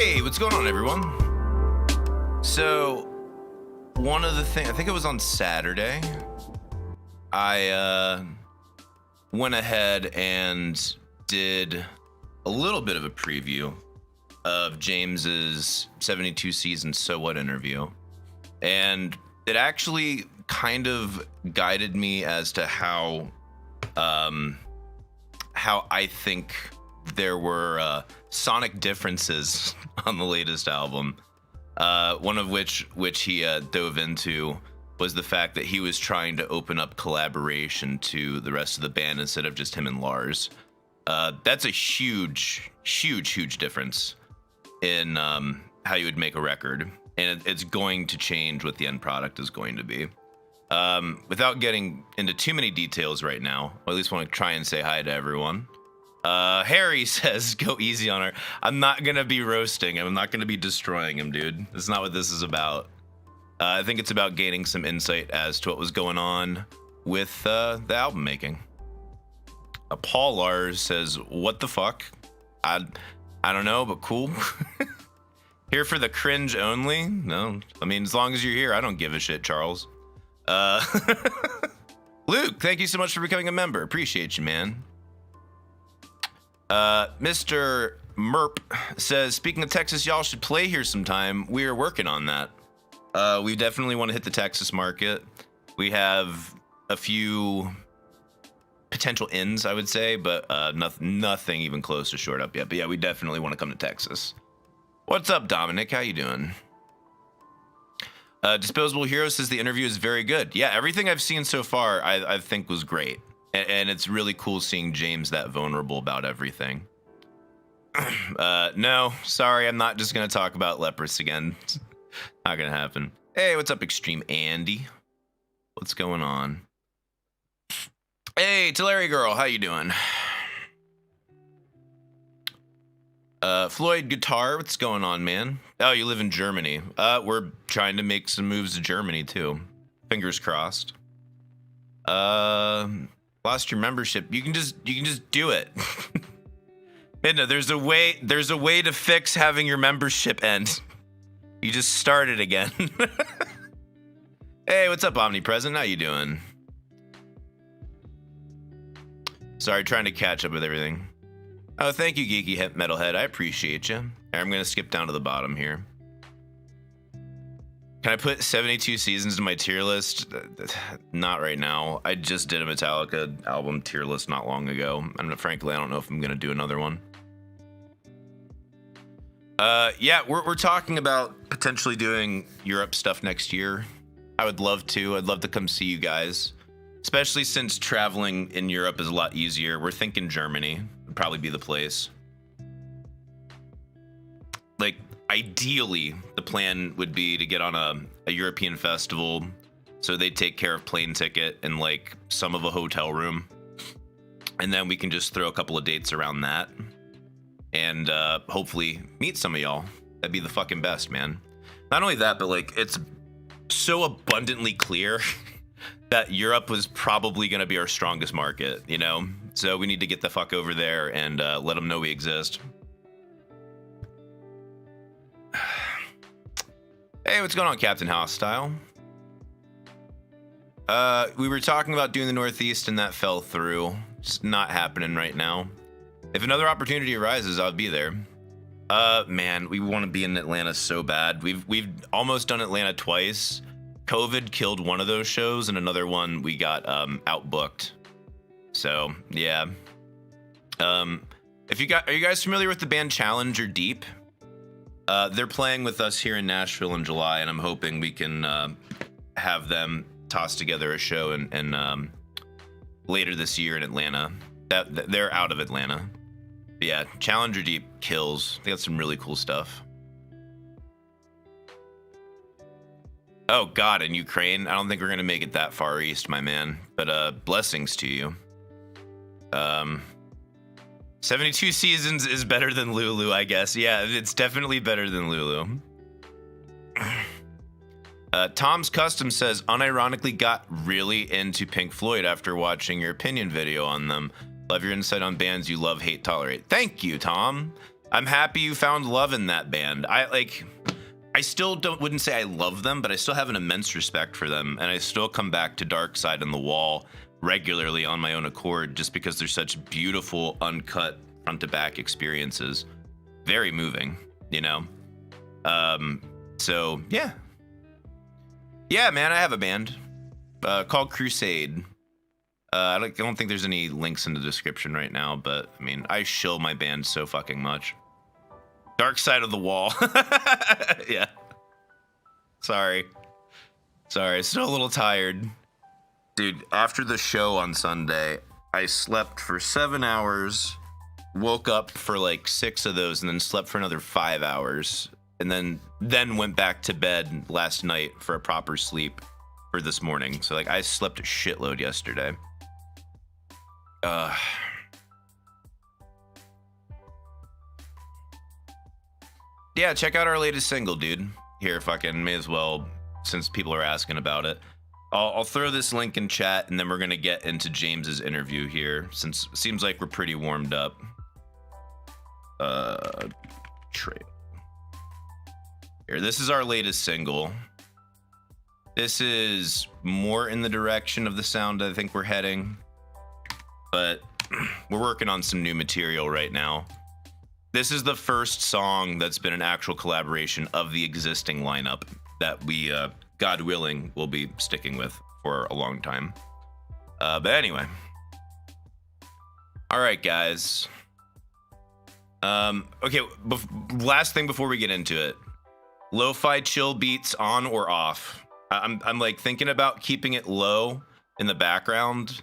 Hey, what's going on, everyone? So, one of the things, I think it was on Saturday, I went ahead and did a little bit of a preview of James's 72 season So What interview. And it actually kind of guided me as to how I think there were sonic differences on the latest album. One of which he dove into was the fact that he was trying to open up collaboration to the rest of the band instead of just him and Lars. That's a huge difference in how you would make a record, and it's going to change what the end product is going to be. Without getting into too many details right now, I at least want to try and say hi to everyone. Harry says, go easy on her. I'm not going to be roasting him. I'm not going to be destroying him, dude. That's not what this is about. I think it's about gaining some insight as to what was going on with the album making. Paul Lars says, what the fuck? I don't know, but cool. Here for the cringe only? No, I mean, as long as you're here, I don't give a shit, Charles. Luke, thank you so much for becoming a member. Appreciate you, man. Mr. Merp says, speaking of Texas, y'all should play here sometime. We are working on that. We definitely want to hit the Texas market. We have a few potential ins, I would say, but nothing even close to short up yet. But yeah, we definitely want to come to Texas. What's up, Dominic? How you doing? Disposable Hero says the interview is very good. Yeah, everything I've seen so far, I think was great. And it's really cool seeing James that vulnerable about everything. No, sorry, I'm not just going to talk about leprous again. Not going to happen. Hey, what's up, Extreme Andy? What's going on? Hey, Tulare Girl, how you doing? Floyd Guitar, what's going on, man? Oh, you live in Germany. We're trying to make some moves to Germany, too. Fingers crossed. Lost your membership. You can just do it. No, there's a way to fix having your membership end. You just start it again. Hey, what's up, Omnipresent? How you doing? Sorry, trying to catch up with everything. Oh, thank you, Geeky Metalhead. I appreciate you. I'm gonna skip down to the bottom here. Can I put 72 seasons in my tier list? Not right now. I just did a Metallica album tier list not long ago. And frankly, I don't know if I'm going to do another one. Yeah, we're talking about potentially doing Europe stuff next year. I would love to. I'd love to come see you guys. Especially since traveling in Europe is a lot easier. We're thinking Germany would probably be the place. Like, ideally, the plan would be to get on a European festival, so they take care of plane ticket and like some of a hotel room, and then we can just throw a couple of dates around that, and hopefully meet some of y'all. That'd be the fucking best, man. Not only that, but like it's so abundantly clear that Europe was probably going to be our strongest market, you know? So we need to get the fuck over there and let them know we exist. Hey, what's going on, Captain Hostile? We were talking about doing the Northeast and that fell through. Just not happening right now. If another opportunity arises, I'll be there. Man, we want to be in Atlanta so bad. We've almost done Atlanta twice. COVID killed one of those shows, and another one we got outbooked. So yeah. Are you guys familiar with the band Challenger Deep? They're playing with us here in Nashville in July, and I'm hoping we can have them toss together a show and later this year in Atlanta. They're out of Atlanta. But yeah, Challenger Deep kills. They got some really cool stuff. Oh God, in Ukraine? I don't think we're gonna make it that far east, my man. But blessings to you. 72 seasons is better than Lulu, I guess. Yeah, it's definitely better than Lulu. Tom's Custom says, unironically got really into Pink Floyd after watching your opinion video on them. Love your insight on bands you love, hate, tolerate. Thank you, Tom. I'm happy you found love in that band. I still wouldn't say I love them, but I still have an immense respect for them, and I still come back to Dark Side and The Wall regularly on my own accord, just because they're such beautiful, uncut front to back experiences. Very moving, you know. So yeah, man, I have a band called Crusade. I don't think there's any links in the description right now, but I mean, I shill my band so fucking much. Dark Side of the Wall. Yeah. Sorry, still a little tired. Dude, after the show on Sunday, I slept for 7 hours, woke up for like 6 of those, and then slept for another 5 hours, and then went back to bed last night for a proper sleep for this morning. So like I slept a shitload yesterday. Yeah, check out our latest single, dude. Here, fucking may as well, since people are asking about it. I'll throw this link in chat, and then we're gonna get into James's interview here, since it seems like we're pretty warmed up. Trail. Here, this is our latest single. This is more in the direction of the sound I think we're heading, but we're working on some new material right now. This is the first song that's been an actual collaboration of the existing lineup that we, God willing, will be sticking with for a long time. But anyway. All right, guys. Okay, last thing before we get into it. Lo-fi chill beats on or off? I'm like thinking about keeping it low in the background,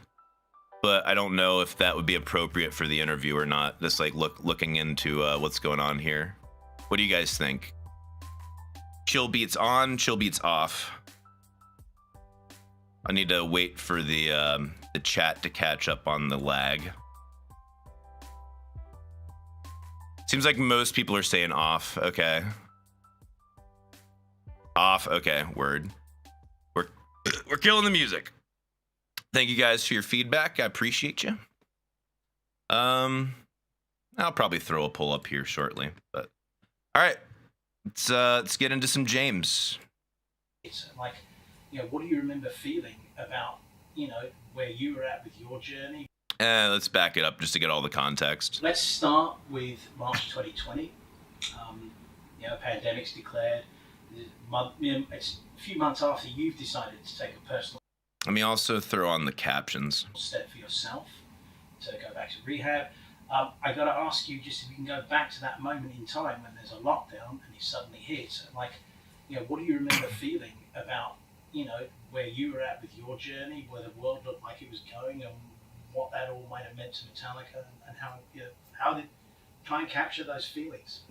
but I don't know if that would be appropriate for the interview or not. Just like looking into what's going on here. What do you guys think? Chill beats on, chill beats off. I need to wait for the chat to catch up on the lag. Seems like most people are saying off. Okay. Off. Okay. Word. We're killing the music. Thank you guys for your feedback. I appreciate you. I'll probably throw a poll up here shortly, but all right. Let's get into some James. It's like, you know, what do you remember feeling about, you know, where you were at with your journey? Let's back it up just to get all the context. Let's start with March 2020. You know, pandemic's declared. It's a few months after you've decided to take a personal. Let me also throw on the captions. Step for yourself to go back to rehab. I got to ask you, just if you can go back to that moment in time when there's a lockdown and it suddenly hits, like, you know, what do you remember feeling about, you know, where you were at with your journey, where the world looked like it was going, and what that all might have meant to Metallica, and how, you know, how did try and capture those feelings?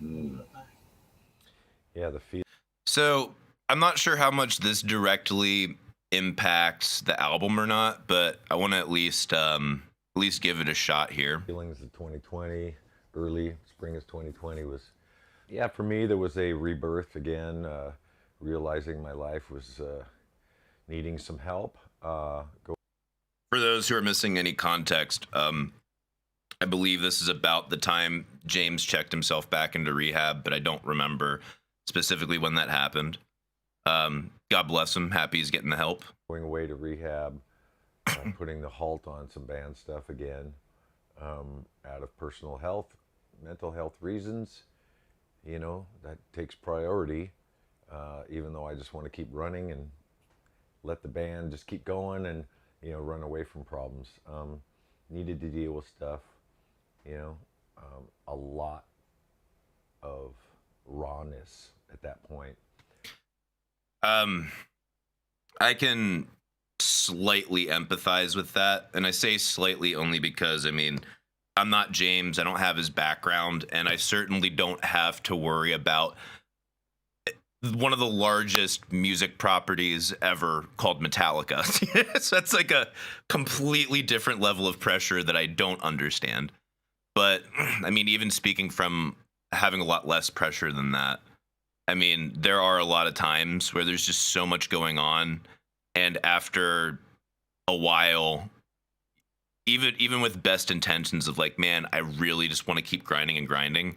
Yeah, the feel. So I'm not sure how much this directly impacts the album or not, but I want to at least give it a shot here. Feelings of 2020, early spring of 2020 was, yeah, for me there was a rebirth again, realizing my life was needing some help. For those who are missing any context, I believe this is about the time James checked himself back into rehab, but I don't remember specifically when that happened. God bless him. Happy he's getting the help. Going away to rehab, putting the halt on some band stuff again, out of personal health, mental health reasons. You know, that takes priority, even though I just want to keep running and let the band just keep going and, you know, run away from problems. Needed to deal with stuff, you know, a lot of rawness at that point. I can slightly empathize with that, and I say slightly only because, I mean, I'm not James, I don't have his background, and I certainly don't have to worry about one of the largest music properties ever called Metallica. So that's like a completely different level of pressure that I don't understand. But I mean, even speaking from having a lot less pressure than that, I mean, there are a lot of times where there's just so much going on, and after a while, even with best intentions of like, man, I really just want to keep grinding and grinding,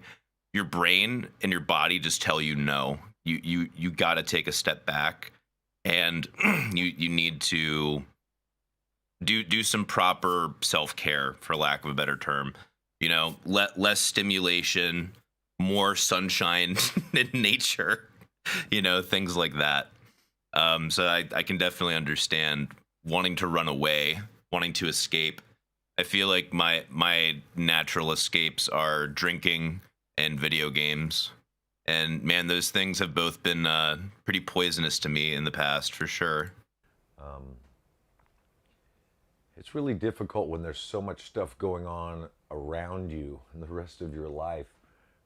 your brain and your body just tell you no. You got to take a step back, and you need to do some proper self-care, for lack of a better term. Less stimulation, more sunshine in nature, things like that. So I can definitely understand wanting to run away, wanting to escape. I feel like my natural escapes are drinking and video games. And man, those things have both been pretty poisonous to me in the past, for sure. It's really difficult when there's so much stuff going on around you and the rest of your life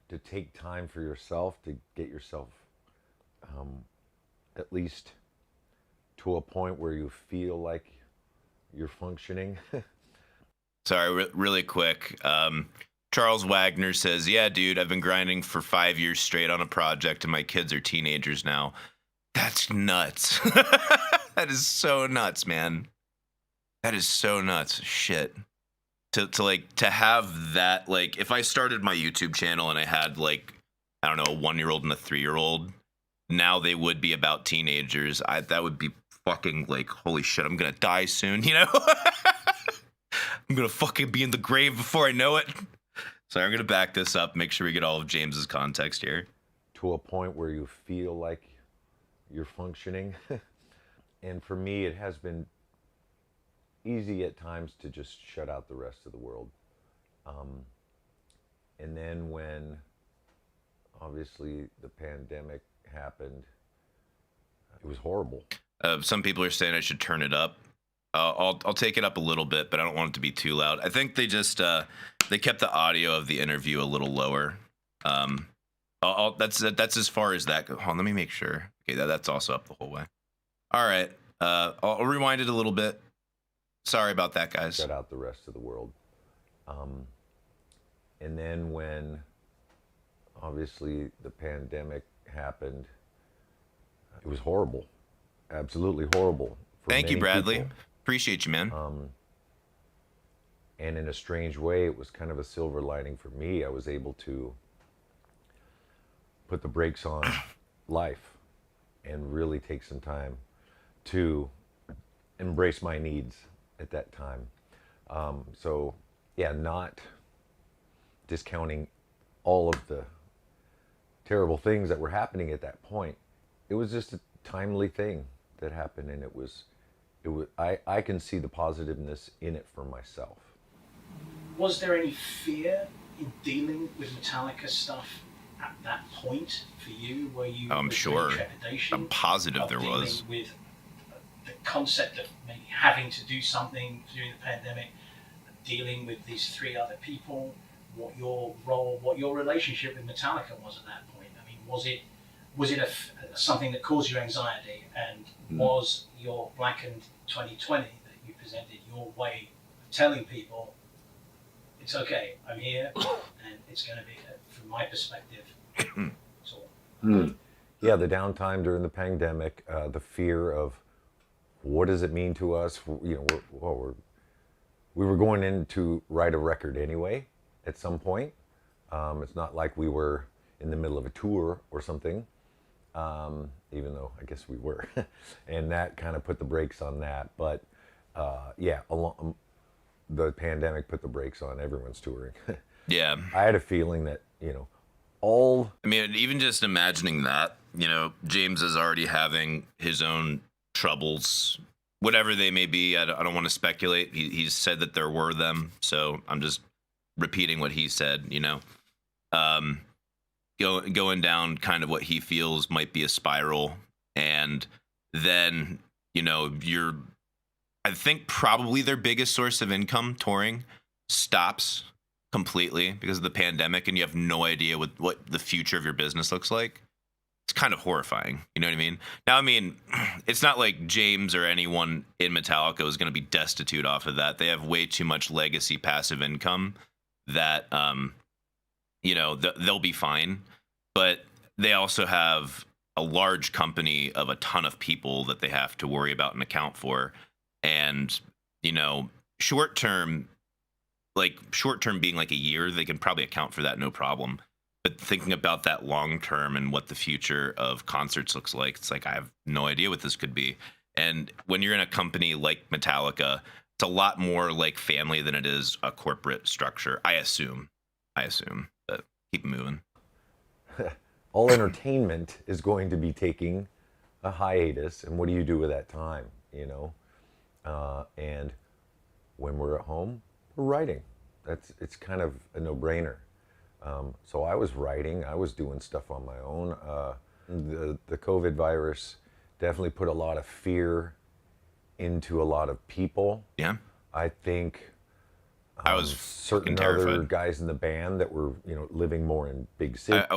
to take time for yourself, to get yourself at least to a point where you feel like you're functioning. Sorry, really quick. Charles Wagner says, yeah, dude, I've been grinding for 5 years straight on a project and my kids are teenagers now. That's nuts. That is so nuts, man. That is so nuts. Shit. To have that, like, if I started my YouTube channel and I had, like, I don't know, a 1-year-old and a 3-year-old, now they would be about teenagers. That would be fucking like, holy shit, I'm gonna die soon, I'm gonna fucking be in the grave before I know it. So I'm gonna back this up, make sure we get all of James's context here. To a point where you feel like you're functioning. And for me, it has been easy at times to just shut out the rest of the world. And then when obviously the pandemic happened, it was horrible. Some people are saying I should turn it up. I'll take it up a little bit, but I don't want it to be too loud. I think they just they kept the audio of the interview a little lower. That's as far as that goes. Hold on, let me make sure. Okay, that's also up the whole way. All right, I'll rewind it a little bit. Sorry about that, guys. Shut out the rest of the world. And then when obviously the pandemic happened, it was horrible. Absolutely horrible. Thank you, Bradley. People. Appreciate you, man. And in a strange way, it was kind of a silver lining for me. I was able to put the brakes on life and really take some time to embrace my needs at that time. So yeah, not discounting all of the terrible things that were happening at that point. It was just a timely thing that happened, and it was I can see the positiveness in it for myself. Was there any fear in dealing with Metallica stuff at that point for you? Were you? I'm sure. I'm positive there was. With the concept of maybe having to do something during the pandemic, dealing with these 3 other people, what your role, what your relationship with Metallica was at that point. I mean, was it something that caused you anxiety, and was your Blackened 2020 that you presented your way of telling people, it's okay, I'm here, and it's going to be, from my perspective, it's all. Yeah, the downtime during the pandemic, the fear of what does it mean to us? We were going in to write a record anyway at some point. It's not like we were in the middle of a tour or something, even though I guess we were. And that kind of put the brakes on that. But yeah, the pandemic put the brakes on everyone's touring. Yeah. I had a feeling that, I mean, even just imagining that, James is already having his own troubles, whatever they may be. I don't want to speculate. He's said that there were them, so I'm just repeating what he said, going down kind of what he feels might be a spiral. And then, I think probably their biggest source of income, touring, stops completely because of the pandemic, and you have no idea what the future of your business looks like. It's kind of horrifying. You know what I mean? Now, I mean, it's not like James or anyone in Metallica is going to be destitute off of that. They have way too much legacy passive income that, they'll be fine. But they also have a large company of a ton of people that they have to worry about and account for. And, short term being like a year, they can probably account for that no problem. but thinking about that long term and what the future of concerts looks like, it's like I have no idea what this could be. And when you're in a company like Metallica, it's a lot more like family than it is a corporate structure. I assume, but keep moving. All entertainment is going to be taking a hiatus, and what do you do with that time? You know, and when we're at home, we're writing. It's kind of a no-brainer. So I was writing. I was doing stuff on my own. The COVID virus definitely put a lot of fear into a lot of people. Yeah, I think I was certain terrified. other guys in the band that were, you know, living more in big cities. I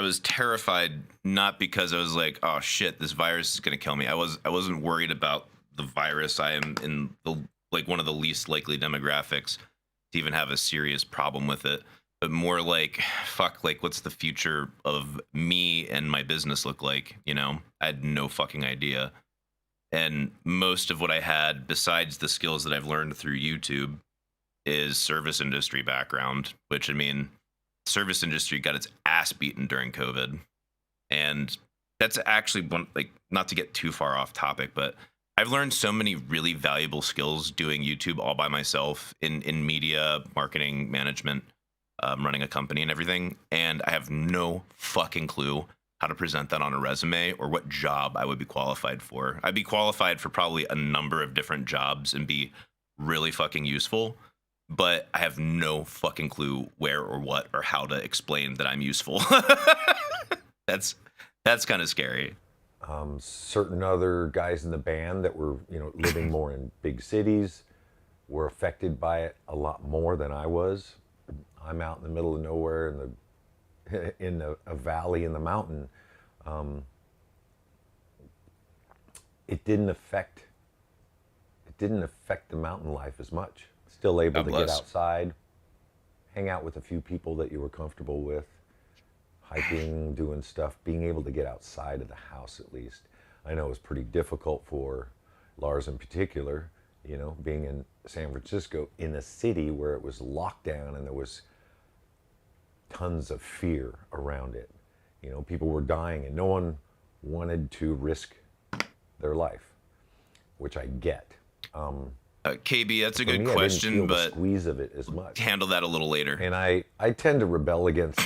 was terrified, not because I was like, oh shit, this virus is gonna kill me. I wasn't worried about the virus. I am in the like one of the least likely demographics to even have a serious problem with it. But more like, fuck, like what's the future of me and my business look like? You know, I had no fucking idea. And most of what I had, besides the skills that I've learned through YouTube, is service industry background, which I mean, service industry got its ass beaten during COVID. And that's actually one, like, not to get too far off topic, but I've learned so many really valuable skills doing YouTube all by myself in media, marketing, management, running a company and everything. And I have no fucking clue how to present that on a resume or what job I would be qualified for. I'd be qualified for probably a number of different jobs and be really fucking useful, but I have no fucking clue where or what or how to explain that I'm useful. That's kind of scary. Certain other guys in the band that were, you know, living more in big cities were affected by it a lot more than I was. I'm out in the middle of nowhere in a valley in the mountain. It didn't affect the mountain life as much. Still able God to get bless. outside, hang out with a few people that you were comfortable with, hiking, doing stuff, being able to get outside of the house at least. I know it was pretty difficult for Lars in particular, you know, being in San Francisco in a city where it was locked down and there was tons of fear around it. You know, people were dying and no one wanted to risk their life, which I get. KB, that's a For good me, question, I didn't feel but the squeeze of it as much. handle that a little later. And I tend to rebel against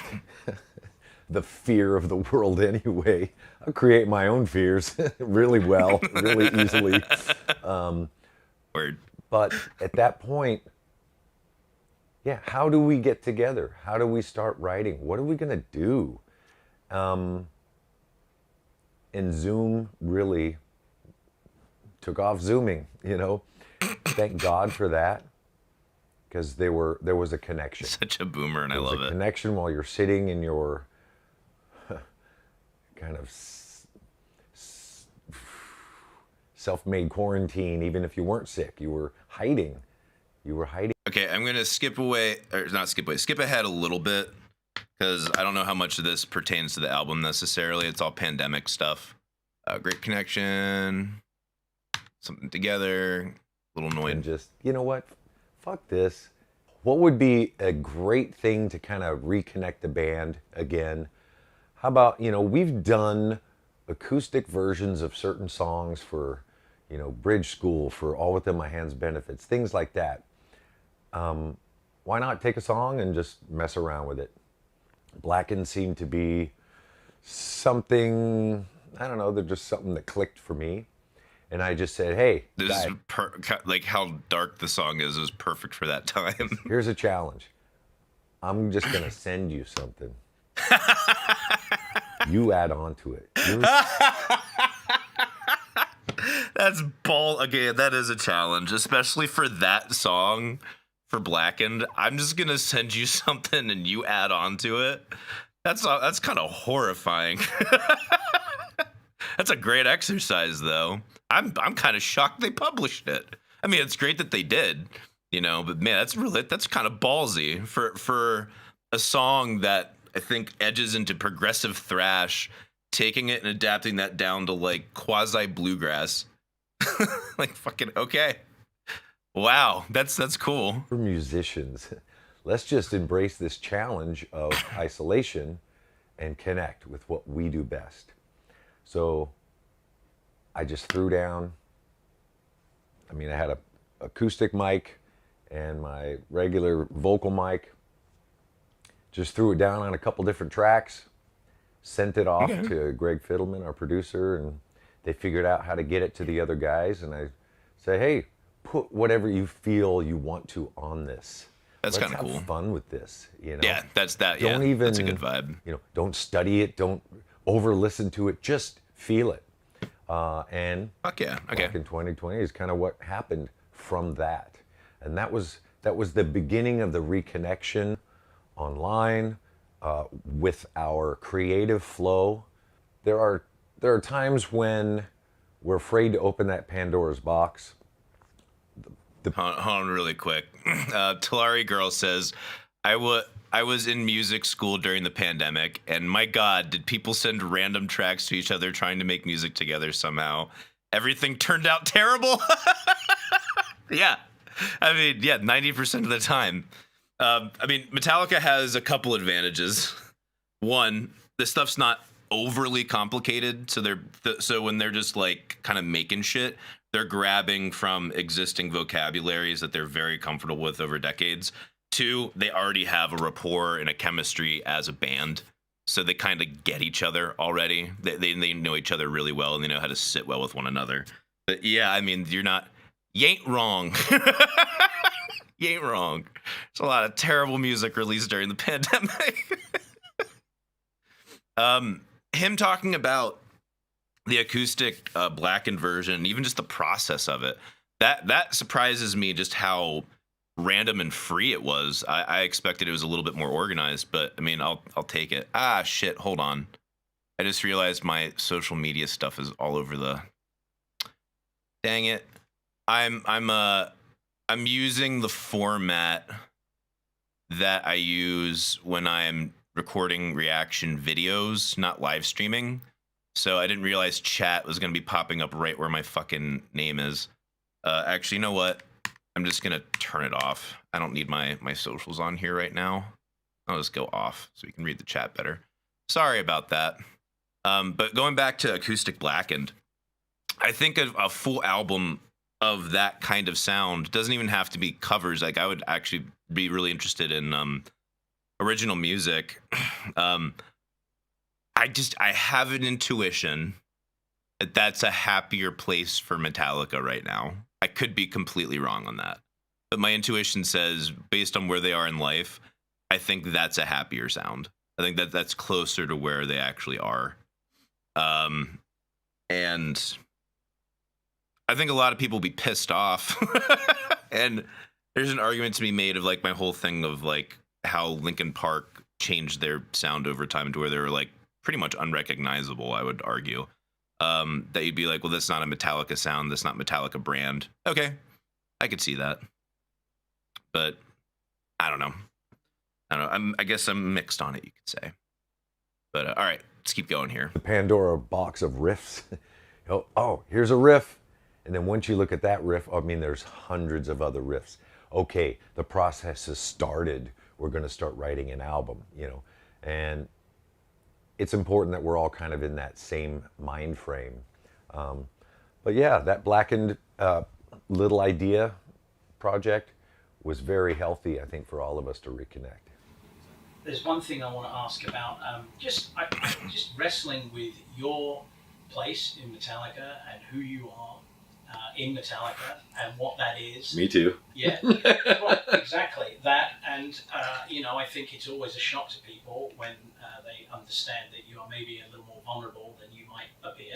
the fear of the world anyway. I create my own fears really well, really easily. Word. But at that point, yeah, how do we get together? How do we start writing? What are we going to do? And Zoom really took off Zooming, you know. Thank God for that, because there was a connection. Such a boomer, and I There was love a it. connection while you're sitting in your kind of self-made quarantine. Even if you weren't sick, you were hiding. Okay, I'm gonna skip ahead a little bit because I don't know how much of this pertains to the album necessarily. It's all pandemic stuff. Great connection, something together. A little annoyed. And just, you know what? Fuck this. What would be a great thing to kind of reconnect the band again? How about, you know, we've done acoustic versions of certain songs for, you know, Bridge School, for All Within My Hands benefits, things like that. Why not take a song and just mess around with it? Blackened seemed to be something, I don't know, they're just something that clicked for me. And I just said, hey, This guy, is like how dark the song is perfect for that time. here's a challenge. I'm just going to send you something. You add on to it. That's okay, that is a challenge, especially for that song, for Blackened. I'm just gonna send you something and you add on to it. That's kind of horrifying. That's a great exercise, though. I'm kind of shocked they published it. I mean, it's great that they did, you know, but man, that's kind of ballsy for a song that I think edges into progressive thrash, taking it and adapting that down to like quasi bluegrass. Like fucking okay. Wow, that's cool. For musicians, let's just embrace this challenge of isolation and connect with what we do best. So I just threw down, I mean, I had a acoustic mic and my regular vocal mic, just threw it down on a couple different tracks, sent it off to Greg Fiddleman, our producer, and they figured out how to get it to the other guys. And I say, hey, put whatever you feel you want to on this. That's kind of Let's cool. have fun with this, you know? Yeah, that's that. Don't Yeah, even, that's a good vibe. You know, don't study it. Don't over listen to it. Just feel it. And Fuck yeah. Okay. back in 2020 is kind of what happened from that. And that was the beginning of the reconnection online with our creative flow. There are times when we're afraid to open that Pandora's box. Hold on really quick. Talari Girl says, I was in music school during the pandemic, and my God, did people send random tracks to each other trying to make music together somehow? Everything turned out terrible. Yeah. I mean, yeah, 90% of the time. I mean, Metallica has a couple advantages. One, this stuff's not overly complicated, so when they're just like kind of making shit, they're grabbing from existing vocabularies that they're very comfortable with over decades. Two, they already have a rapport and a chemistry as a band, so they kind of get each other already. They know each other really well, and they know how to sit well with one another. But yeah, I mean, you ain't wrong. You ain't wrong. There's a lot of terrible music released during the pandemic. Him talking about the acoustic blackened version, even just the process of it, that surprises me just how random and free it was. I expected it was a little bit more organized, but I mean, I'll take it. Ah, shit, hold on. I just realized my social media stuff is all over the. Dang it. I'm using the format that I use when I'm recording reaction videos, not live streaming. So I didn't realize chat was going to be popping up right where my fucking name is. Actually, you know what? I'm just going to turn it off. I don't need my socials on here right now. I'll just go off so you can read the chat better. Sorry about that. But going back to Acoustic Blackened, I think a full album of that kind of sound doesn't even have to be covers. Like, I would actually be really interested in original music. I have an intuition that that's a happier place for Metallica right now. I could be completely wrong on that, but my intuition says, based on where they are in life, I think that's a happier sound. I think that's closer to where they actually are. And I think a lot of people will be pissed off. And there's an argument to be made of like my whole thing of like how Linkin Park changed their sound over time to where they were like pretty much unrecognizable, I would argue. That you'd be like, well, that's not a Metallica sound. That's not Metallica brand. Okay, I could see that. But I don't know. I guess I'm mixed on it, you could say. But all right, let's keep going here. The Pandora box of riffs. Oh, here's a riff. And then once you look at that riff, I mean, there's hundreds of other riffs. Okay, the process has started. We're going to start writing an album, you know. And it's important that we're all kind of in that same mind frame. But yeah, that Blackened Little Idea project was very healthy, I think, for all of us to reconnect. There's one thing I want to ask about, just wrestling with your place in Metallica and who you are in Metallica and what that is. Me too. Yeah, right, exactly. That, and I think it's always a shock to people when they understand that you are maybe a little more vulnerable than you might appear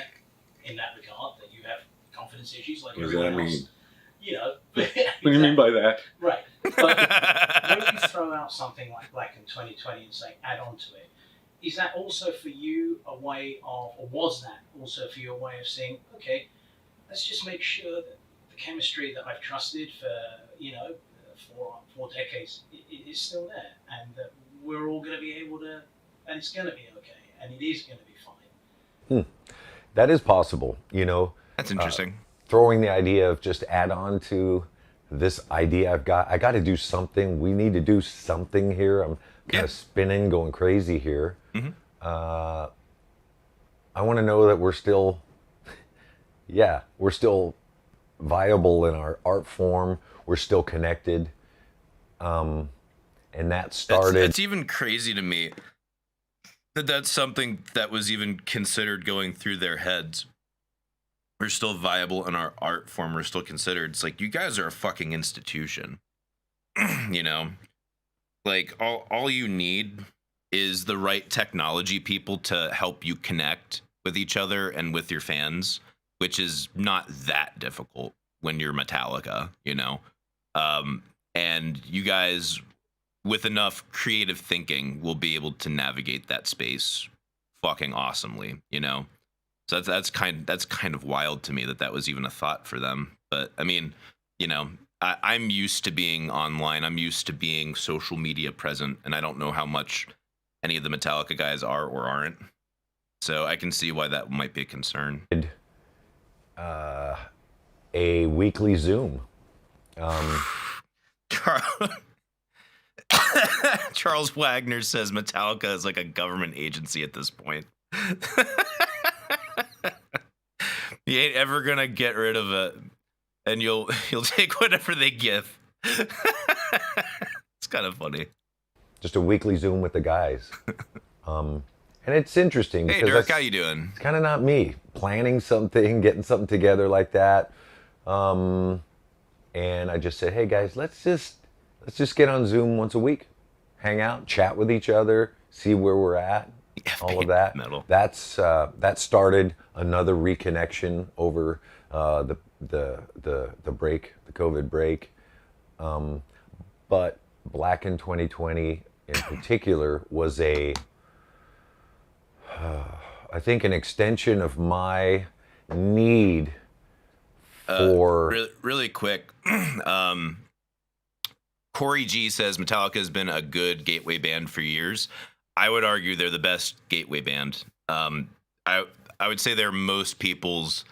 in that regard, that you have confidence issues like What does everyone that else. mean? What do you mean by that? Right. But when you throw out something like Black in 2020 and say add on to it, is that also for you a way of, or was that also for you a way of saying, okay, let's just make sure that the chemistry that I've trusted for four decades is still there, and that we're all going to be able to, and it's going to be okay, and it is going to be fine. That is possible, you know. That's interesting. Throwing the idea of just add on to this idea I got to do something. We need to do something here. I'm kind of spinning, going crazy here. I want to know that we're still, we're still viable in our art form. We're still connected. And that started. It's even crazy to me that that's something that was even considered going through their heads. We're still viable in our art form. We're still considered. It's like, you guys are a fucking institution. You know, like all you need is the right technology people to help you connect with each other and with your fans, which is not that difficult when you're Metallica, you know. And you guys, with enough creative thinking, will be able to navigate that space fucking awesomely, you know. So that's kind of wild to me that was even a thought for them. But I mean, you know, I'm used to being online. I'm used to being social media present, and I don't know how much any of the Metallica guys are or aren't. So I can see why that might be a concern. A weekly Zoom. Charles Wagner says Metallica is like a government agency at this point. You ain't ever gonna get rid of it, and you'll take whatever they give. It's kind of funny. Just a weekly Zoom with the guys. And it's interesting. Hey, Dirk, how you doing? It's kind of not me planning something, getting something together like that. And I just said, hey guys, let's just get on Zoom once a week, hang out, chat with each other, see where we're at, all of that. Metal. That started another reconnection over the break, the COVID break. But Black in 2020 in particular was I think an extension of my need for really quick. Corey G says Metallica has been a good gateway band for years. I would argue they're the best gateway band. I would say they're most people's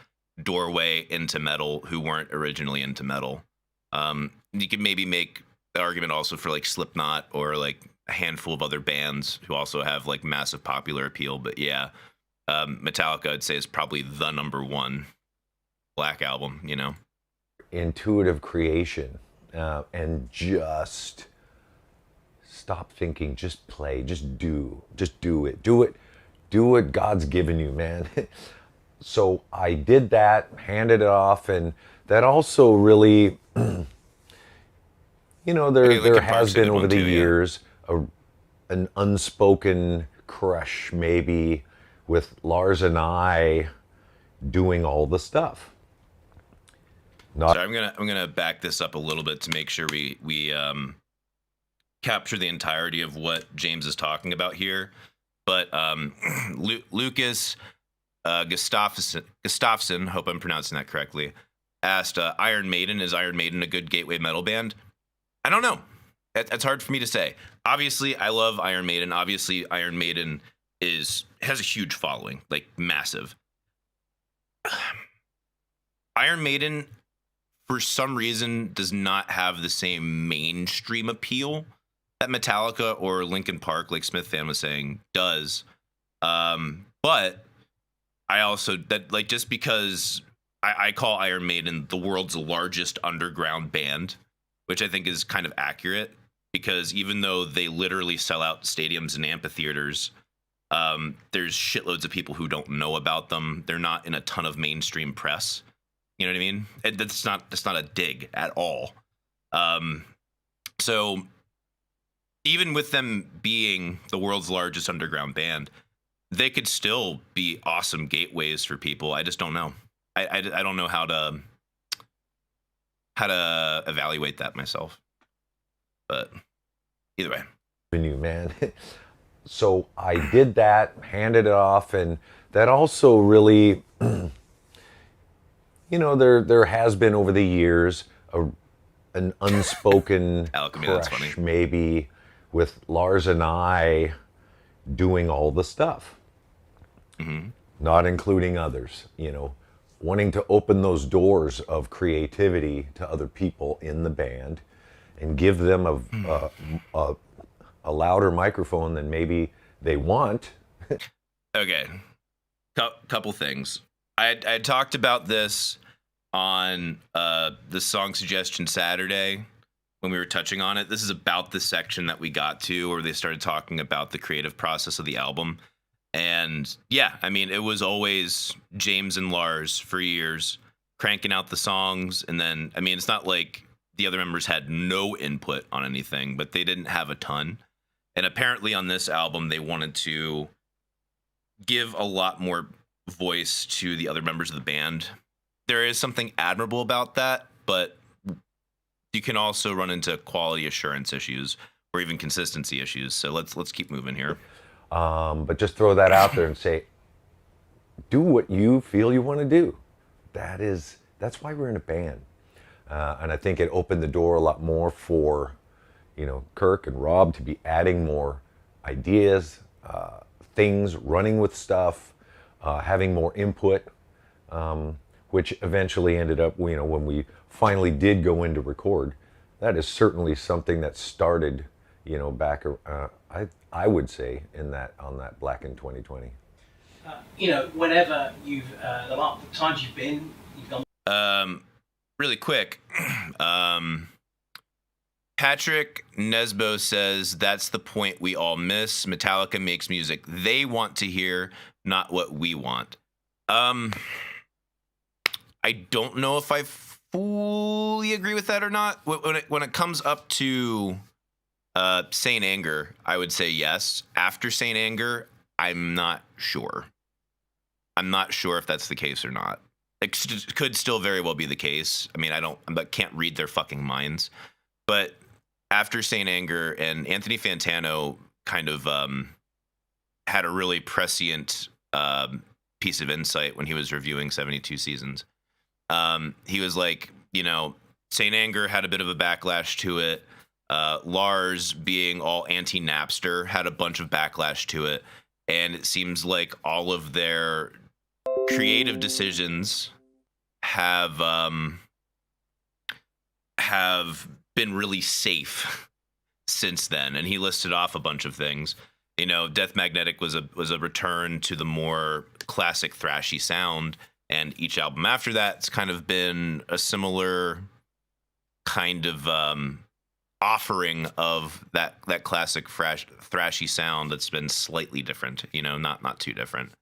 doorway into metal who weren't originally into metal. You could maybe make the argument also for like Slipknot or like a handful of other bands who also have like massive popular appeal. But yeah, Metallica I'd say is probably the number one Black album, you know. Intuitive creation, and just stop thinking, just play, just do what God's given you, man. So I did that, handed it off, and that also really, you know, there has been over the years an unspoken crush maybe with Lars and I doing all the stuff. So I'm gonna back this up a little bit to make sure we capture the entirety of what James is talking about here. But Lucas Gustafsson, hope I'm pronouncing that correctly, asked, Iron Maiden, is Iron Maiden a good gateway metal band? I don't know. That's hard for me to say. Obviously, I love Iron Maiden. Obviously, Iron Maiden has a huge following, like massive. Iron Maiden, for some reason, does not have the same mainstream appeal that Metallica or Linkin Park, like Smith Fan was saying, does. But I also, just because I call Iron Maiden the world's largest underground band, which I think is kind of accurate, because even though they literally sell out stadiums and amphitheaters, there's shitloads of people who don't know about them. They're not in a ton of mainstream press. You know what I mean? That's not a dig at all. So even with them being the world's largest underground band, they could still be awesome gateways for people. I just don't know. I don't know how to evaluate that myself. But either way. You, man. So I did that, handed it off, and that also really, you know, there has been over the years an unspoken crush maybe with Lars and I doing all the stuff, not including others, you know. wanting to open those doors of creativity to other people in the band and give them a louder microphone than maybe they want. Okay, couple things. I talked about this on the song suggestion Saturday when we were touching on it. This is about the section that we got to where they started talking about the creative process of the album. And yeah, I mean, it was always James and Lars for years cranking out the songs. And then, I mean, it's not like the other members had no input on anything, but they didn't have a ton. And apparently on this album, they wanted to give a lot more voice to the other members of the band. There is something admirable about that, but you can also run into quality assurance issues or even consistency issues. So let's keep moving here. But just throw that out there and say, do what you feel you want to do. That's why we're in a band. And I think it opened the door a lot more for, Kirk and Rob to be adding more ideas, things, running with stuff, having more input, which eventually ended up, when we finally did go in to record. That is certainly something that started, back, I would say, on that Black in 2020. Whenever you've the times you've gone. Really quick. Patrick Nesbo says that's the point we all miss. Metallica makes music they want to hear, not what we want. I don't know if I fully agree with that or not. When it comes up to Saint Anger, I would say yes. After Saint Anger, I'm not sure. I'm not sure if that's the case or not. It could still very well be the case. I mean, I can't read their fucking minds. But after Saint Anger, and Anthony Fantano kind of had a really prescient piece of insight when he was reviewing 72 Seasons. He was like, Saint Anger had a bit of a backlash to it. Lars, being all anti-Napster, had a bunch of backlash to it. And it seems like all of their creative decisions have been really safe since then. And he listed off a bunch of things. Death Magnetic was a return to the more classic thrashy sound, and each album after that's kind of been a similar kind of offering of that classic thrashy sound that's been slightly different, not too different.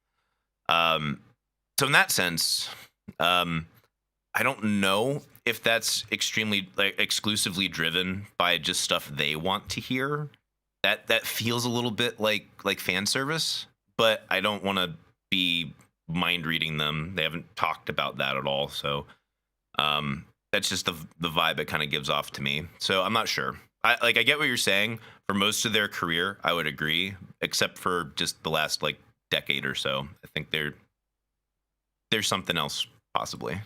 So in that sense, I don't know if that's extremely exclusively driven by just stuff they want to hear. That feels a little bit like fan service, but I don't want to be mind reading them. They haven't talked about that at all, so that's just the vibe it kind of gives off to me. So I'm not sure. I get what you're saying. For most of their career, I would agree, except for just the last decade or so. I think there's something else possibly.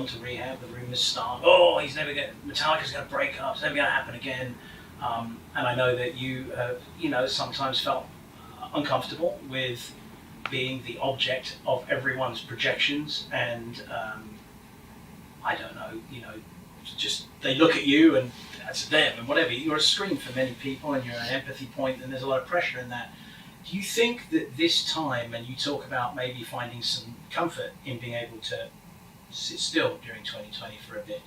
To rehab, the rumors start. Metallica's going to break up. It's never going to happen again. And I know that you, sometimes felt uncomfortable with being the object of everyone's projections, and I don't know, just they look at you and that's them and whatever. You're a screen for many people, and you're an empathy point, and there's a lot of pressure in that. Do you think that this time, and you talk about maybe finding some comfort in being able to sit still during 2020 for a bit,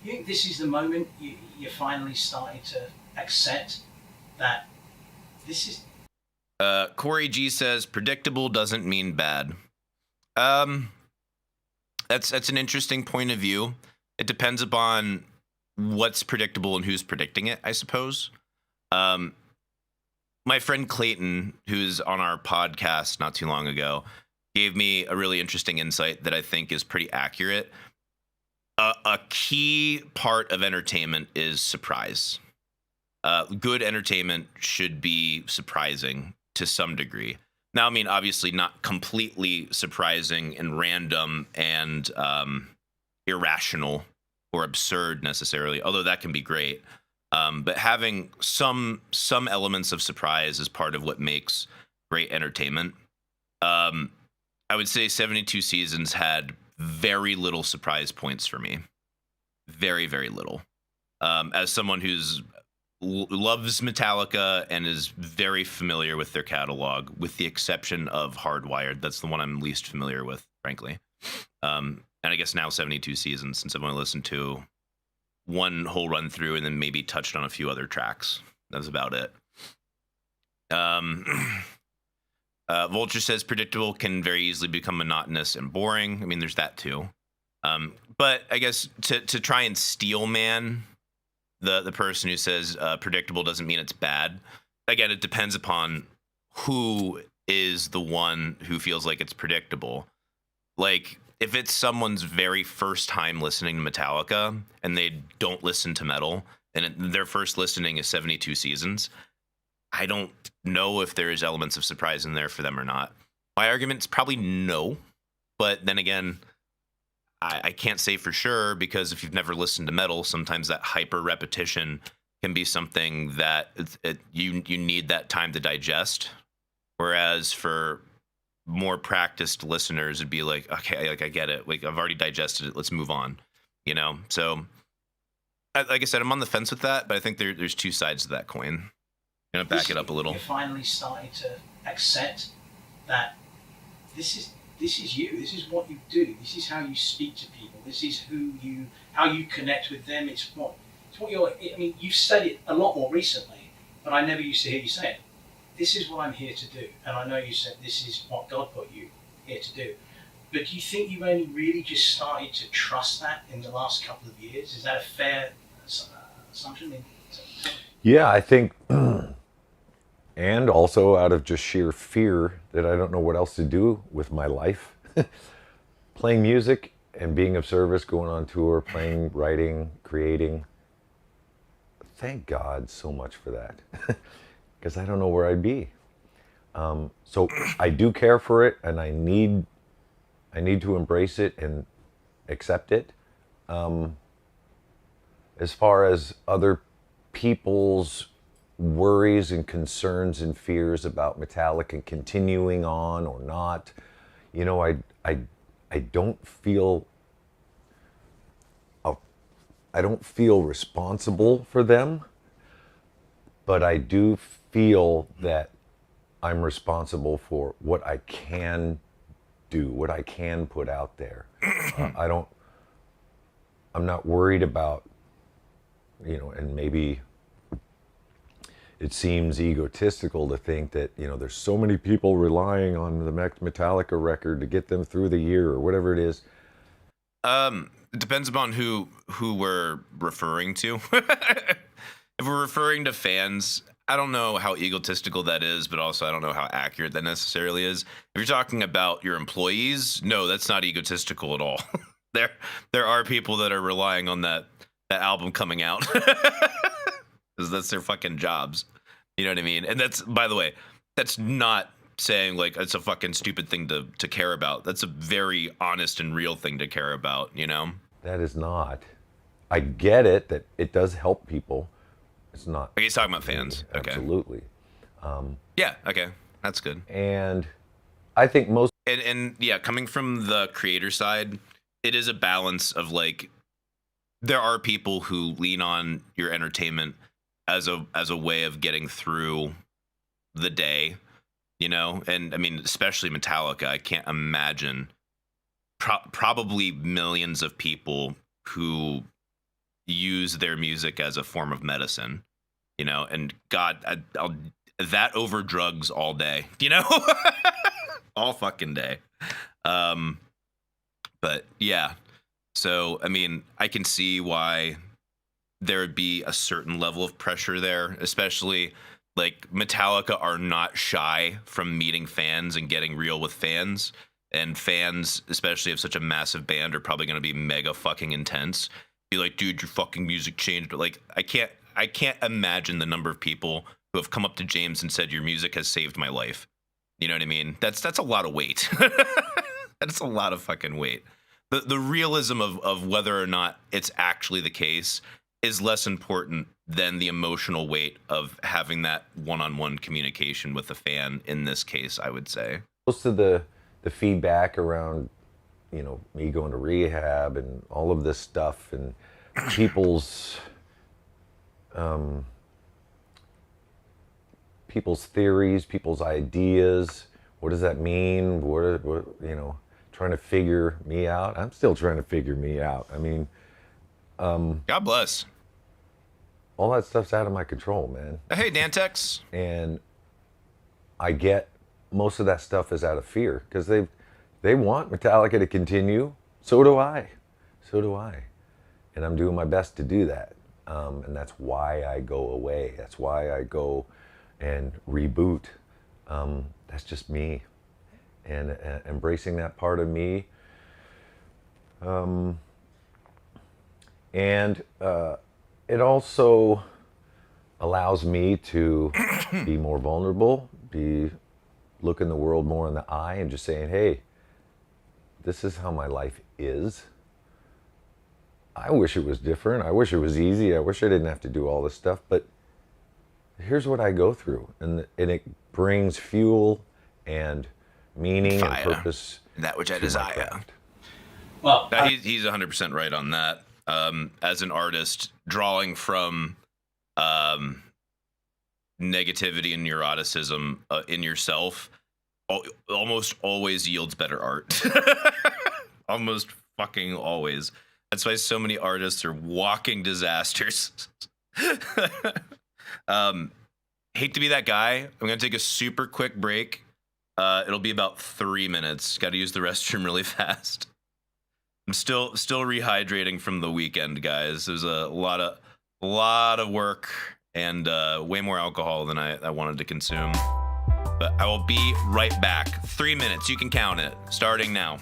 you think this is the moment you're finally starting to accept that this is... Corey G says, predictable doesn't mean bad. That's an interesting point of view. It depends upon what's predictable and who's predicting it, I suppose. My friend Clayton, who's on our podcast not too long ago, gave me a really interesting insight that I think is pretty accurate. A key part of entertainment is surprise. Good entertainment should be surprising to some degree. Now, I mean, obviously not completely surprising and random and irrational or absurd necessarily, although that can be great. But having some elements of surprise is part of what makes great entertainment. I would say 72 Seasons had very little surprise points for me. Very, very little. As someone who's loves Metallica and is very familiar with their catalog, with the exception of Hardwired. That's the one I'm least familiar with, frankly. And I guess now 72 Seasons, since I've only listened to one whole run through and then maybe touched on a few other tracks. That's about it. Vulture says predictable can very easily become monotonous and boring. I mean, there's that too. But I guess to try and steel man the person who says predictable doesn't mean it's bad. Again, it depends upon who is the one who feels like it's predictable. Like, if it's someone's very first time listening to Metallica and they don't listen to metal and their first listening is 72 Seasons, I don't know if there's elements of surprise in there for them or not. My argument's probably no, but then again, I can't say for sure, because if you've never listened to metal, sometimes that hyper repetition can be something that you need that time to digest. Whereas for more practiced listeners, it'd be like, okay, like I get it. Like, I've already digested it. Let's move on. You know? So, like I said, I'm on the fence with that, but I think there's two sides to that coin. I'm gonna back it up a little. You're finally starting to accept that this is you. This is what you do. This is how you speak to people. This is how you connect with them. It's what you're. I mean, you've said it a lot more recently, but I never used to hear you say it. This is what I'm here to do, and I know you said this is what God put you here to do. But do you think you've only really just started to trust that in the last couple of years? Is that a fair assumption? Yeah, I think, and also out of just sheer fear that I don't know what else to do with my life. Playing music and being of service, going on tour, playing, writing, creating. Thank God so much for that, because I don't know where I'd be. So I do care for it, and I need to embrace it and accept it. As far as other people's worries and concerns and fears about Metallica continuing on or not, you know, I don't feel responsible for them, but I do feel that I'm responsible for what I can do, what I can put out there. I'm not worried about, you know, and maybe it seems egotistical to think that, you know, there's so many people relying on the Metallica record to get them through the year or whatever it is. It depends upon who we're referring to. If we're referring to fans, I don't know how egotistical that is, but also I don't know how accurate that necessarily is. If you're talking about your employees, no, that's not egotistical at all. There are people that are relying on that album coming out because that's their fucking jobs. You know what I mean? And that's, by the way, that's not saying like it's a fucking stupid thing to care about. That's a very honest and real thing to care about, you know? That is not. I get it that it does help people. It's not. Okay, he's talking about fans. Okay. Absolutely. Yeah, okay. That's good. And I think most... And yeah, coming from the creator side, it is a balance of like, there are people who lean on your entertainment as a way of getting through the day, you know? And I mean, especially Metallica, I can't imagine probably millions of people who use their music as a form of medicine, you know? And God, I'll that over drugs all day, you know? All fucking day. But yeah. So, I mean, I can see why there would be a certain level of pressure there, especially like Metallica are not shy from meeting fans and getting real with fans. And fans, especially of such a massive band, are probably going to be mega fucking intense. Be like, dude, your fucking music changed. But like, I can't imagine the number of people who have come up to James and said, your music has saved my life. You know what I mean? That's a lot of weight. That's a lot of fucking weight. The realism of whether or not it's actually the case is less important than the emotional weight of having that one-on-one communication with a fan in this case, I would say. Most of the the feedback around, me going to rehab and all of this stuff, and people's theories, people's ideas. What does that mean? What trying to figure me out. I'm still trying to figure me out. I mean, God bless. all that stuff's out of my control, man. Hey, Dantex. And I get most of that stuff is out of fear, because they want Metallica to continue. So do I. And I'm doing my best to do that. And that's why I go away. That's why I go and reboot. That's just me. And embracing that part of me. And it also allows me to be more vulnerable, looking the world more in the eye and just saying, hey, this is how my life is. I wish it was different. I wish it was easy. I wish I didn't have to do all this stuff, but here's what I go through. And it brings fuel and meaning Fire. and purpose. That which I to my desire. craft. Well, He's 100% right on that. As an artist, drawing from negativity and neuroticism in yourself almost always yields better art. Almost fucking always. That's why so many artists are walking disasters. Hate to be that guy. I'm gonna take a super quick break. It'll be about 3 minutes. Got to use the restroom really fast. I'm still rehydrating from the weekend, guys. There's a lot of work and way more alcohol than I wanted to consume. But I will be right back. 3 minutes. You can count it. Starting now.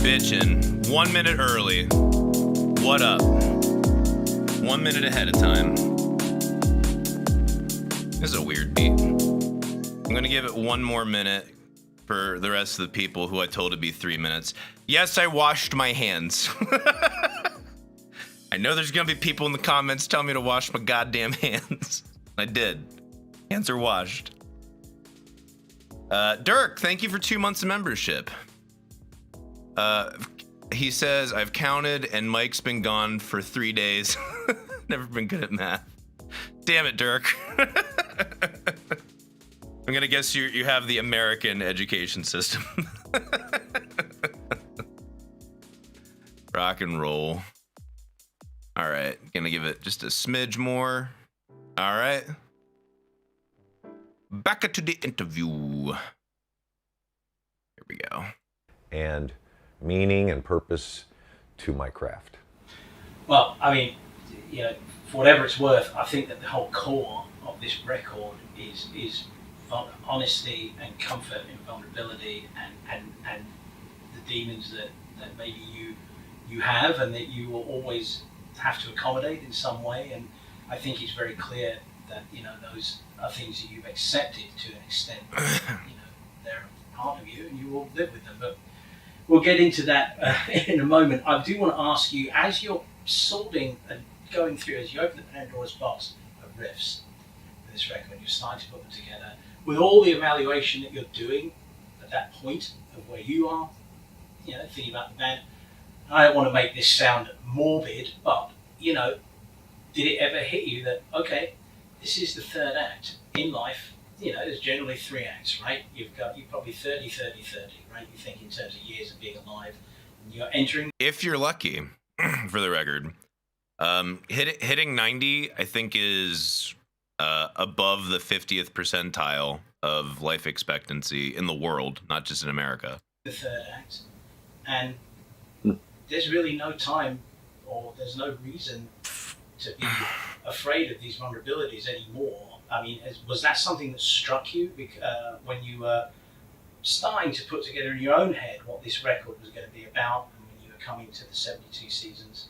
Bitchin', 1 minute early. What up? 1 minute ahead of time. This is a weird beat. I'm gonna give it 1 more minute for the rest of the people who I told to be 3 minutes. Yes, I washed my hands. I know there's gonna be people in the comments telling me to wash my goddamn hands. I did. Hands are washed. Dirk, thank you for 2 months of membership. He says, I've counted and Mike's been gone for 3 days. Never been good at math. Damn it, Dirk. I'm gonna guess you have the American education system. rock and roll. All right, gonna give it just a smidge more. All right. Back to the interview. Here we go. And meaning and purpose to my craft. Well, I mean, you know, for whatever it's worth, I think that the whole core of this record is honesty and comfort and vulnerability and the demons that maybe you have and that you will always have to accommodate in some way. And I think it's very clear that, you know, those are things that you've accepted to an extent. You know, they're part of you and you will live with them. But we'll get into that in a moment. I do want to ask you, as you're sorting and going through, as you open the Pandora's box of riffs for this record, you're starting to put them together, with all the evaluation that you're doing at that point of where you are, you know, thinking about the band. I don't want to make this sound morbid, but, you know, did it ever hit you that, okay, this is the third act in life? You know, there's generally 3 acts, right? You probably 30, 30, 30, right? You think in terms of years of being alive, and you're entering. If you're lucky, for the record, hitting 90, I think, is above the 50th percentile of life expectancy in the world, not just in America. The third act, and there's really no time, or there's no reason to be afraid of these vulnerabilities anymore. I mean, was that something that struck you when you were starting to put together in your own head what this record was going to be about, and when you were coming to the 72 Seasons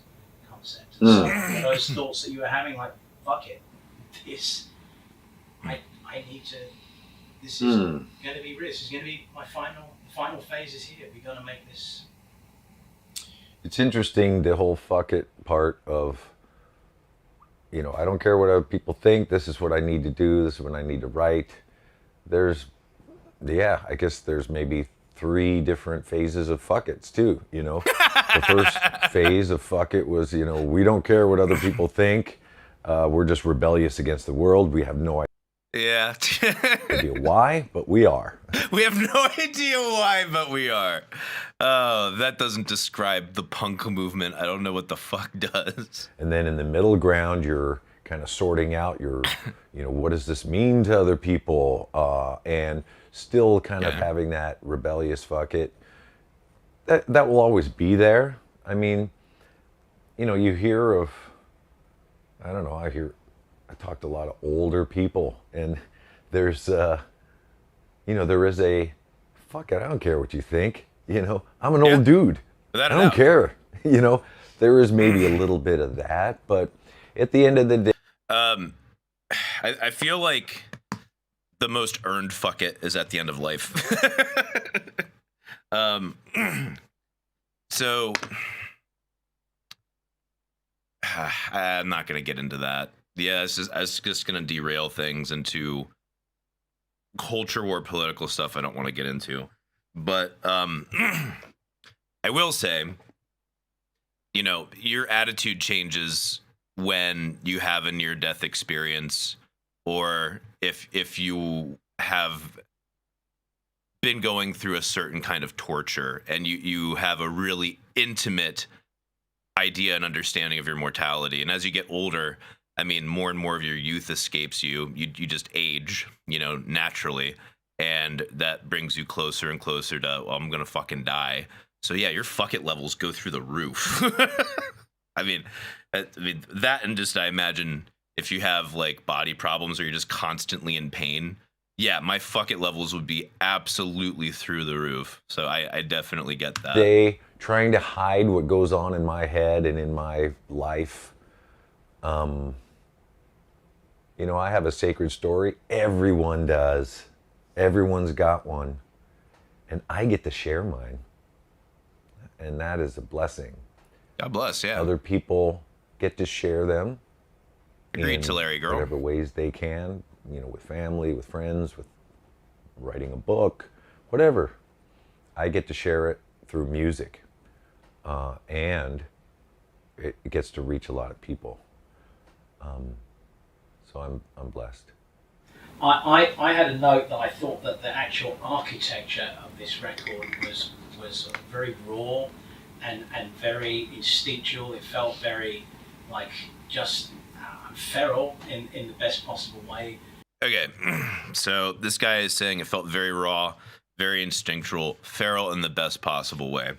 concept? And so, those thoughts that you were having, like, fuck it, I need to, this is going to be real. This is going to be my final phase is here. We're going to make this. It's interesting, the whole fuck it part of, you know, I don't care what other people think. This is what I need to do. This is what I need to write. I guess there's maybe 3 different phases of fuck it's too, you know. The first phase of fuck it was, you know, we don't care what other people think. We're just rebellious against the world. We have no idea why, but we are. We have no idea why, but we are. Oh, that doesn't describe the punk movement. I don't know what the fuck does. And then in the middle ground, you're kind of sorting out your, you know, what does this mean to other people? And still kind of having that rebellious fuck it. That will always be there. I mean, you know, you hear of, I don't know, I talk to a lot of older people, and there's, you know, there is a, fuck it, I don't care what you think. You know, I'm an old dude. I don't care. You know, there is maybe a little bit of that, but at the end of the day. I feel like the most earned fuck it is at the end of life. So I'm not going to get into that. Yeah, it's just going to derail things into culture war political stuff I don't want to get into. But I will say, you know, your attitude changes when you have a near-death experience, or if you have been going through a certain kind of torture and you have a really intimate idea and understanding of your mortality. And as you get older, I mean, more and more of your youth escapes you. You just age, you know, naturally. And that brings you closer and closer to, well, I'm going to fucking die. So yeah, your fuck it levels go through the roof. I mean, that, and just, I imagine if you have like body problems or you're just constantly in pain, yeah, my fuck it levels would be absolutely through the roof. So I definitely get that. Trying to hide what goes on in my head and in my life. You know, I have a sacred story. Everyone does. Everyone's got one. And I get to share mine. And that is a blessing. God bless, yeah. Other people get to share them. Agreed to Larry Girl. Whatever ways they can, you know, with family, with friends, with writing a book, whatever. I get to share it through music. And it gets to reach a lot of people. So I'm blessed. I had a note that I thought that the actual architecture of this record was sort of very raw, and very instinctual. It felt very like just feral in the best possible way. Okay, so this guy is saying it felt very raw, very instinctual, feral in the best possible way.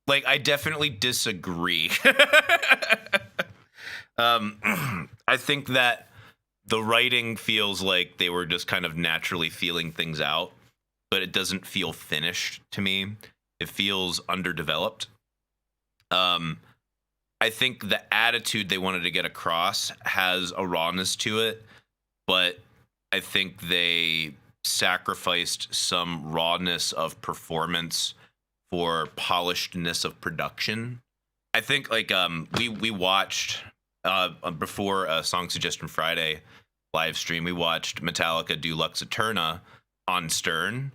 Like, I definitely disagree. I think that the writing feels like they were just kind of naturally feeling things out, but it doesn't feel finished to me. It feels underdeveloped. I think the attitude they wanted to get across has a rawness to it, but I think they sacrificed some rawness of performance for polishedness of production. I think like we watched before Song Suggestion Friday live stream, we watched Metallica do Lux Eterna on Stern.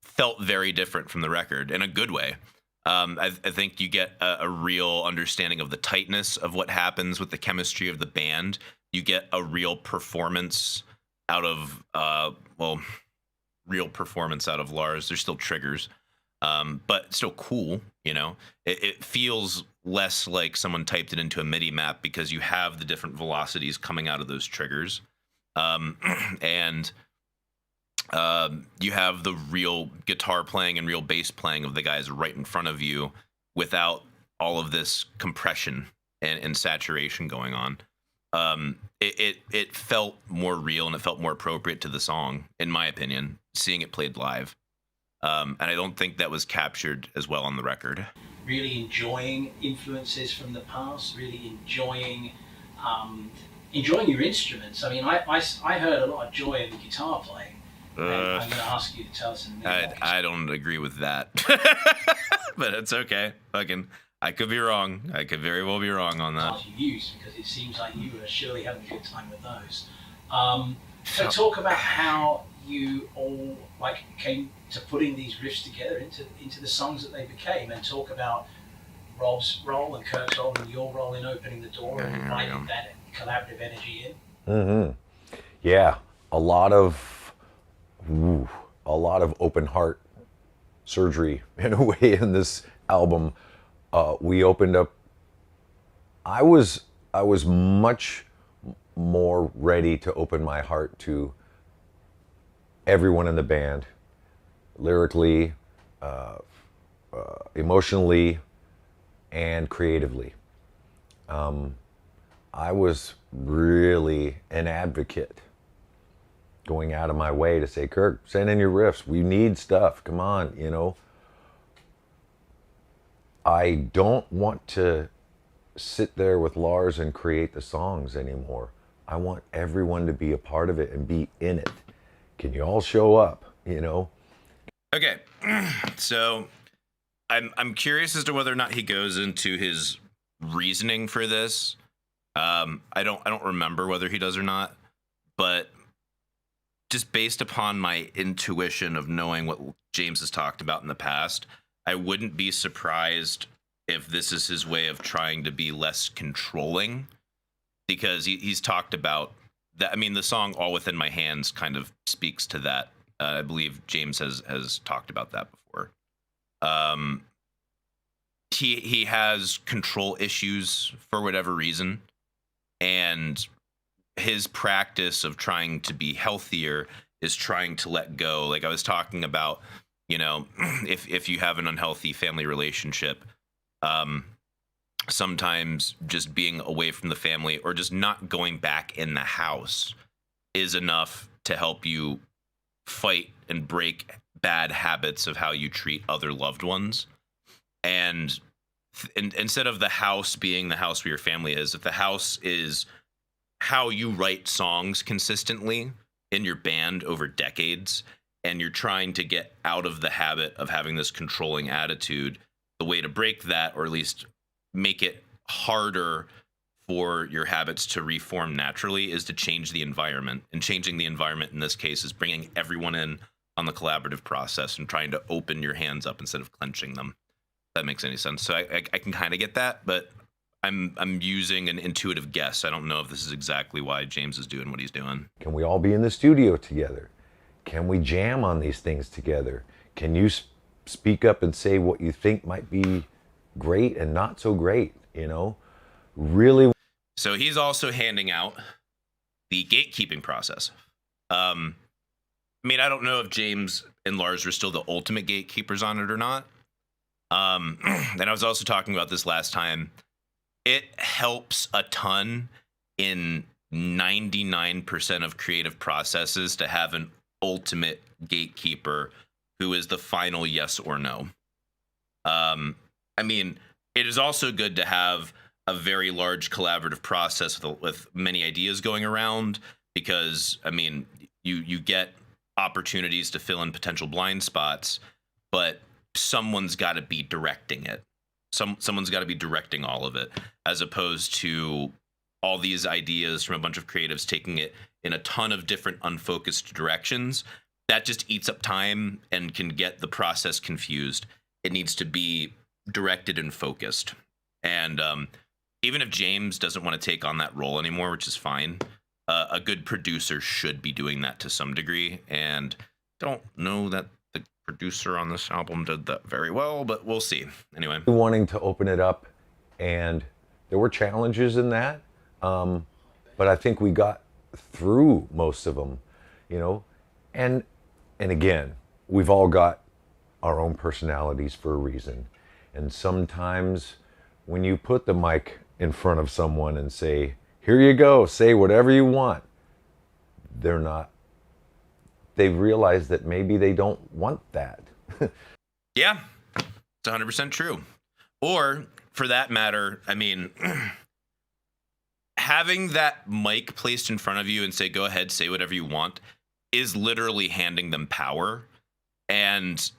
Felt very different from the record in a good way. I think you get a real understanding of the tightness of what happens with the chemistry of the band. You get a real performance out of real performance out of Lars. There's still triggers, but still cool. You know, it feels less like someone typed it into a MIDI map because you have the different velocities coming out of those triggers, and you have the real guitar playing and real bass playing of the guys right in front of you without all of this compression and saturation going on. It felt more real and it felt more appropriate to the song, in my opinion, seeing it played live. And I don't think that was captured as well on the record. Really enjoying influences from the past, really enjoying your instruments. I mean, I heard a lot of joy in the guitar playing. I'm going to ask you to tell us in a minute. I don't agree with that, but it's okay. I could be wrong. I could very well be wrong on that. You use because it seems like you were surely having a good time with those. So talk about how you all came to putting these riffs together into the songs that they became, and talk about Rob's role and Kirk's role and your role in opening the door and inviting that collaborative energy in. Mm-hmm. Yeah, a lot of open heart surgery in a way in this album. We opened up. I was much more ready to open my heart to everyone in the band, lyrically, emotionally, and creatively. I was really an advocate, going out of my way to say, Kirk, send in your riffs. We need stuff. Come on, you know. I don't want to sit there with Lars and create the songs anymore. I want everyone to be a part of it and be in it. Can you all show up, you know? Okay. So I'm curious as to whether or not he goes into his reasoning for this. I don't remember whether he does or not, but just based upon my intuition of knowing what James has talked about in the past, I wouldn't be surprised if this is his way of trying to be less controlling, because he's talked about that. I mean, the song All Within My Hands kind of speaks to that. I believe James has talked about that before. He has control issues for whatever reason, and his practice of trying to be healthier is trying to let go. Like I was talking about, you know, if you have an unhealthy family relationship, sometimes just being away from the family or just not going back in the house is enough to help you fight and break bad habits of how you treat other loved ones. And instead of the house being the house where your family is, if the house is how you write songs consistently in your band over decades, and you're trying to get out of the habit of having this controlling attitude, the way to break that, or at least make it harder for your habits to reform naturally, is to change the environment. And changing the environment in this case is bringing everyone in on the collaborative process and trying to open your hands up instead of clenching them. If that makes any sense. So I can kind of get that, but I'm using an intuitive guess. I don't know if this is exactly why James is doing what he's doing. Can we all be in the studio together? Can we jam on these things together? Can you speak up and say what you think might be great and not so great, you know? Really. So he's also handing out the gatekeeping process. I mean, I don't know if James and Lars were still the ultimate gatekeepers on it or not. And I was also talking about this last time. It helps a ton in 99% of creative processes to have an ultimate gatekeeper who is the final yes or no. I mean, it is also good to have a very large collaborative process with many ideas going around, because I mean, you get opportunities to fill in potential blind spots, but someone's got to be directing it. Someone's got to be directing all of it, as opposed to all these ideas from a bunch of creatives taking it in a ton of different unfocused directions. That just eats up time and can get the process confused. It needs to be directed and focused. And even if James doesn't want to take on that role anymore, which is fine, a good producer should be doing that to some degree. And don't know that the producer on this album did that very well, but we'll see. Anyway, wanting to open it up, and there were challenges in that, but I think we got through most of them, you know. And again, we've all got our own personalities for a reason, and sometimes when you put the mic in front of someone and say, here you go, say whatever you want, they realize that maybe they don't want that. yeah, it's 100% true. Or for that matter, I mean, having that mic placed in front of you and say, go ahead, say whatever you want, is literally handing them power. And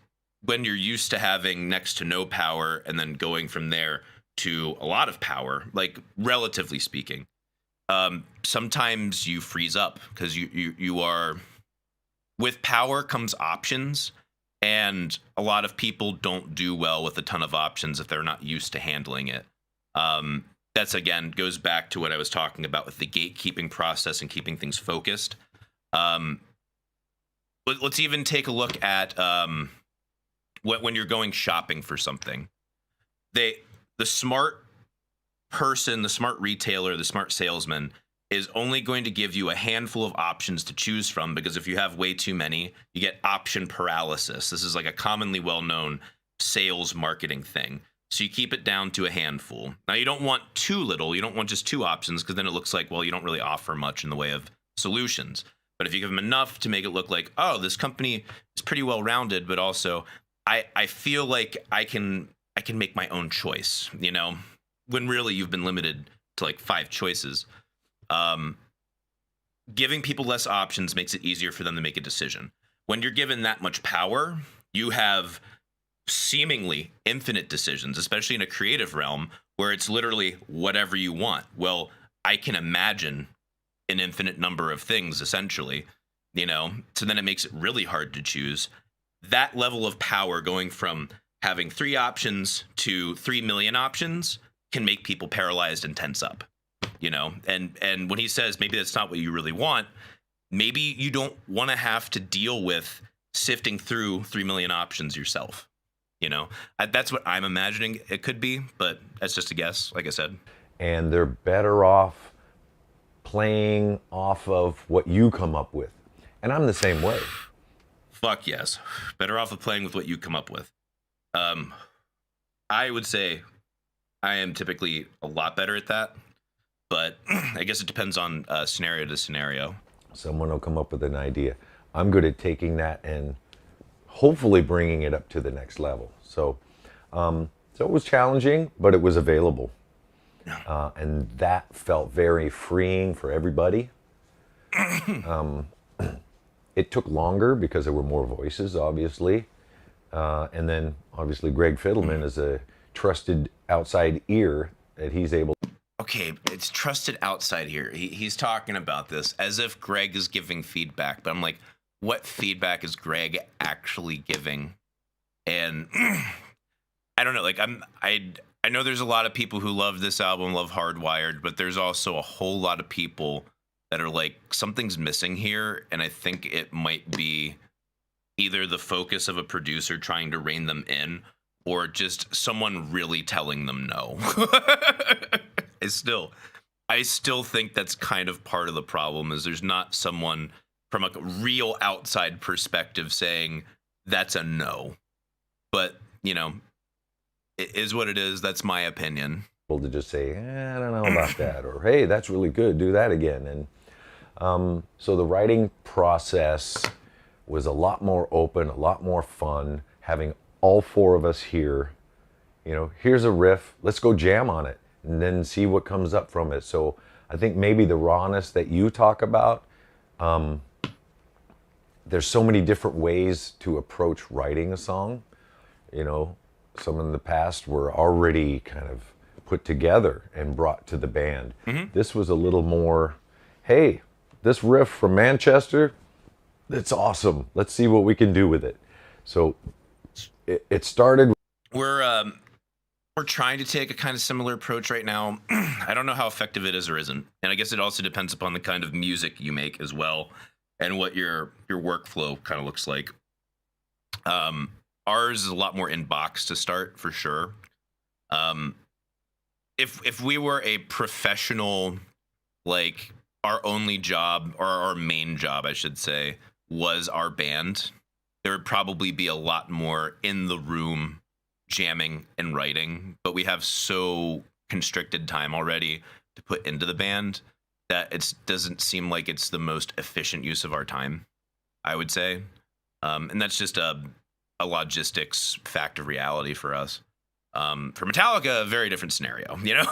when you're used to having next to no power and then going from there to a lot of power, like relatively speaking, sometimes you freeze up, because you are, with power comes options, and a lot of people don't do well with a ton of options if they're not used to handling it. That's, again, goes back to what I was talking about with the gatekeeping process and keeping things focused. Let's even take a look at when you're going shopping for something. The smart person, the smart retailer, the smart salesman is only going to give you a handful of options to choose from, because if you have way too many, you get option paralysis. This is like a commonly well-known sales marketing thing. So you keep it down to a handful. Now, you don't want too little. You don't want just two options, because then it looks like, well, you don't really offer much in the way of solutions. But if you give them enough to make it look like, oh, this company is pretty well-rounded, but also I feel like I can make my own choice, you know, when really you've been limited to like 5 choices. Giving people less options makes it easier for them to make a decision. When you're given that much power, you have seemingly infinite decisions, especially in a creative realm where it's literally whatever you want. Well, I can imagine an infinite number of things, essentially, you know, so then it makes it really hard to choose. That level of power, going from having 3 options to 3 million options, can make people paralyzed and tense up, you know. And when he says maybe that's not what you really want, maybe you don't want to have to deal with sifting through 3 million options yourself, you know. That's what I'm imagining it could be, but that's just a guess, like I said. And they're better off playing off of what you come up with. And I'm the same way. Fuck yes. Better off of playing with what you come up with. I would say I am typically a lot better at that, but I guess it depends on scenario to scenario. Someone will come up with an idea. I'm good at taking that and hopefully bringing it up to the next level. So it was challenging, but it was available. And that felt very freeing for everybody. It took longer because there were more voices, obviously. And then, obviously, Greg Fiddleman is a trusted outside ear that he's able. Okay, it's trusted outside here. He's talking about this as if Greg is giving feedback. But I'm like, what feedback is Greg actually giving? And I don't know. Like, I know there's a lot of people who love this album, love Hardwired, but there's also a whole lot of people that are like, something's missing here, and I think it might be either the focus of a producer trying to rein them in, or just someone really telling them no. I still think that's kind of part of the problem, is there's not someone from a real outside perspective saying that's a no. But, you know, it is what it is. That's my opinion. To just say, I don't know about that, or hey, that's really good, do that again. And so the writing process was a lot more open, a lot more fun, having all four of us here. You know, here's a riff, let's go jam on it, and then see what comes up from it. So I think maybe the rawness that you talk about, there's so many different ways to approach writing a song. You know, some in the past were already kind of put together and brought to the band. This was a little more, hey, this riff from Manchester, it's awesome. Let's see what we can do with it. So it started. We're trying to take a kind of similar approach right now. I don't know how effective it is or isn't, and I guess it also depends upon the kind of music you make as well, and what your workflow kind of looks like. Ours is a lot more in box to start, for sure. If we were a professional, like our only job, or our main job, I should say, was our band, there would probably be a lot more in the room jamming and writing. But we have so constricted time already to put into the band that it doesn't seem like it's the most efficient use of our time, I would say. And that's just a logistics fact of reality for us. For Metallica, a very different scenario, you know.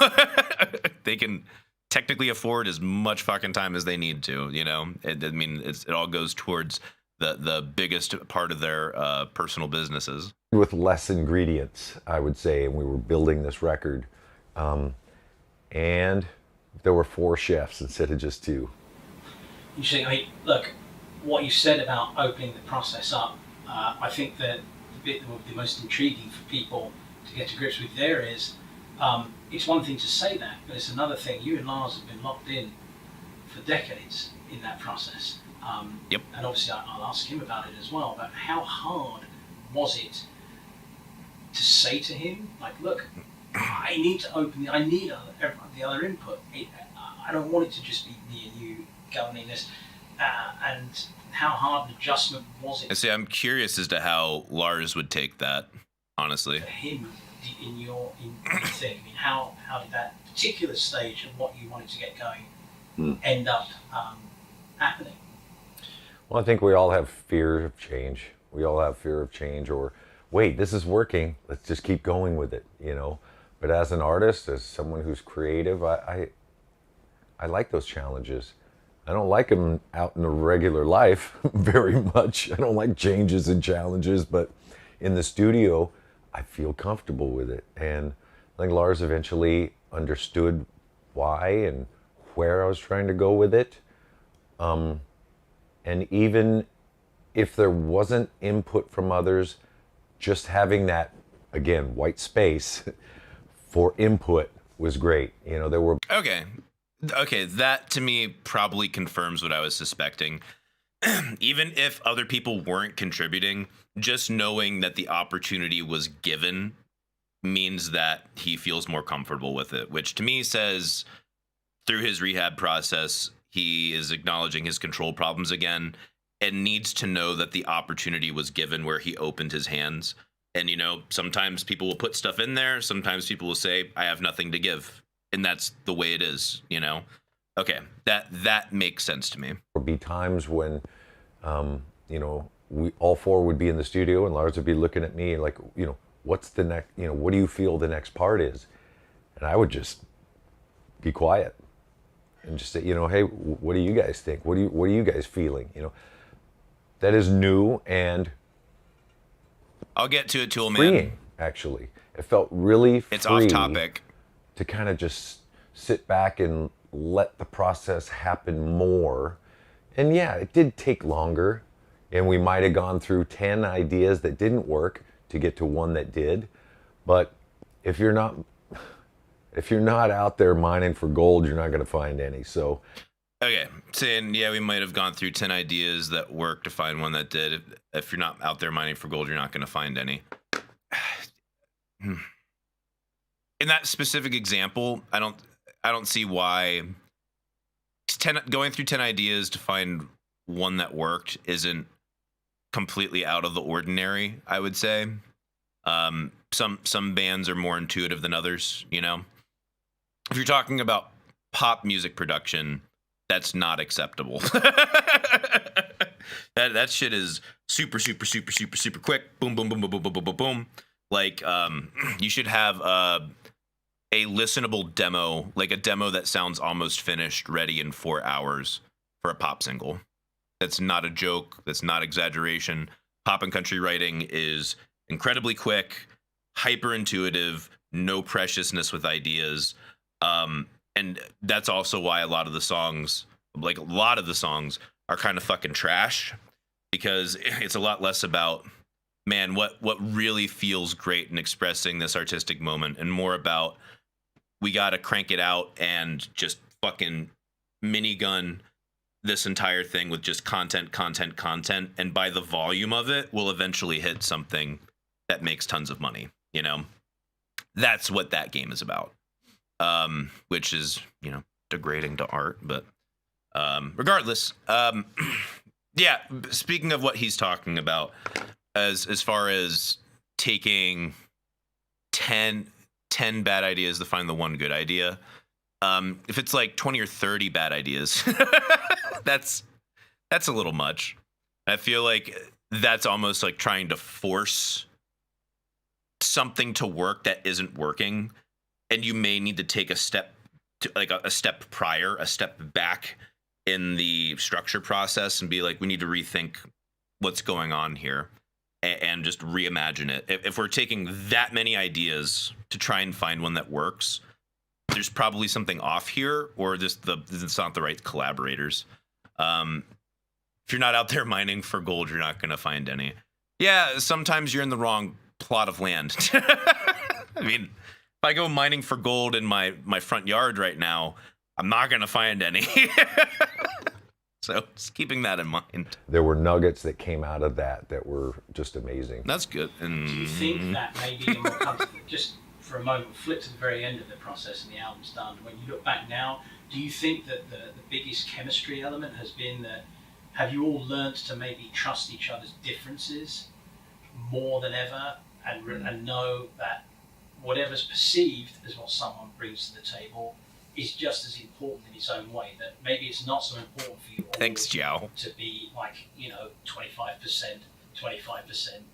They can technically afford as much fucking time as they need to, you know. It all goes towards the biggest part of their personal businesses. With less ingredients, I would say, and we were building this record, and there were 4 chefs instead of just 2. Interesting. I mean, look, what you said about opening the process up, I think that the bit that would be most intriguing for people to get to grips with there is, it's one thing to say that, but it's another thing. You and Lars have been locked in for decades in that process. Yep. And obviously I'll ask him about it as well, but how hard was it to say to him, like, look, I need to I need the other input. I don't want it to just be me and you governing this. And how hard an adjustment was it? I see. I'm curious as to how Lars would take that, honestly. For him, in your thing, I mean, how did that particular stage of what you wanted to get going end up happening? Well, I think we all have fear of change. We all have fear of change, or wait, this is working, let's just keep going with it, you know. But as an artist, as someone who's creative, I like those challenges. I don't like them out in the regular life very much. I don't like changes and challenges, but in the studio, I feel comfortable with it. And I think Lars eventually understood why and where I was trying to go with it. And even if there wasn't input from others, just having that, again, white space for input was great. You know, there were... Okay, that to me probably confirms what I was suspecting. Even if other people weren't contributing, just knowing that the opportunity was given means that he feels more comfortable with it, which to me says through his rehab process, he is acknowledging his control problems again and needs to know that the opportunity was given where he opened his hands. And, you know, sometimes people will put stuff in there. Sometimes people will say, I have nothing to give. And that's the way it is, you know? Okay, that makes sense to me. There would be times when, you know, we all 4 would be in the studio and Lars would be looking at me like, you know, what's the next, you know, what do you feel the next part is? And I would just be quiet and just say, you know, hey, what do you guys think? What are you guys feeling? You know, that is new and I'll get to it, Tool Man. Freeing, actually. It felt really free. It's off topic. To kind of just sit back and let the process happen more. And yeah, it did take longer. And we might have gone through 10 ideas that didn't work to get to one that did. But if you're not out there mining for gold, you're not going to find any. So Okay, saying yeah, we might have gone through 10 ideas that work to find one that did. If you're not out there mining for gold, you're not going to find any. In that specific example, I don't see why going through 10 ideas to find one that worked isn't completely out of the ordinary, I would say. Some bands are more intuitive than others, you know. If you're talking about pop music production, that's not acceptable. that shit is super quick. Boom, boom, boom, boom, boom, boom, boom, boom, boom. Like, you should have a listenable demo, like a demo that sounds almost finished, ready in 4 hours for a pop single. That's not a joke. That's not exaggeration. Pop and country writing is incredibly quick, hyper intuitive, no preciousness with ideas. And that's also why a lot of the songs are kind of fucking trash, because it's a lot less about, man, what really feels great in expressing this artistic moment, and more about, we got to crank it out and just fucking minigun this entire thing with just content. And by the volume of it, we'll eventually hit something that makes tons of money. You know, that's what that game is about. Which is, you know, degrading to art, but regardless, yeah. Speaking of what he's talking about, as far as taking 10 bad ideas to find the one good idea, if it's like 20 or 30 bad ideas, that's a little much. I feel like that's almost like trying to force something to work that isn't working. And you may need to take a step back in the structure process and be like, we need to rethink what's going on here and just reimagine it. If we're taking that many ideas to try and find one that works, there's probably something off here, or it's not the right collaborators. If you're not out there mining for gold, you're not going to find any. Yeah, sometimes you're in the wrong plot of land. I mean, if I go mining for gold in my front yard right now, I'm not going to find any. So just keeping that in mind. There were nuggets that came out of that were just amazing. That's good. And do you think that maybe, and we'll come to just for a moment, flip to the very end of the process and the album's done, when you look back now, do you think that the biggest chemistry element has been that, have you all learned to maybe trust each other's differences more than ever, and know that whatever's perceived as what someone brings to the table is just as important in its own way, that maybe it's not so important for you all to be like, you know, 25%,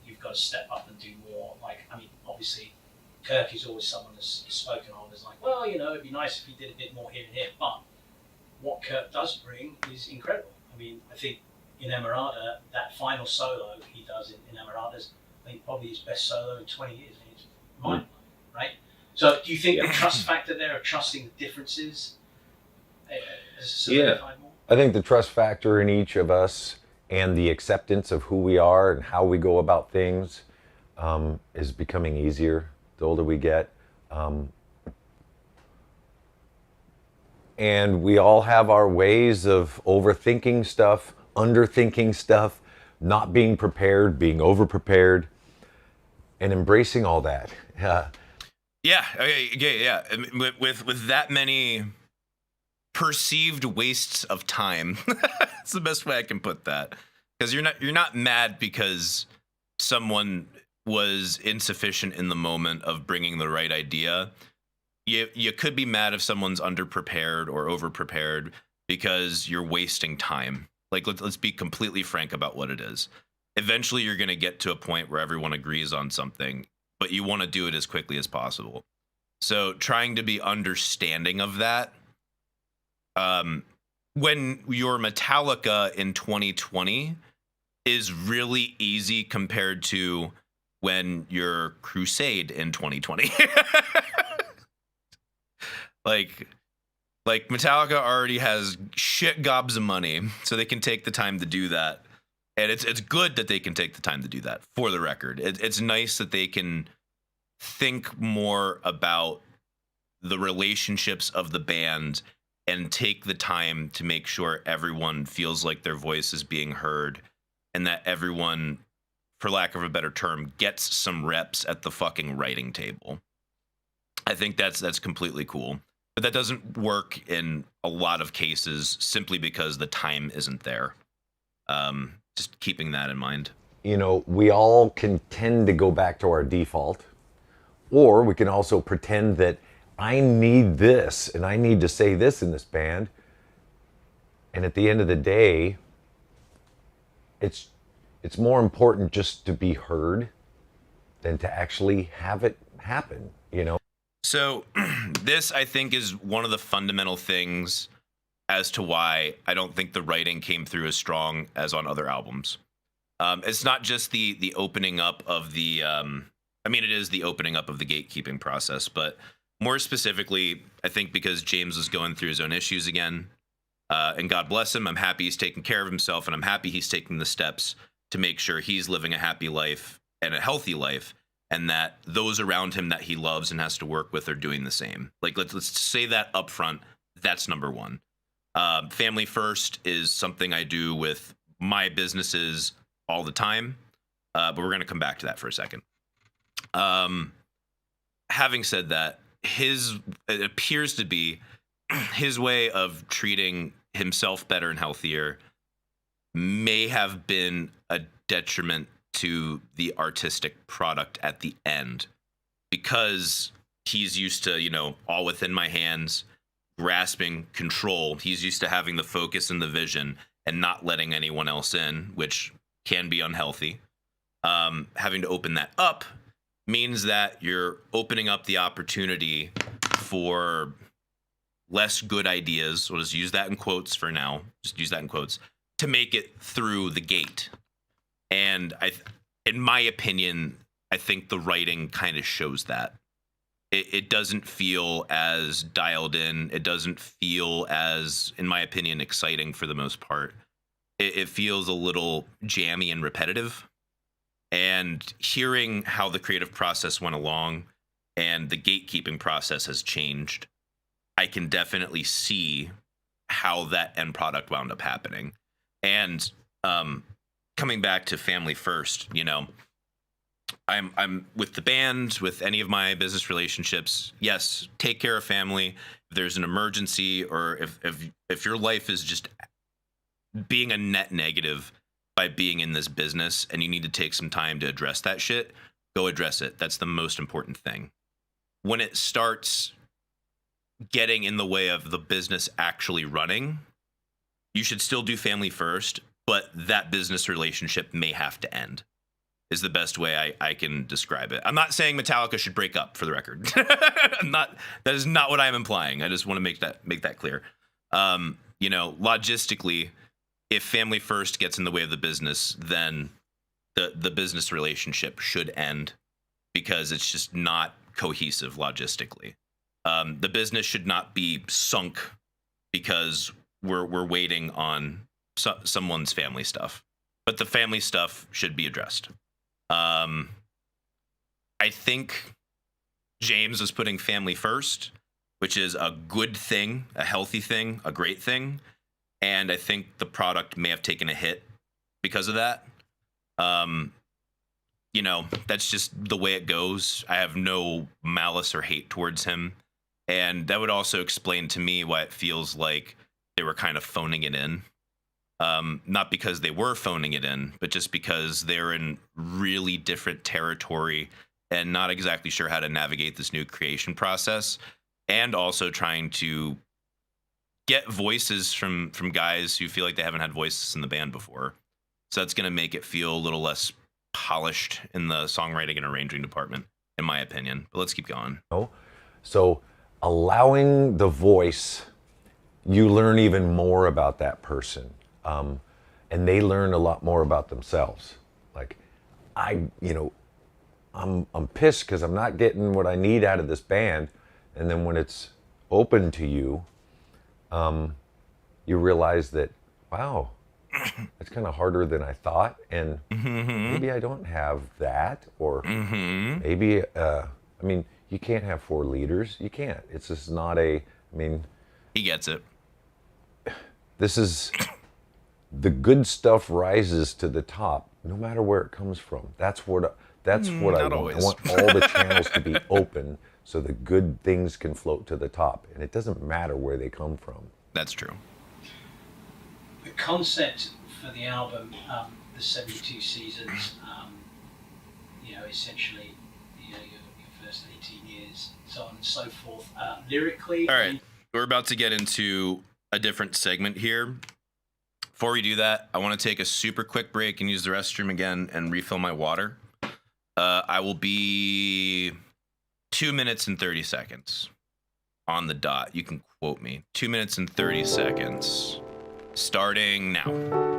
you've got to step up and do more. Like, I mean, obviously, Kirk is always someone that's spoken of as like, well, you know, it'd be nice if he did a bit more here and here, but what Kirk does bring is incredible. I mean, I think in Emirata, that final solo he does in Emirata's, I think probably his best solo in 20 years, and it's mind-blowing, right? So do you think the trust factor there of trusting the differences has solidified more? I think the trust factor in each of us and the acceptance of who we are and how we go about things is becoming easier the older we get. And we all have our ways of overthinking stuff, underthinking stuff, not being prepared, being overprepared, and embracing all that. Yeah. With that many perceived wastes of time, that's the best way I can put that. Because you're not mad because someone was insufficient in the moment of bringing the right idea. You could be mad if someone's underprepared or overprepared because you're wasting time. Like, let's be completely frank about what it is. Eventually, you're going to get to a point where everyone agrees on something, but you want to do it as quickly as possible. So trying to be understanding of that. When you're Metallica in 2020 is really easy compared to when you're Crusade in 2020. Like Metallica already has shit gobs of money, so they can take the time to do that. And it's good that they can take the time to do that, for the record. It's nice that they can think more about the relationships of the band and take the time to make sure everyone feels like their voice is being heard and that everyone, for lack of a better term, gets some reps at the fucking writing table. I think that's completely cool. But that doesn't work in a lot of cases simply because the time isn't there. Just keeping that in mind. You know, we all can tend to go back to our default, or we can also pretend that I need this and I need to say this in this band. And at the end of the day, it's more important just to be heard than to actually have it happen, you know? So this, I think, is one of the fundamental things as to why I don't think the writing came through as strong as on other albums. It's not just the opening up of the, I mean, it is the opening up of the gatekeeping process, but more specifically, I think because James was going through his own issues again, and God bless him, I'm happy he's taking care of himself, and I'm happy he's taking the steps to make sure he's living a happy life and a healthy life, and that those around him that he loves and has to work with are doing the same. Like, let's say that up front. That's number one. Family first is something I do with my businesses all the time, but we're going to come back to that for a second. Having said that, it appears to be his way of treating himself better and healthier may have been a detriment to the artistic product at the end, because he's used to, you know, all within my hands, grasping control. He's used to having the focus and the vision and not letting anyone else in, which can be unhealthy. Having to open that up means that you're opening up the opportunity for less good ideas. We'll just use that in quotes for now. Just use that in quotes to make it through the gate. And in my opinion, I think the writing kind of shows that. It doesn't feel as dialed in. It doesn't feel as, in my opinion, exciting for the most part. It feels a little jammy and repetitive. And hearing how the creative process went along and the gatekeeping process has changed, I can definitely see how that end product wound up happening. And coming back to family first, you know, I'm with the band, with any of my business relationships. Yes, take care of family. If there's an emergency, or if your life is just being a net negative by being in this business and you need to take some time to address that shit, go address it. That's the most important thing. When it starts getting in the way of the business actually running, you should still do family first, but that business relationship may have to end, is the best way I can describe it. I'm not saying Metallica should break up, for the record. That is not what I'm implying. I just want to make that clear. You know, logistically, if family first gets in the way of the business, then the business relationship should end, because it's just not cohesive logistically. The business should not be sunk because we're waiting on someone's family stuff, but the family stuff should be addressed. I think James was putting family first, which is a good thing, a healthy thing, a great thing. And I think the product may have taken a hit because of that. You know, that's just the way it goes. I have no malice or hate towards him. And that would also explain to me why it feels like they were kind of phoning it in. Not because they were phoning it in, but just because they're in really different territory and not exactly sure how to navigate this new creation process, and also trying to get voices from guys who feel like they haven't had voices in the band before. So that's going to make it feel a little less polished in the songwriting and arranging department, in my opinion. But let's keep going. So allowing the voice, you learn even more about that person. And they learn a lot more about themselves. Like, I'm pissed because I'm not getting what I need out of this band. And then when it's open to you, you realize that, wow, it's kind of harder than I thought. And maybe I don't have that, or maybe, you can't have 4 leaders. You can't. It's just not he gets it. This is the good stuff rises to the top, no matter where it comes from. That's what I not want. always. I want all the channels to be open so the good things can float to the top, and it doesn't matter where they come from. That's true. The concept for the album, the 72 Seasons, essentially, your first 18 years, so on and so forth. Lyrically, All right, we're about to get into a different segment here. Before we do that, I want to take a super quick break and use the restroom again and refill my water. I will be 2 minutes and 30 seconds on the dot. You can quote me. 2 minutes and 30 seconds. Starting now.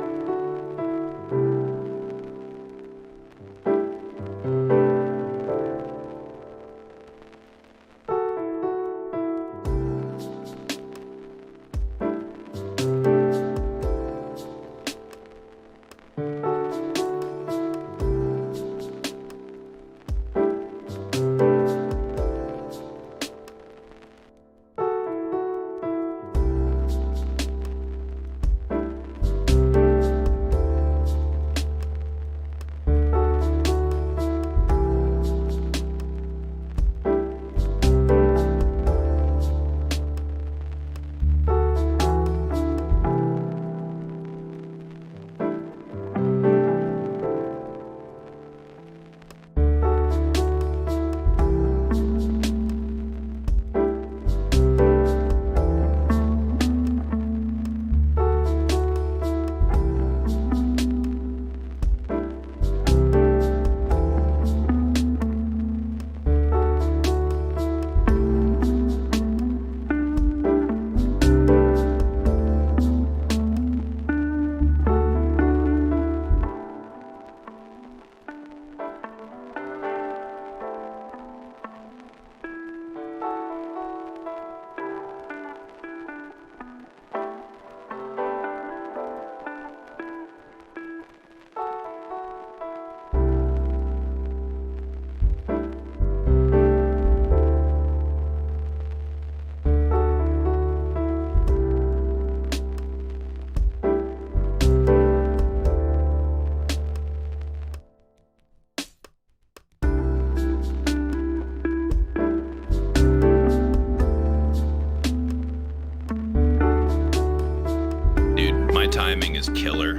Timing is killer.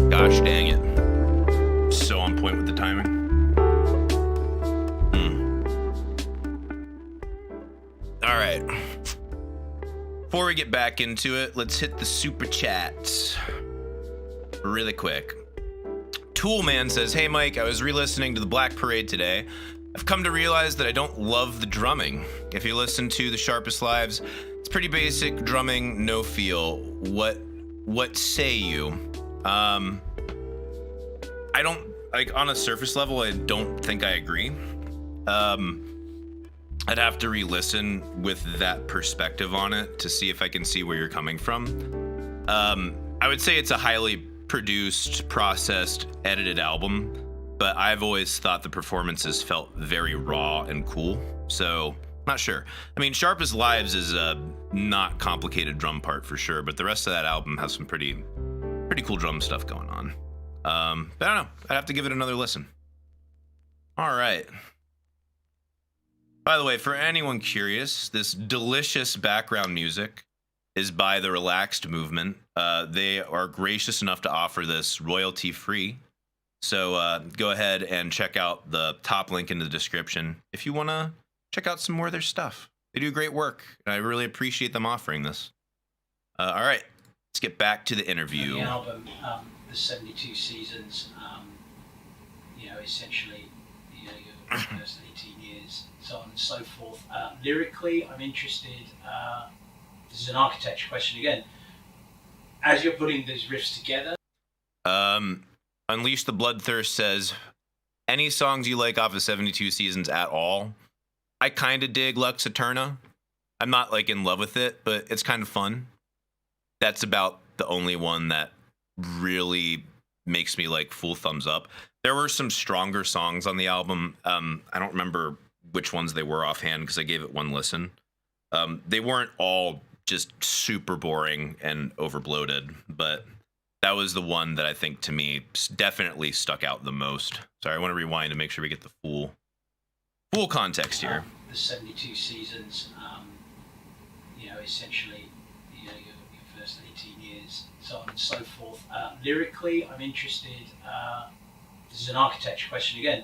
Gosh dang it. So on point with the timing. All right. Before we get back into it, let's hit the super chats really quick. Toolman says, "Hey Mike, I was re-listening to the Black Parade today. I've come to realize that I don't love the drumming. If you listen to the Sharpest Lives, it's pretty basic drumming, no feel. What say you?" I don't, like, on a surface level, I don't think I agree. I'd have to re-listen with that perspective on it to see if I can see where you're coming from. I would say it's a highly produced, processed, edited album, but I've always thought the performances felt very raw and cool, so not sure. I mean, Sharpest Lives is a not complicated drum part for sure, but the rest of that album has some pretty cool drum stuff going on. But I don't know. I'd have to give it another listen. All right. By the way, for anyone curious, this delicious background music is by TheRelaxedMovement. They are gracious enough to offer this royalty-free. So go ahead and check out the top link in the description if you want to check out some more of their stuff. They do great work, and I really appreciate them offering this. All right, let's get back to the interview. The album, the 72 Seasons, essentially, your first 18 years, so on and so forth. Lyrically, I'm interested. This is an architecture question again. As you're putting these riffs together. Unleash the Bloodthirst says, "Any songs you like off of 72 Seasons at all?" I kind of dig Lux Eterna. I'm not like in love with it, but it's kind of fun. That's about the only one that really makes me like full thumbs up. There were some stronger songs on the album. I don't remember which ones they were offhand because I gave it one listen. They weren't all just super boring and overbloated. But that was the one that I think to me definitely stuck out the most. Sorry, I want to rewind to make sure we get the full context here. The 72 seasons, essentially, your first 18 years, so on and so forth. Lyrically, I'm interested. This is an architecture question again.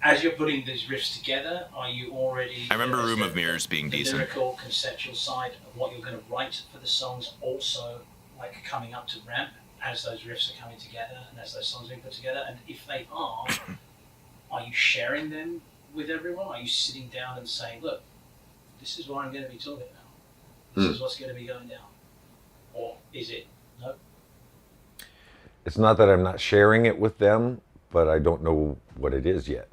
As you're putting these riffs together, are you already... I remember Room of Mirrors being decent. The lyrical, conceptual side of what you're going to write for the songs also, like, coming up to ramp as those riffs are coming together and as those songs are being put together? And if they are you sharing them with everyone? Are you sitting down and saying, look, this is what I'm going to be talking about. This is what's going to be going down. Or is it, no? It's not that I'm not sharing it with them, but I don't know what it is yet.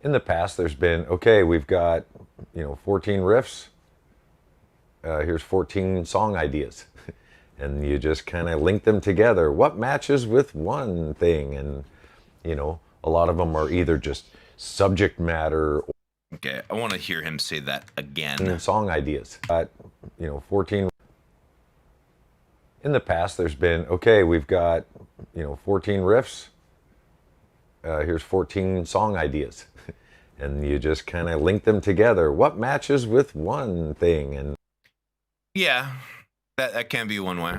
In the past, there's been, okay, we've got, 14 riffs. Here's 14 song ideas. And you just kind of link them together. What matches with one thing? And, a lot of them are either just subject matter or okay, I want to hear him say that again. Song ideas. 14. In the past, there's been, okay, we've got, 14 riffs. Here's 14 song ideas. And you just kind of link them together. What matches with one thing? And yeah, that can be one way.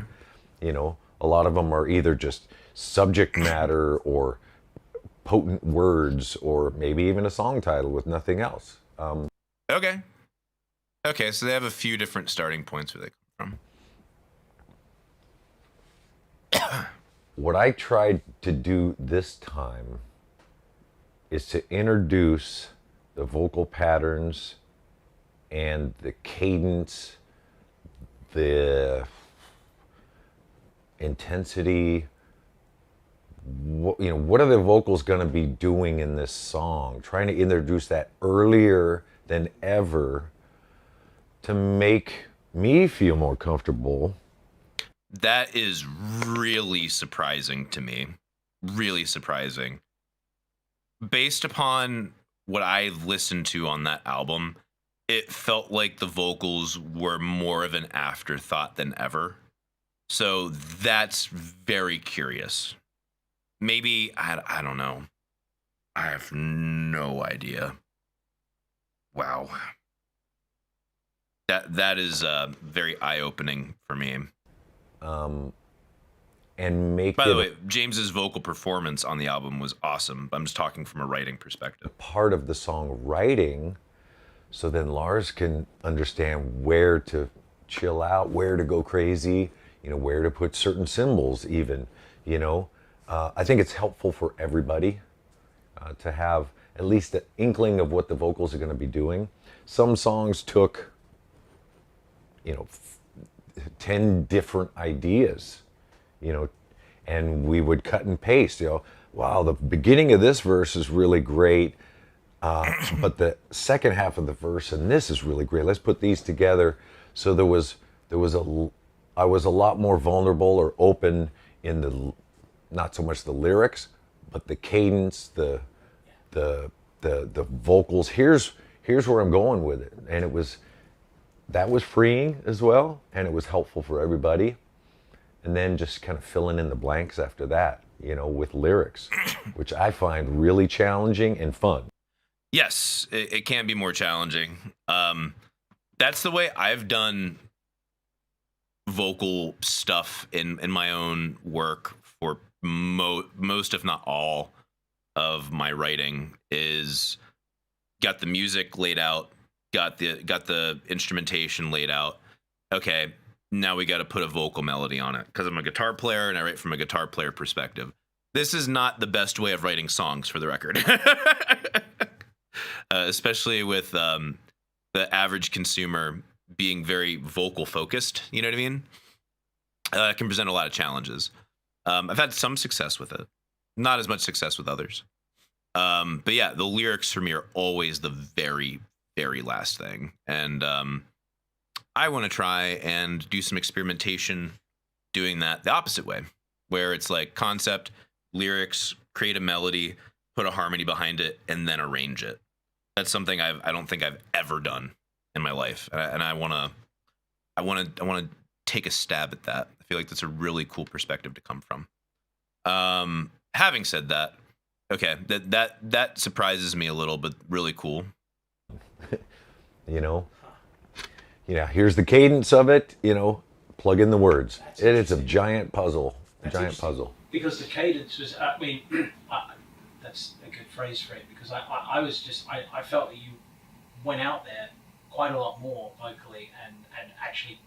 A lot of them are either just subject matter or potent words or maybe even a song title with nothing else. Okay, so they have a few different starting points where they come from. What I tried to do this time is to introduce the vocal patterns and the cadence, the intensity. What are the vocals going to be doing in this song? Trying to introduce that earlier than ever to make me feel more comfortable. That is really surprising to me. Really surprising. Based upon what I've listened to on that album, it felt like the vocals were more of an afterthought than ever. So that's very curious. Maybe, I don't know. I have no idea. Wow. That is very eye-opening for me. And make By the way, James's vocal performance on the album was awesome. I'm just talking from a writing perspective. Part of the song writing, so then Lars can understand where to chill out, where to go crazy, where to put certain symbols even, I think it's helpful for everybody to have at least an inkling of what the vocals are going to be doing. Some songs took, 10 different ideas, and we would cut and paste, wow, the beginning of this verse is really great, but the second half of the verse and this is really great. Let's put these together. So I was a lot more vulnerable or open in the, not so much the lyrics, but the cadence, the vocals. Here's where I'm going with it, and that was freeing as well, and it was helpful for everybody. And then just kind of filling in the blanks after that, with lyrics, which I find really challenging and fun. Yes, it can be more challenging. That's the way I've done vocal stuff in my own work for most, if not all, of my writing. Is got the music laid out, got the instrumentation laid out. Okay, now we got to put a vocal melody on it because I'm a guitar player and I write from a guitar player perspective. This is not the best way of writing songs, for the record. Especially with the average consumer being very vocal focused, you know what I mean? It can present a lot of challenges. I've had some success with it, not as much success with others. But yeah, the lyrics for me are always the very, very last thing. And I want to try and do some experimentation doing that the opposite way, where it's like concept, lyrics, create a melody, put a harmony behind it, and then arrange it. That's something I don't think I've ever done. in my life, and I want to take a stab at that. I feel like that's a really cool perspective to come from. Having said that, okay, that surprises me a little, but really cool. You know, here's the cadence of it. Plug in the words. It's a giant puzzle. Because the cadence was, I mean, that's a good phrase for it, because I felt that you went out there quite a lot more vocally, and actually,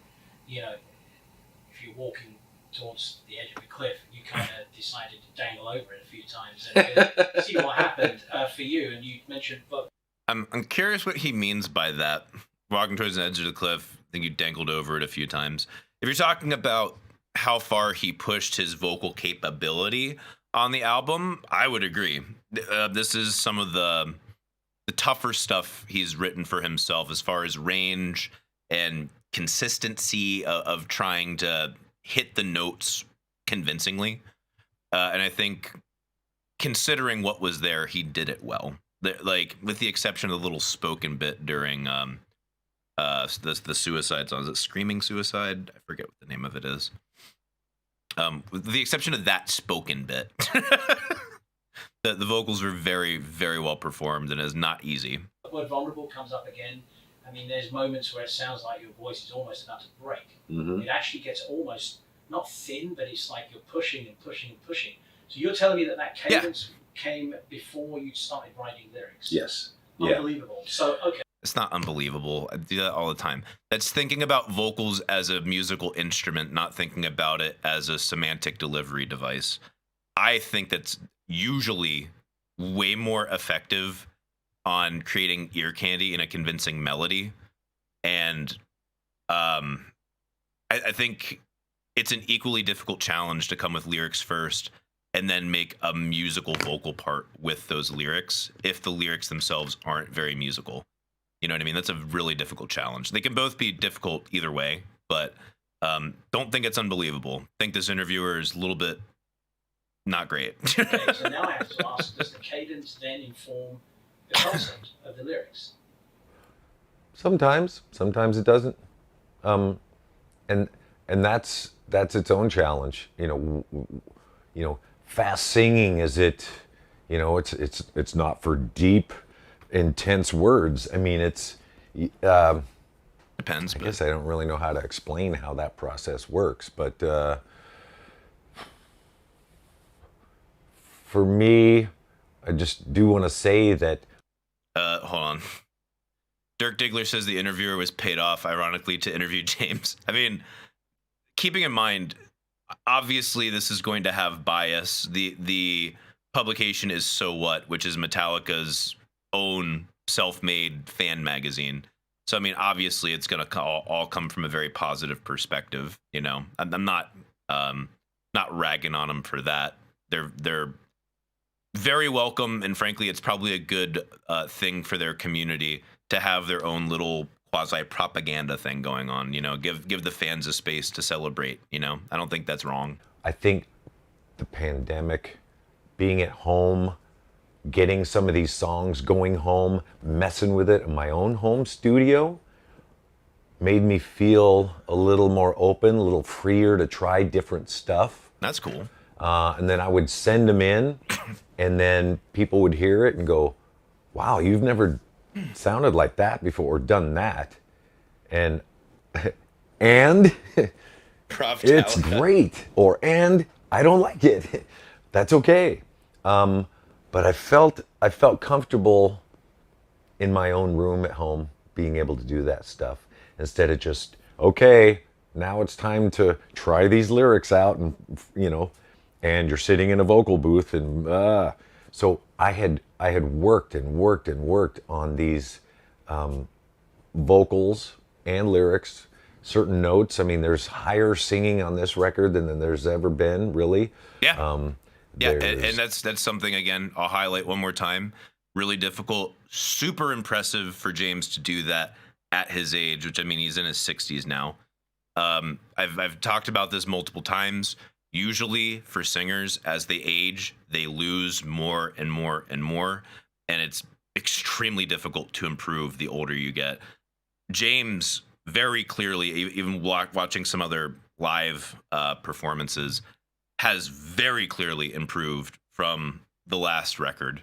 if you're walking towards the edge of a cliff, you kind of decided to dangle over it a few times and see what happened for you. And you mentioned, but I'm curious what he means by that. Walking towards the edge of the cliff, I think you dangled over it a few times. If you're talking about how far he pushed his vocal capability on the album, I would agree. This is some of the tougher stuff he's written for himself, as far as range and consistency of trying to hit the notes convincingly. And I think, considering what was there, he did it well. Like, with the exception of the little spoken bit during the suicide song. Is it Screaming Suicide? I forget what the name of it is. With the exception of that spoken bit, the vocals were very, very well performed, and is not easy. The word vulnerable comes up again. I mean, there's moments where it sounds like your voice is almost about to break. Mm-hmm. It actually gets almost, not thin, but it's like you're pushing and pushing and pushing. So you're telling me that cadence came before you started writing lyrics? Yes. Unbelievable. Yeah. So, okay. It's not unbelievable. I do that all the time. That's thinking about vocals as a musical instrument, not thinking about it as a semantic delivery device. I think that's usually way more effective on creating ear candy and a convincing melody. And I think it's an equally difficult challenge to come with lyrics first and then make a musical vocal part with those lyrics if the lyrics themselves aren't very musical. You know what I mean? That's a really difficult challenge. They can both be difficult either way, but don't think it's unbelievable. Think this interviewer is a little bit not great. Okay, so now I have to ask, does the cadence then inform the concept of the lyrics? Sometimes it doesn't. And that's its own challenge. Fast singing, is it? It's not for deep, intense words. I mean, it's depends. I guess I don't really know how to explain how that process works, but for me, I just do want to say that. Hold on. Dirk Diggler says the interviewer was paid off, ironically, to interview James. I mean, keeping in mind, obviously this is going to have bias. The publication is So What, which is Metallica's own self-made fan magazine. So I mean, obviously it's going to all come from a very positive perspective. I'm not ragging on them for that. They're very welcome, and frankly, it's probably a good thing for their community to have their own little quasi propaganda thing going on. Give the fans a space to celebrate. I don't think that's wrong. I think the pandemic, being at home, getting some of these songs going home, messing with it in my own home studio, made me feel a little more open, a little freer to try different stuff. That's cool. And then I would send them in, and then people would hear it and go, wow, you've never sounded like that before or done that. And it's great. And I don't like it. That's okay. But I felt comfortable in my own room at home being able to do that stuff instead of just, okay, now it's time to try these lyrics out, and and you're sitting in a vocal booth, and so I had worked on these vocals and lyrics, certain notes. I mean, there's higher singing on this record than there's ever been, really. Yeah. And that's something, again, I'll highlight one more time. Really difficult, super impressive for James to do that at his age, which, I mean, he's in his 60s now. I've talked about this multiple times. Usually for singers, as they age, they lose more and more and more, and it's extremely difficult to improve the older you get. James very clearly, even watching some other live performances, has very clearly improved from the last record.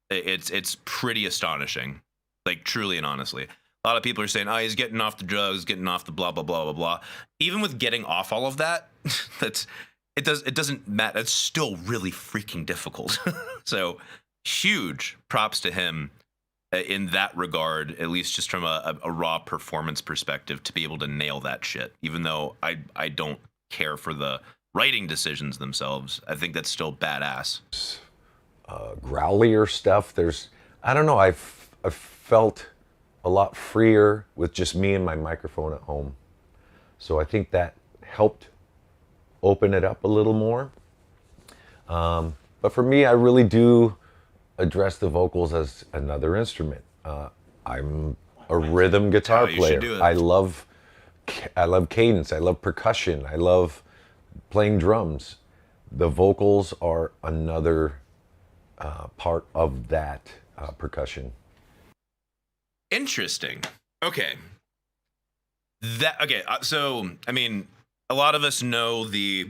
It's pretty astonishing, like truly and honestly. A lot of people are saying, "Oh, he's getting off the drugs, getting off the blah blah blah blah blah." Even with getting off all of that, it doesn't matter. It's still really freaking difficult. So huge props to him in that regard, at least just from a raw performance perspective, to be able to nail that shit. Even though I don't care for the writing decisions themselves, I think that's still badass. Growlier stuff. I don't know, I've felt a lot freer with just me and my microphone at home. So I think that helped open it up a little more. But for me, I really do address the vocals as another instrument. I'm a rhythm guitar player. I love cadence. I love percussion. I love playing drums. The vocals are another part of that percussion. Interesting. Okay. So I mean, a lot of us know the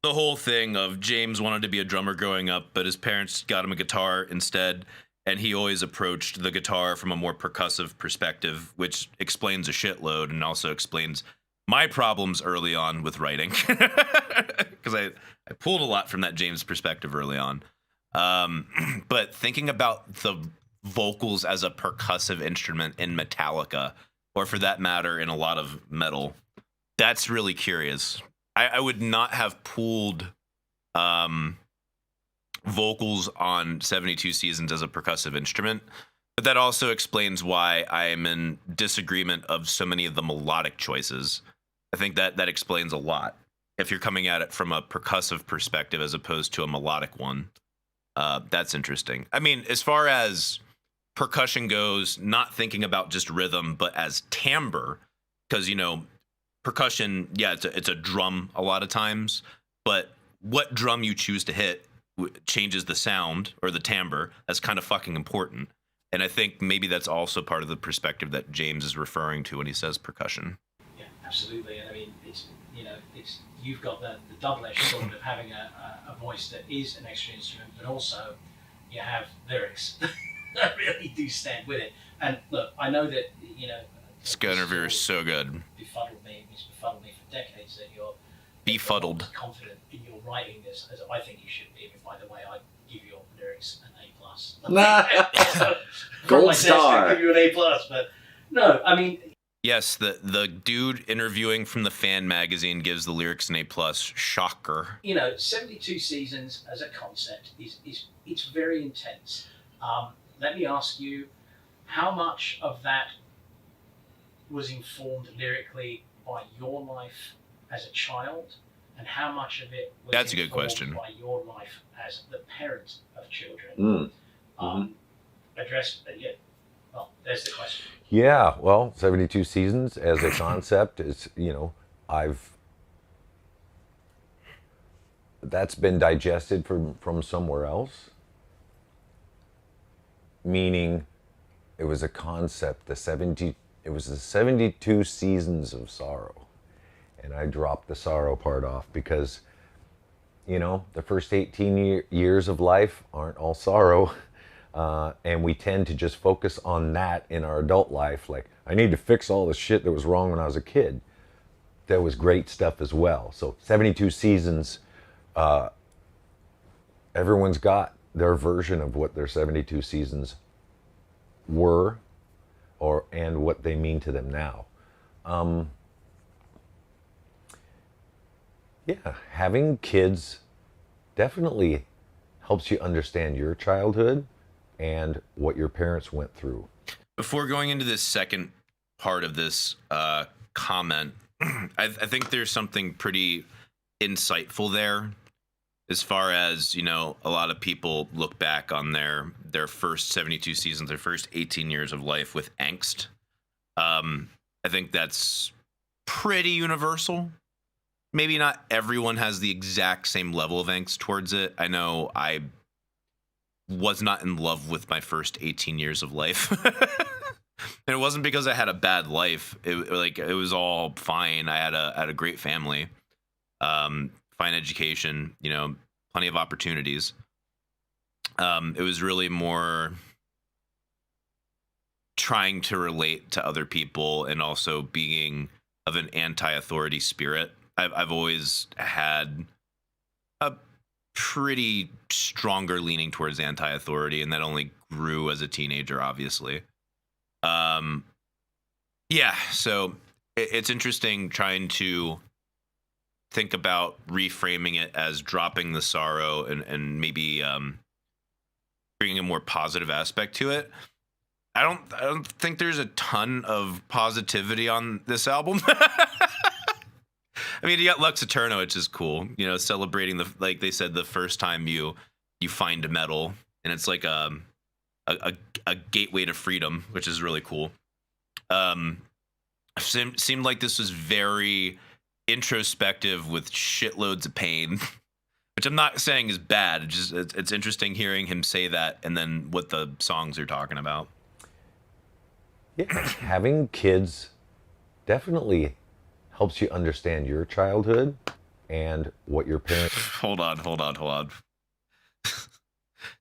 whole thing of James wanted to be a drummer growing up, but his parents got him a guitar instead, and he always approached the guitar from a more percussive perspective, which explains a shitload and also explains my problems early on with writing, because I pulled a lot from that James perspective early on. But thinking about the vocals as a percussive instrument in Metallica, or for that matter in a lot of metal, that's really curious. I would not have pulled vocals on 72 Seasons as a percussive instrument, but that also explains why I am in disagreement of so many of the melodic choices. I think that explains a lot if you're coming at it from a percussive perspective as opposed to a melodic one. That's interesting. I mean, as far as percussion goes, not thinking about just rhythm, but as timbre, because, percussion, yeah, it's a drum a lot of times, but what drum you choose to hit changes the sound or the timbre. That's kind of fucking important. And I think maybe that's also part of the perspective that James is referring to when he says percussion. Yeah, absolutely. And I mean, you've got the double-edged sword of having a voice that is an extra instrument, but also you have lyrics that really do stand with it. And look, I know that, Scudderveer is so good. It's befuddled me for decades that you're befuddled confident in your writing as I think you should be. And by the way, I give your lyrics an A+. Gold star. I give you an A+, but no, I mean. Yes, the dude interviewing from the Fan magazine gives the lyrics an A+. Shocker. 72 Seasons as a concept it's very intense. Let me ask you, how much of that was informed lyrically by your life as a child, and how much of it was That's a good question. by your life as the parent of children? Well, there's the question. Yeah, well, 72 Seasons as a concept is, that's been digested from somewhere else. Meaning it was a concept, it was the 72 Seasons of Sorrow. And I dropped the sorrow part off because, the first 18 years of life aren't all sorrow. And we tend to just focus on that in our adult life. Like, I need to fix all the shit that was wrong when I was a kid. There was great stuff as well. So 72 Seasons, everyone's got their version of what their 72 seasons were and what they mean to them now. Yeah, having kids definitely helps you understand your childhood and what your parents went through. Before going into this second part of this comment, I think there's something pretty insightful there. As far as, a lot of people look back on their first 72 seasons, their first 18 years of life with angst. I think that's pretty universal. Maybe not everyone has the exact same level of angst towards it. I know I was not in love with my first 18 years of life. And it wasn't because I had a bad life. It was all fine. I had a great family, fine education, plenty of opportunities. It was really more trying to relate to other people and also being of an anti-authority spirit. I've always had a pretty stronger leaning towards anti-authority, and that only grew as a teenager, obviously. Yeah, so it's interesting trying to think about reframing it as dropping the sorrow and maybe bringing a more positive aspect to it. I don't think there's a ton of positivity on this album. I mean, you got Lux Eterno, which is cool. Celebrating like they said, the first time you find metal, and it's like a gateway to freedom, which is really cool. Seemed like this was very introspective with shitloads of pain, which I'm not saying is bad. It's interesting hearing him say that, and then what the songs are talking about. Yeah, having kids definitely helps you understand your childhood and what your parents. Hold on.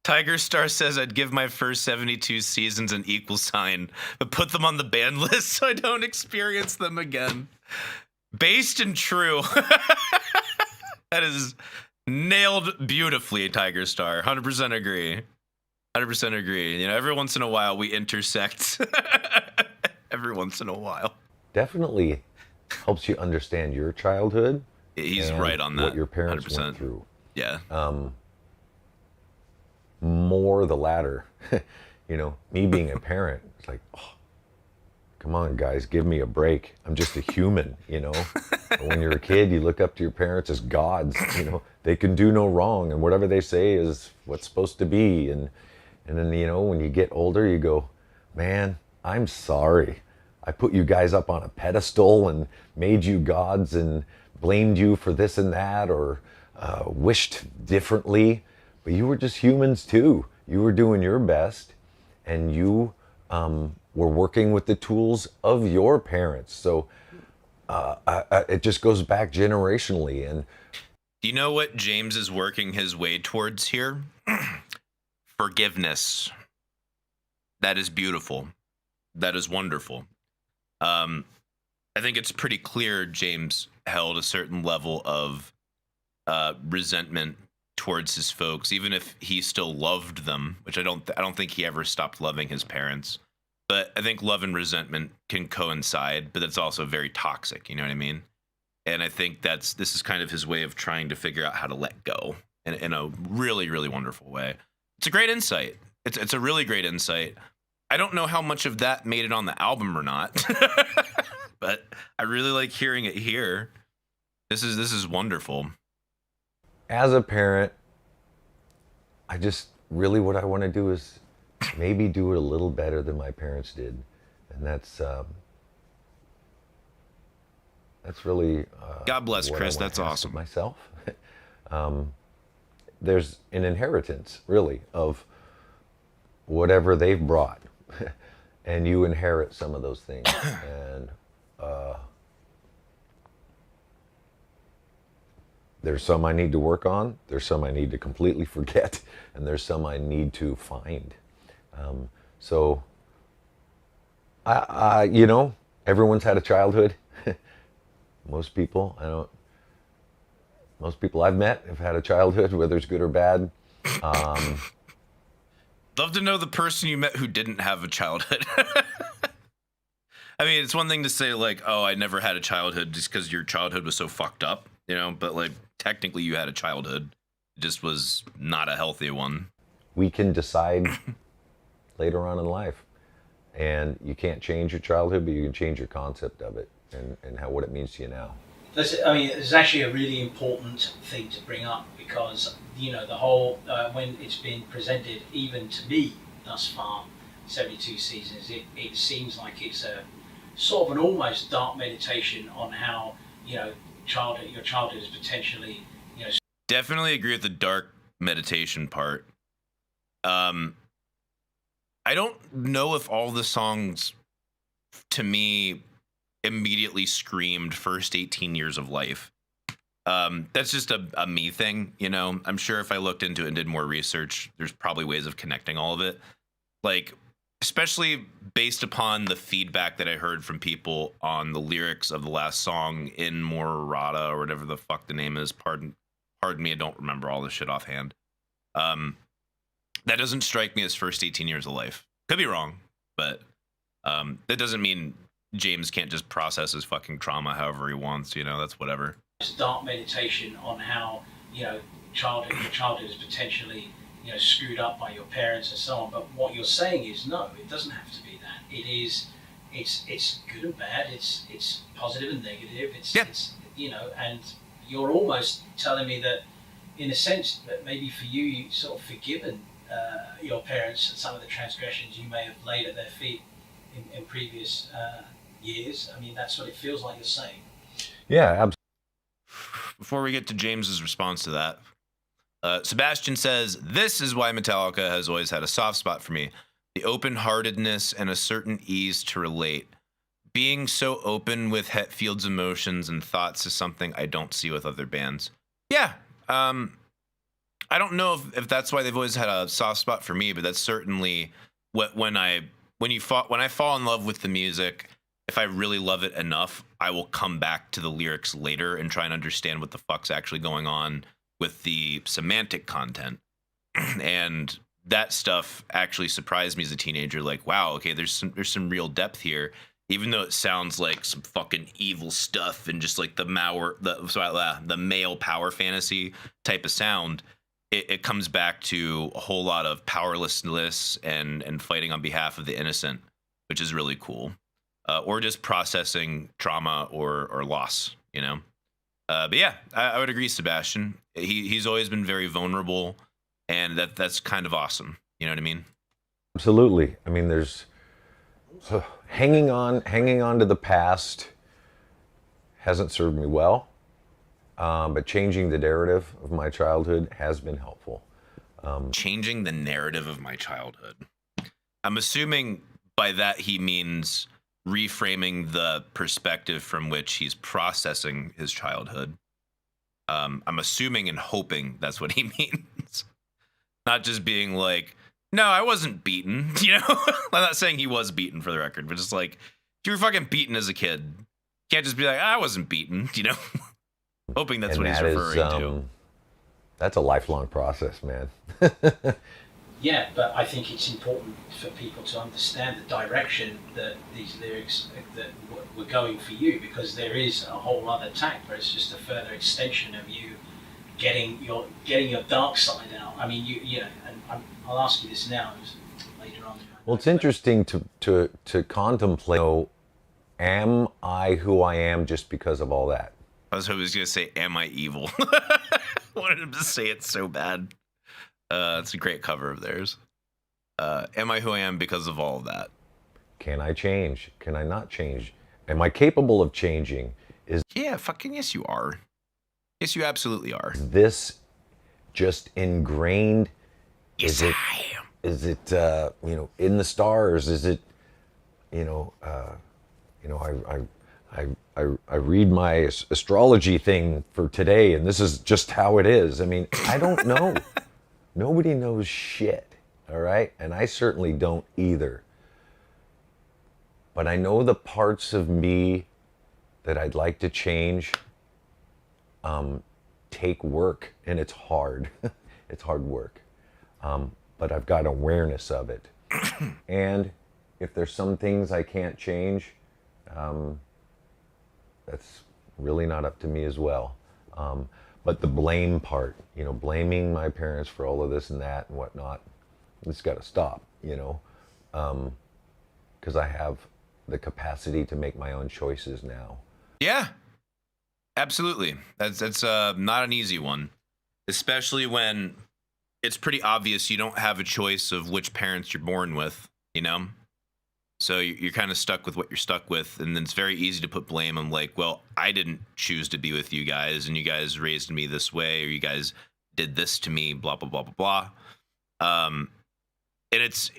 Tiger Star says I'd give my first 72 seasons an equal sign, but put them on the ban list so I don't experience them again. Based and true. That is nailed beautifully, Tiger Star. 100% agree. 100% agree. Every once in a while we intersect. Every once in a while. Definitely helps you understand your childhood. He's right on that. What your parents 100%. went through. Yeah. More the latter. Me being a parent, it's like, oh, come on, guys, give me a break. I'm just a human, But when you're a kid, you look up to your parents as gods, They can do no wrong, and whatever they say is what's supposed to be. And then, when you get older, you go, man, I'm sorry. I put you guys up on a pedestal and made you gods and blamed you for this and that, or wished differently. But you were just humans too. You were doing your best, and you were working with the tools of your parents. So it just goes back generationally. And do you know what James is working his way towards here? Forgiveness. That is beautiful. That is wonderful. I think it's pretty clear James held a certain level of resentment towards his folks, even if he still loved them, which I don't think he ever stopped loving his parents. But I think love and resentment can coincide, but it's also very toxic. You know what I mean? And I think this is kind of his way of trying to figure out how to let go in a really, really wonderful way. It's a great insight. It's a really great insight. I don't know how much of that made it on the album or not, but I really like hearing it here. This is wonderful. As a parent, I just really what I want to do is maybe do it a little better than my parents did, and that's really God bless Chris. That's awesome. Myself, there's an inheritance really of whatever they've brought, and you inherit some of those things, and there's some I need to work on, there's some I need to completely forget, and there's some I need to find. So everyone's had a childhood. Most people I've met have had a childhood, whether it's good or bad. Love to know the person you met who didn't have a childhood. I mean, it's one thing to say like, oh, I never had a childhood just because your childhood was so fucked up, but like technically you had a childhood. It just was not a healthy one. We can decide later on in life. And you can't change your childhood, but you can change your concept of it and what it means to you now. It's actually a really important thing to bring up because, the whole, when it's been presented, even to me thus far, 72 seasons, it seems like it's a sort of an almost dark meditation on how, your childhood is potentially, Definitely agree with the dark meditation part. I don't know if all the songs to me immediately screamed first 18 years of life. That's just a me thing, you know. I'm sure if I looked into it and did more research, there's probably ways of connecting all of it. Like, especially based upon the feedback that I heard from people on the lyrics of the last song, In Morada, or whatever the fuck the name is. Pardon me, I don't remember all this shit offhand. That doesn't strike me as first 18 years of life. Could be wrong, but that doesn't mean James can't just process his fucking trauma however he wants, you know. That's whatever. Dark meditation on how, you know, your childhood is potentially, you know, screwed up by your parents and so on. But what you're saying is, no, it doesn't have to be that. It's good and bad. It's positive and negative. It's you know, and you're almost telling me that, in a sense, that maybe for you, you sort of forgiven your parents and some of the transgressions you may have laid at their feet in previous years. I mean, that's what it feels like you're saying. Yeah, absolutely. Before we get to James's response to that, Sebastian says, "This is why Metallica has always had a soft spot for me. The open-heartedness and a certain ease to relate. Being so open with Hetfield's emotions and thoughts is something I don't see with other bands." Yeah, I don't know if that's why they've always had a soft spot for me, but that's certainly when I fall in love with the music. If I really love it enough, I will come back to the lyrics later and try and understand what the fuck's actually going on with the semantic content. And that stuff actually surprised me as a teenager. Like, wow, okay, there's some real depth here, even though it sounds like some fucking evil stuff and just like the male power fantasy type of sound. It comes back to a whole lot of powerlessness and fighting on behalf of the innocent, which is really cool. Or just processing trauma or loss, you know. But yeah, I would agree, Sebastian. He's always been very vulnerable, and that's kind of awesome. You know what I mean? Absolutely. I mean, there's hanging on to the past hasn't served me well, but changing the narrative of my childhood has been helpful. Changing the narrative of my childhood. I'm assuming by that he means reframing the perspective from which he's processing his childhood. I'm assuming and hoping that's what he means. Not just being like, no, I wasn't beaten, you know? I'm not saying he was beaten, for the record, but just like, if you were fucking beaten as a kid, you can't just be like, I wasn't beaten, you know? Hoping that's what he's referring to. That's a lifelong process, man. Yeah, but I think it's important for people to understand the direction that these lyrics that were going for you, because there is a whole other tack where it's just a further extension of you getting your dark side out. I mean, you know, and I'll ask you this now, later on. Well, it's interesting to contemplate. So, am I who I am just because of all that? I was hoping he was gonna say, "Am I evil?" I wanted him to say it so bad. It's a great cover of theirs. Am I who I am because of all of that? Can I change? Can I not change? Am I capable of changing? Yeah, fucking yes, you are. Yes, you absolutely are. This just ingrained? Yes, I am. Is it you know, in the stars? Is it, you know, I read my astrology thing for today, and this is just how it is. I mean, I don't know. Nobody knows shit, all right? And I certainly don't either. But I know the parts of me that I'd like to change take work, and it's hard. It's hard work. But I've got awareness of it. And if there's some things I can't change, that's really not up to me as well. But the blame part, you know, blaming my parents for all of this and that and whatnot, it's got to stop, you know, because I have the capacity to make my own choices now. Yeah, absolutely. That's not an easy one, especially when it's pretty obvious you don't have a choice of which parents you're born with, you know? So you're kind of stuck with what you're stuck with, and then it's very easy to put blame on, like, well, I didn't choose to be with you guys, and you guys raised me this way, or you guys did this to me, blah blah blah blah blah. And it's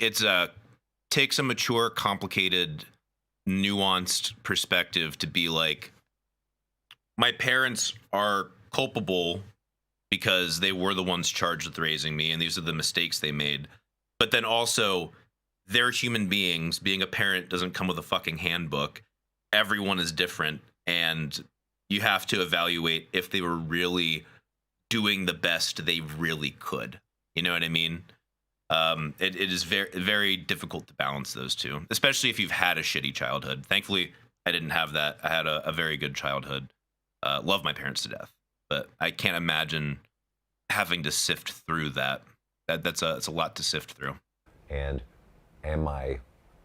takes a mature, complicated, nuanced perspective to be like, my parents are culpable because they were the ones charged with raising me, and these are the mistakes they made. But then also, they're human beings. Being a parent doesn't come with a fucking handbook. Everyone is different, and you have to evaluate if they were really doing the best they really could. You know what I mean? It is very, very difficult to balance those two, especially if you've had a shitty childhood. Thankfully, I didn't have that. I had a very good childhood. Love my parents to death, but I can't imagine having to sift through that. It's a lot to sift through. And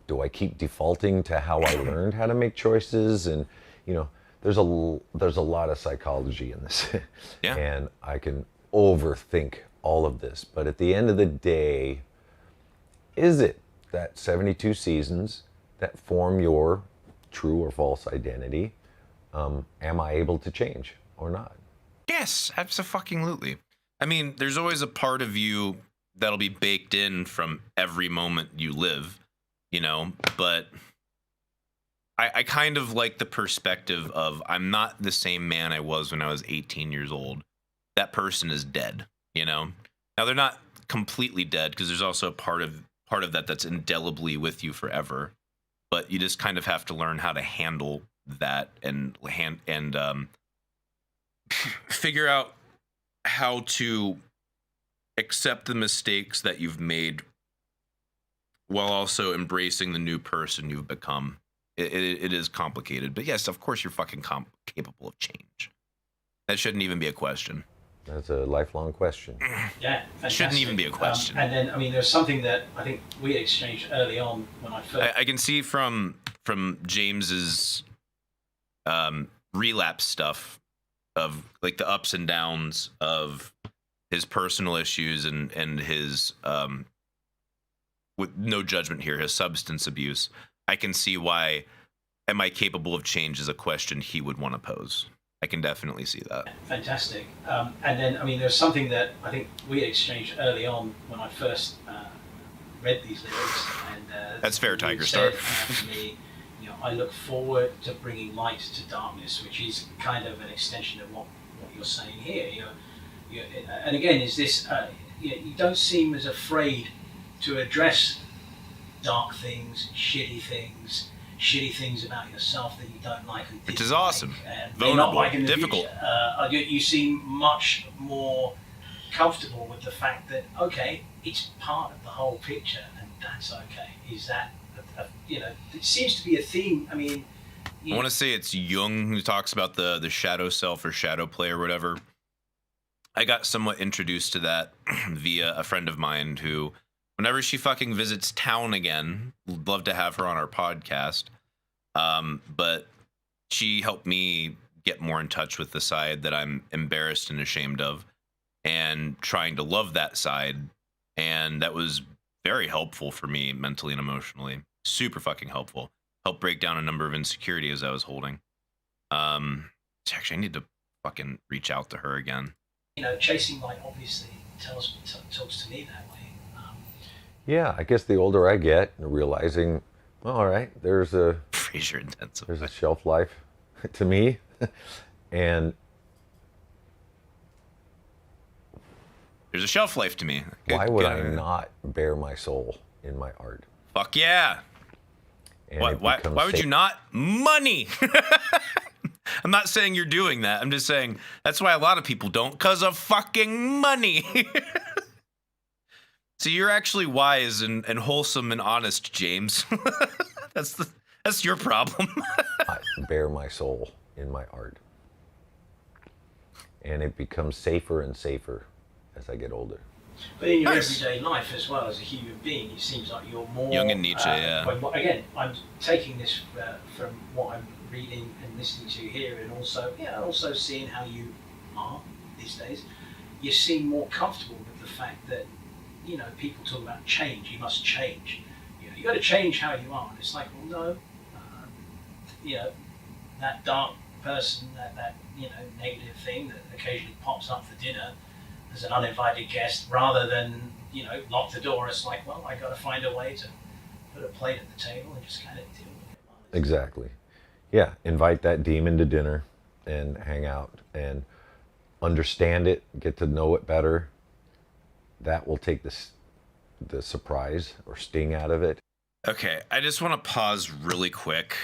do I keep defaulting to how I learned how to make choices? And, you know, there's a lot of psychology in this. Yeah. And I can overthink all of this. But at the end of the day, is it that 72 seasons that form your true or false identity? Am I able to change or not? Yes, absolutely. I mean, there's always a part of you that'll be baked in from every moment you live, you know, but I kind of like the perspective of, I'm not the same man I was when I was 18 years old. That person is dead, you know. Now, they're not completely dead, because there's also a part of that that's indelibly with you forever, but you just kind of have to learn how to handle that and figure out how to accept the mistakes that you've made while also embracing the new person you've become. It is complicated, but yes, of course you're fucking capable of change. That shouldn't even be a question. That's a lifelong question. Yeah, fantastic. Shouldn't even be a question. And then, I mean, there's something that I think we exchanged early on when I first... I can see from James's relapse stuff of like the ups and downs of his personal issues and his with no judgment here, his substance abuse. I can see why am I capable of change is a question he would want to pose. I can definitely see that. Fantastic. And then, I mean, there's something that I think we exchanged early on when I first read these lyrics. And that's fair, Tiger said, Star. To me, you know, I look forward to bringing light to darkness, which is kind of an extension of what you're saying here. And again, is this? You don't seem as afraid to address dark things, shitty things about yourself that you don't like, and which is awesome. Vulnerable, like difficult. You seem much more comfortable with the fact that, okay, it's part of the whole picture, and that's okay. Is that, it seems to be a theme. I mean, I want to say it's Jung who talks about the shadow self or shadow play or whatever. I got somewhat introduced to that via a friend of mine who, whenever she fucking visits town again, would love to have her on our podcast. But she helped me get more in touch with the side that I'm embarrassed and ashamed of, and trying to love that side. And that was very helpful for me mentally and emotionally. Super fucking helpful. Helped break down a number of insecurities I was holding. Actually, I need to fucking reach out to her again. Chasing light obviously talks to me that way. Yeah, I guess the older I get, realizing, well, all right, there's a Frasier intensive. There's a shelf life to me, and there's a shelf life to me. Why would I not bare my soul in my art? Fuck yeah! Why would you not? Money. I'm not saying you're doing that. I'm just saying that's why a lot of people don't, because of fucking money. So you're actually wise and wholesome and honest, James. That's your problem. I bare my soul in my art. And it becomes safer and safer as I get older. But in your everyday life as well, as a human being, it seems like you're more... Jung and Nietzsche, yeah. Again, I'm taking this from what I'm reading and listening to here, and also seeing how you are these days. You seem more comfortable with the fact that, people talk about change. You must change. You got to change how you are. And it's like, well, no. That dark person, that negative thing that occasionally pops up for dinner as an uninvited guest, rather than lock the door. It's like, well, I got to find a way to put a plate at the table and just kind of deal with it while Exactly. Yeah, invite that demon to dinner and hang out and understand it, get to know it better. That will take the surprise or sting out of it. Okay, I just want to pause really quick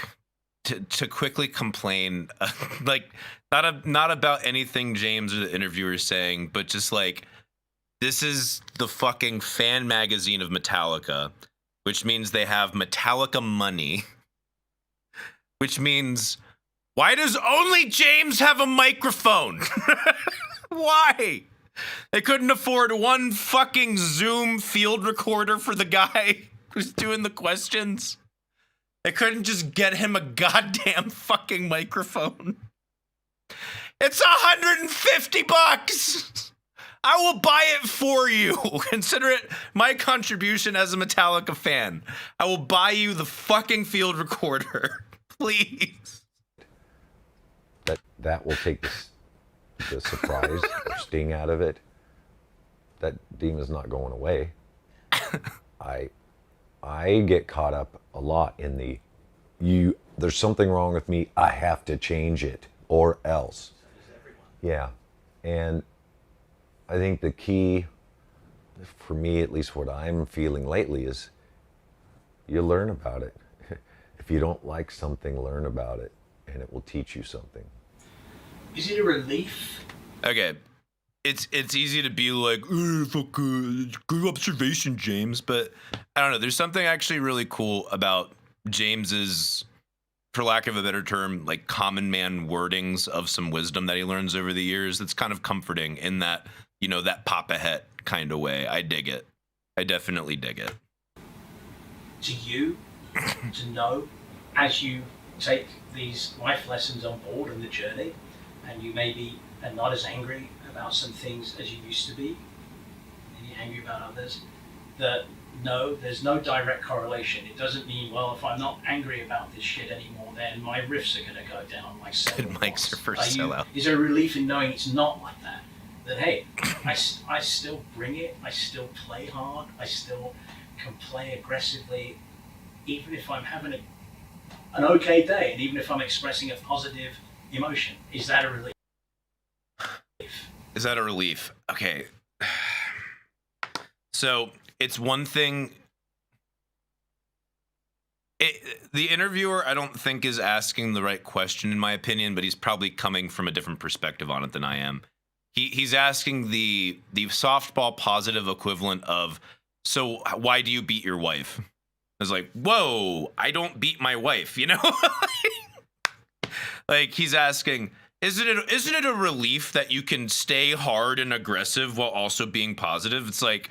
to quickly complain, like not about anything James or the interviewer is saying, but just like, this is the fucking fan magazine of Metallica, which means they have Metallica money, which means, why does only James have a microphone? Why? They couldn't afford one fucking Zoom field recorder for the guy who's doing the questions. They couldn't just get him a goddamn fucking microphone. It's $150. I will buy it for you. Consider it my contribution as a Metallica fan. I will buy you the fucking field recorder. Please. That will take the surprise or sting out of it. That demon's not going away. I get caught up a lot in there's something wrong with me, I have to change it or else. Yeah. And I think the key, for me, at least what I'm feeling lately, is you learn about it. If you don't like something, learn about it, and it will teach you something. Is it a relief? Okay. It's easy to be like, fuck, good observation, James, but I don't know. There's something actually really cool about James's, for lack of a better term, like common man wordings of some wisdom that he learns over the years. That's kind of comforting in that, you know, that Papa Het kind of way. I dig it. I definitely dig it. To you, to know, as you take these life lessons on board and the journey, and you maybe are not as angry about some things as you used to be, and you're angry about others, that no, there's no direct correlation. It doesn't mean, well, if I'm not angry about this shit anymore, then my riffs are going to go down like Good mics are for sellout. Is there a relief in knowing it's not like that? That, hey, I still bring it, I still play hard, I still can play aggressively, even if I'm having an okay day, and even if I'm expressing a positive emotion. Is that a relief? Is that a relief? Okay. So it's one thing. The interviewer, I don't think, is asking the right question, in my opinion, but he's probably coming from a different perspective on it than I am. He's asking the softball positive equivalent of, so why do you beat your wife? I was like, whoa, I don't beat my wife, you know? Like, he's asking, isn't it a relief that you can stay hard and aggressive while also being positive? It's like,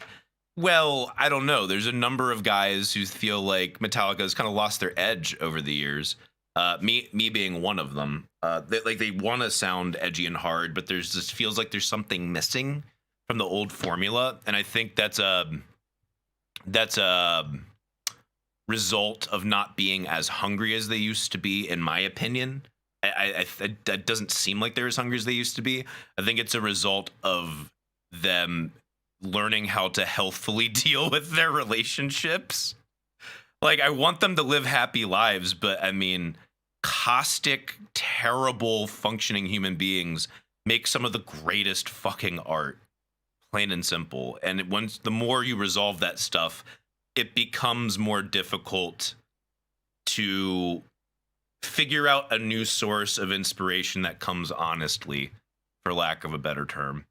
well, I don't know. There's a number of guys who feel like Metallica has kind of lost their edge over the years. Me being one of them. They want to sound edgy and hard, but there's just feels like there's something missing from the old formula, and I think that's a result of not being as hungry as they used to be, in my opinion. That doesn't seem like they're as hungry as they used to be. I think it's a result of them learning how to healthfully deal with their relationships. Like, I want them to live happy lives, but I mean, caustic, terrible, functioning human beings make some of the greatest fucking art, plain and simple. And the more you resolve that stuff, it becomes more difficult to figure out a new source of inspiration that comes honestly, for lack of a better term.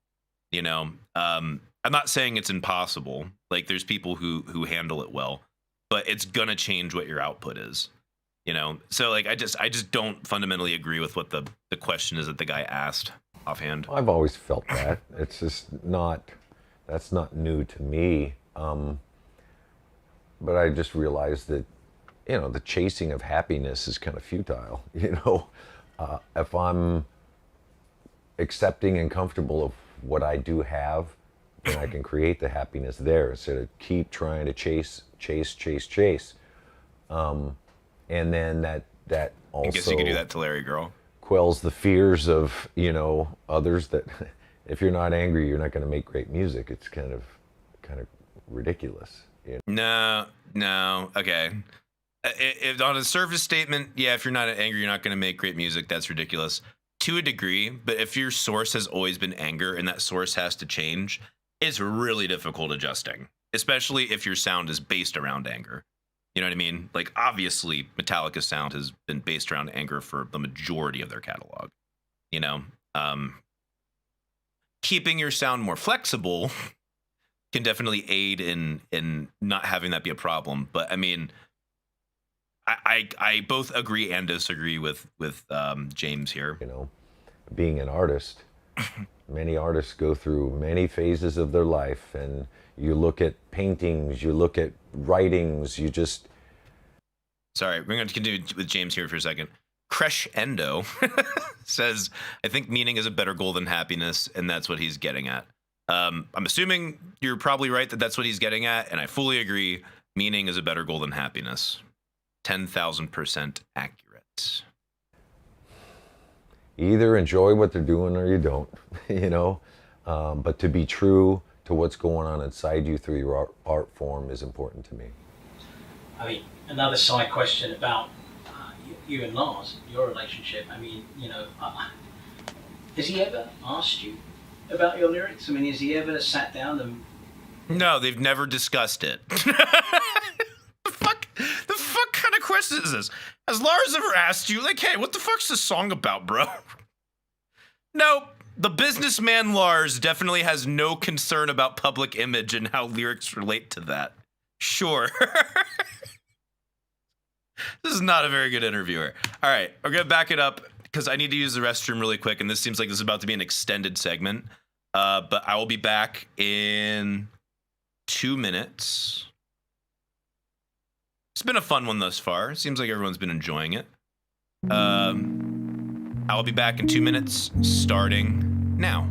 You know, I'm not saying it's impossible. Like, there's people who handle it well, but it's gonna change what your output is. You know, so like I just don't fundamentally agree with what the question is that the guy asked offhand. I've always felt that. It's just that's not new to me. But I just realized that, you know, the chasing of happiness is kind of futile. You know, if I'm accepting and comfortable of what I do have, then I can create the happiness there instead of keep trying to chase. And then that also, I guess you could do that to Larry Girl. Quells the fears of, you know, others that if you're not angry, you're not going to make great music. It's kind of ridiculous. You know? No, okay. If on a surface statement, yeah, if you're not angry, you're not going to make great music. That's ridiculous to a degree. But if your source has always been anger and that source has to change, it's really difficult adjusting, especially if your sound is based around anger. You know what I mean? Like, obviously, Metallica's sound has been based around anger for the majority of their catalog. You know, keeping your sound more flexible can definitely aid in not having that be a problem. But I mean, I both agree and disagree with James here. You know, being an artist, many artists go through many phases of their life, and you look at paintings, you look at writings, you just... Sorry, we're going to continue with James here for a second. Crescendo says, I think meaning is a better goal than happiness, and that's what he's getting at. I'm assuming you're probably right that that's what he's getting at, and I fully agree. Meaning is a better goal than happiness. 10,000% accurate. You either enjoy what they're doing or you don't, you know. But to be true to what's going on inside you through your art form is important to me. I mean, another side question about you and Lars, your relationship. I mean, you know, has he ever asked you about your lyrics? I mean, has he ever sat down and... No, they've never discussed it. The fuck kind of question is this? Has Lars ever asked you, like, hey, what the fuck's this song about, bro? Nope. The businessman Lars definitely has no concern about public image and how lyrics relate to that. Sure. This is not a very good interviewer. All right, we're going to back it up because I need to use the restroom really quick, and this seems like this is about to be an extended segment. But I will be back in 2 minutes. It's been a fun one thus far. Seems like everyone's been enjoying it. I'll be back in 2 minutes, starting now.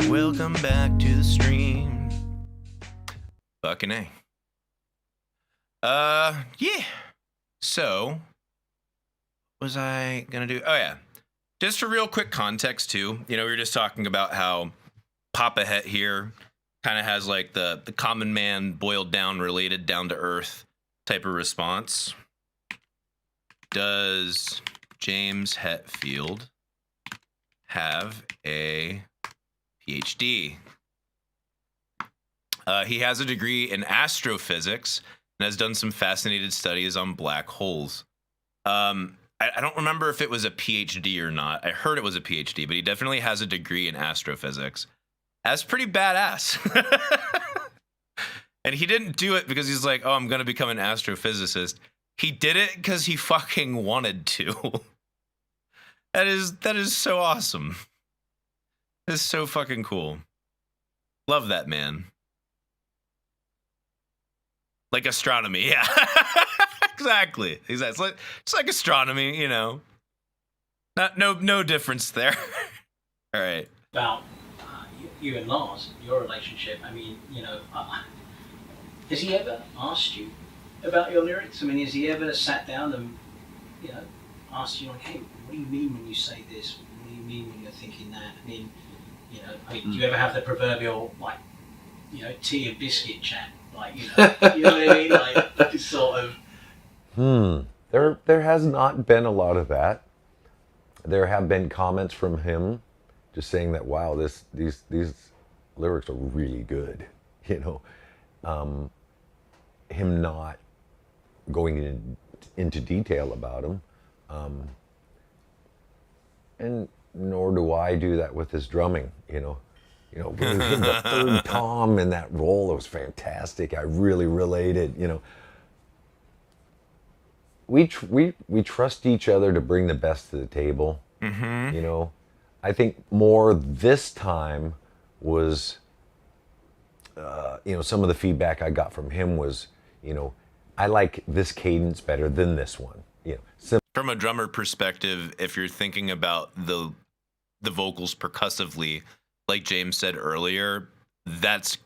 Welcome back to the stream. Fucking A. Yeah. So, what was I gonna do? Oh yeah. Just for real quick context too. You know, we were just talking about how Papa Het here kind of has like the common man boiled down, related, down to earth type of response. Does James Hetfield have a PhD? He has a degree in astrophysics and has done some fascinating studies on black holes. I don't remember if it was a PhD or not. I heard it was a PhD, but he definitely has a degree in astrophysics. That's pretty badass. And he didn't do it because he's like, oh, I'm going to become an astrophysicist. He did it because he fucking wanted to. That is so awesome. It's so fucking cool. Love that man. Like astronomy, yeah. Exactly. It's like astronomy, you know. No difference there. All right. About you and Lars, your relationship. I mean, you know, has he ever asked you about your lyrics? I mean, has he ever sat down and, you know, asked you, like, hey, what do you mean when you say this? What do you mean when you're thinking that? Do you ever have the proverbial, like, tea and biscuit chat? Like, you know what I mean? Like, this sort of. There has not been a lot of that. There have been comments from him just saying that, wow, these lyrics are really good, him not going into detail about them, and nor do I do that with his drumming. The third tom in that role, it was fantastic. I really related. We trust each other to bring the best to the table. I think more this time was, some of the feedback I got from him was, I like this cadence better than this one. From a drummer perspective, if you're thinking about the vocals percussively, like James said earlier, that's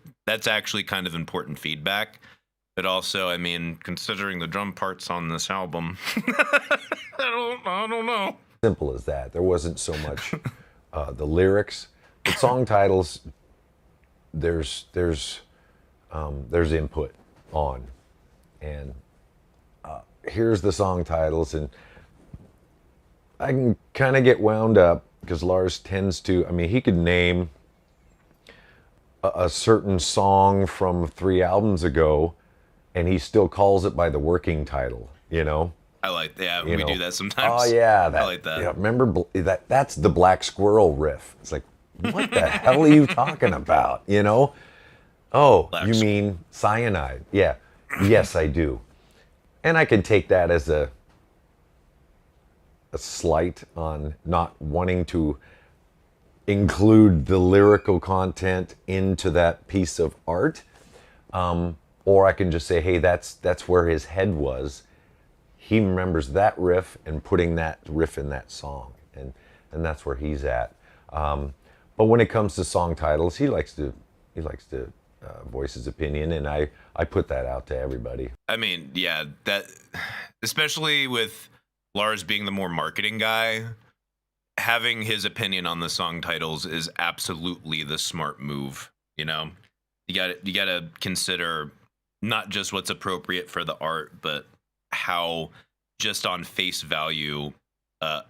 actually kind of important feedback. But also, I mean, considering the drum parts on this album, I don't know. Simple as that. There wasn't so much the lyrics, but song titles. There's input on, and here's the song titles, and I can kind of get wound up because Lars tends to. I mean, he could name a certain song from 3 albums ago, and he still calls it by the working title. I like that. We do that sometimes. Oh yeah, I like that. Yeah, remember that's the Black Squirrel riff. It's like, what the hell are you talking about? Oh, you mean cyanide? Yeah, yes, I do, and I can take that as a slight on not wanting to include the lyrical content into that piece of art, or I can just say, hey, that's where his head was. He remembers that riff and putting that riff in that song, and that's where he's at. But when it comes to song titles, he likes to voice his opinion, and I put that out to everybody. I mean, yeah, that especially with Lars being the more marketing guy, having his opinion on the song titles is absolutely the smart move. You gotta consider not just what's appropriate for the art, but how just on face value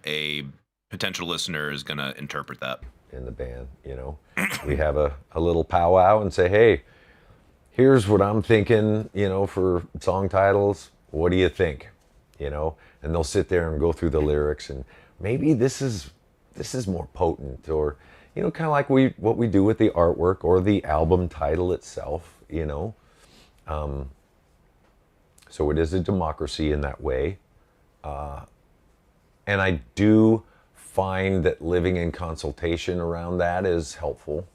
a potential listener is gonna interpret that. In the band, we have a little powwow and say, hey, here's what I'm thinking, for song titles. What do you think? And they'll sit there and go through the lyrics, and maybe this is more potent, or kind of like what we do with the artwork or the album title itself. So it is a democracy in that way, and I do find that living in consultation around that is helpful.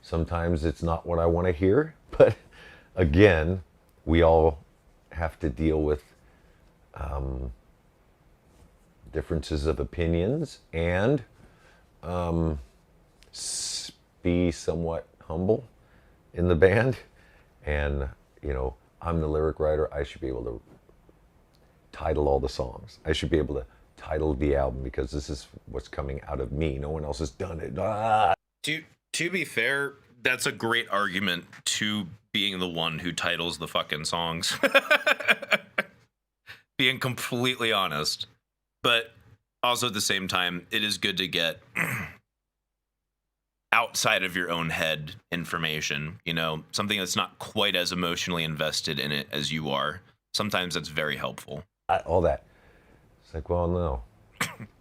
Sometimes it's not what I want to hear, but again, we all have to deal with differences of opinions and be somewhat humble in the band. And, I'm the lyric writer. I should be able to title all the songs. I should be able to title the album because this is what's coming out of me. No one else has done it. To be fair, that's a great argument to being the one who titles the fucking songs. Being completely honest. But also at the same time, it is good to get outside of your own head information, something that's not quite as emotionally invested in it as you are. Sometimes that's very helpful. All that. It's like, well, no.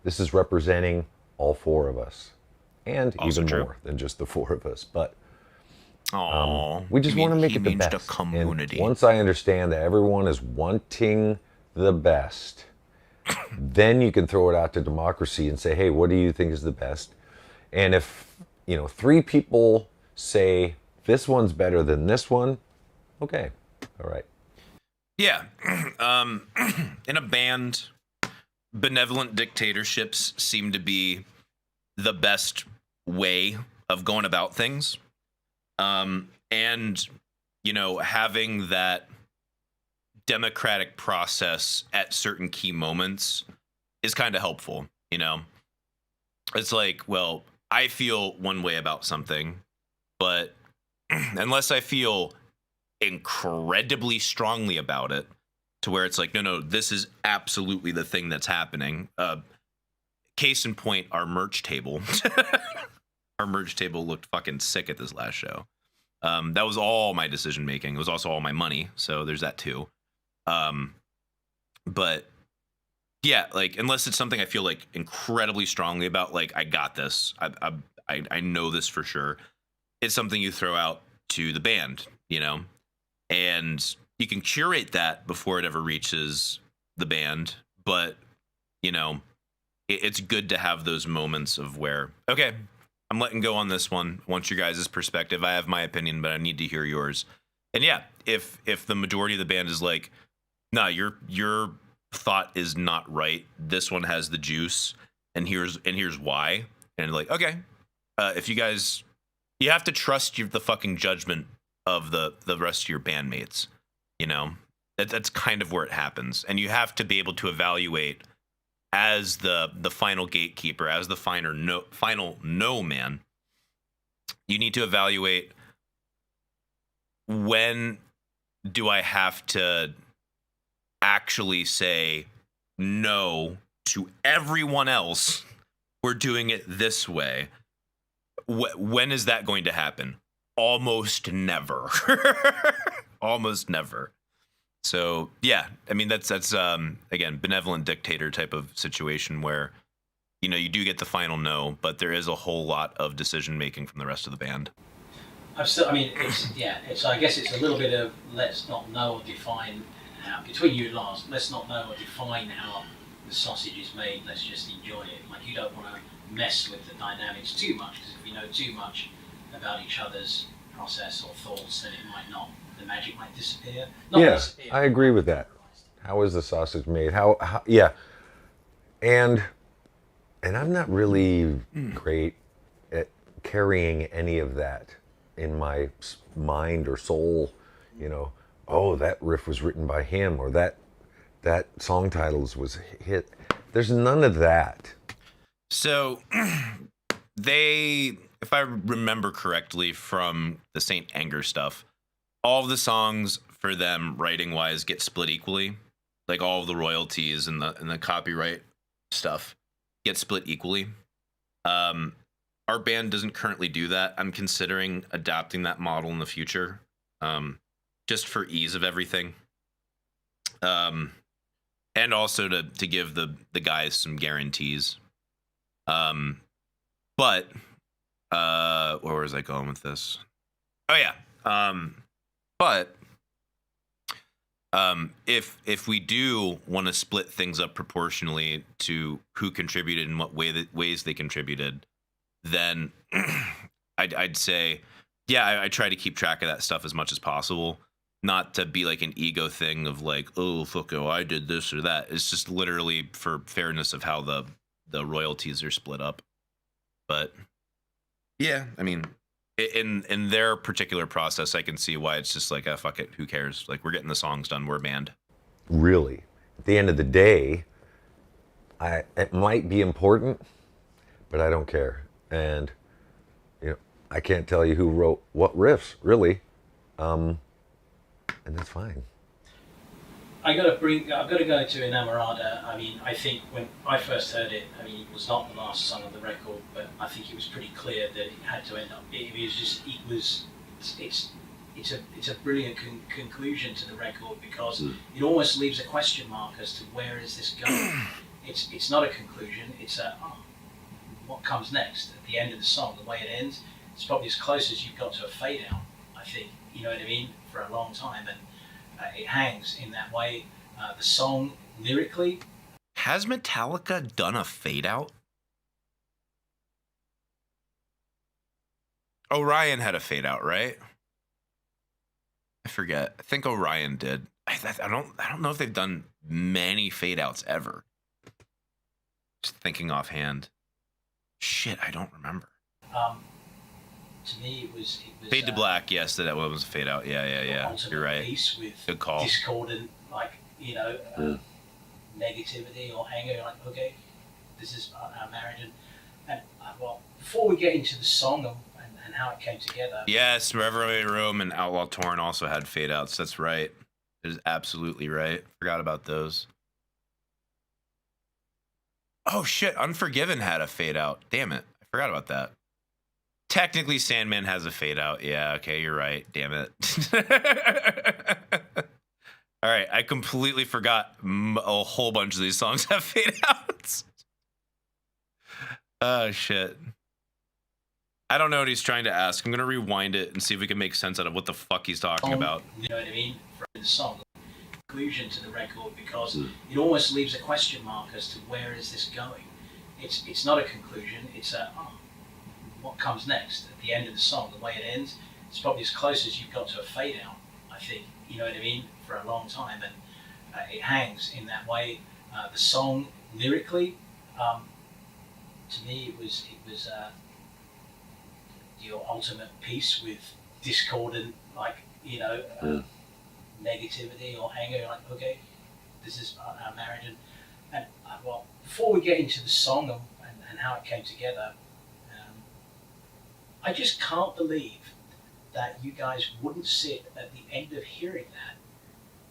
This is representing all 4 of us. And also even more than just the 4 of us. But we just want to make it the best. The community. And once I understand that everyone is wanting the best, then you can throw it out to democracy and say, hey, what do you think is the best? And if 3 people say this one's better than this one, okay, all right. Yeah. In a band, benevolent dictatorships seem to be the best way of going about things. And, having that democratic process at certain key moments is kind of helpful, you know? It's like, well, I feel one way about something, but unless I feel incredibly strongly about it to where it's like, no, this is absolutely the thing that's happening. Case in point, our merch table. Our merch table looked fucking sick at this last show. That was all my decision making. It was also all my money, so there's that too. But yeah, like unless it's something I feel like incredibly strongly about, like I got this, I know this for sure. It's something you throw out to the band, you know, and you can curate that before it ever reaches the band. But you know, it's good to have those moments of where, okay, I'm letting go on this one. I want your guys' perspective. I have my opinion, but I need to hear yours. And yeah, if the majority of the band is like, nah, your thought is not right. This one has the juice, and here's why. And like, okay, if you guys, you have to trust the fucking judgment of the rest of your bandmates. You know, that's kind of where it happens, and you have to be able to evaluate as the final gatekeeper, as the final no man. You need to evaluate, when do I have to actually say no to everyone else? We're doing it this way. When is that going to happen? Almost never. Almost never. So yeah, I mean that's again, benevolent dictator type of situation where, you know, you do get the final no, but there is a whole lot of decision making from the rest of the band. I guess it's a little bit of let's not know or define how, between you and Lars, let's not know or define how the sausage is made. Let's just enjoy it. Like, you don't want to mess with the dynamics too much, because if we know too much about each other's process or thoughts, then it might not. The magic might disappear. I agree with that. How is the sausage made? How yeah. And I'm not really great at carrying any of that in my mind or soul, you know. Oh, that riff was written by him, or that song titles was hit. There's none of that. So they, if I remember correctly from the Saint Anger stuff, all of the songs for them writing wise get split equally. Like all of the royalties and the copyright stuff get split equally. Our band doesn't currently do that. I'm considering adopting that model in the future, just for ease of everything. And also to give the guys some guarantees. But where was I going with this? Oh yeah. But if we do want to split things up proportionally to who contributed and what ways they contributed, then I'd say, yeah, I try to keep track of that stuff as much as possible. Not to be like an ego thing of like, oh, fuck, oh, I did this or that. It's just literally for fairness of how the royalties are split up. But yeah, I mean, in their particular process, I can see why it's just like, fuck it, who cares? Like, we're getting the songs done, we're a band. Really, at the end of the day, it might be important, but I don't care. And you know, I can't tell you who wrote what riffs, really. And that's fine. I've got to go to Enamorada. I mean, I think when I first heard it, I mean, it was not the last song of the record, but I think it was pretty clear that it had to end up. It's a brilliant conclusion to the record, because it almost leaves a question mark as to where is this going. It's not a conclusion. It's what comes next at the end of the song. The way it ends, it's probably as close as you've got to a fade out, I think. You know what I mean? For a long time, and it hangs in that way. The song lyrically. Has Metallica done a fade out? Orion had a fade out, right? I forget. I think Orion did. I don't know if they've done many fade outs ever. Just thinking offhand. Shit, I don't remember. To me, it was Fade to Black. Yes, that one was a fade out. Yeah. You're right. Piece with good call. Discordant, like, you know. negativity or anger. You're like, okay, this is our marriage. And well, before we get into the song and how it came together. Yes, Forever Made Rome and Outlaw Torn also had fade outs. That's right. That is absolutely right. Forgot about those. Oh shit, Unforgiven had a fade out. Damn it. I forgot about that. Technically, Sandman has a fade out. Yeah, okay, you're right. Damn it. All right, I completely forgot a whole bunch of these songs have fade outs. Oh shit. I don't know what he's trying to ask. I'm gonna rewind it and see if we can make sense out of what the fuck he's talking about. You know what I mean? For the song, conclusion to the record, because it almost leaves a question mark as to where is this going. It's not a conclusion. It's a what comes next at the end of the song. The way it ends, it's probably as close as you've got to a fade out. I think, you know what I mean, for a long time, and it hangs in that way. The song lyrically, to me, it was your ultimate piece with discordant, like, you know, negativity or anger. You're like, okay, this is our marriage. And well, before we get into the song and how it came together, I just can't believe that you guys wouldn't sit at the end of hearing that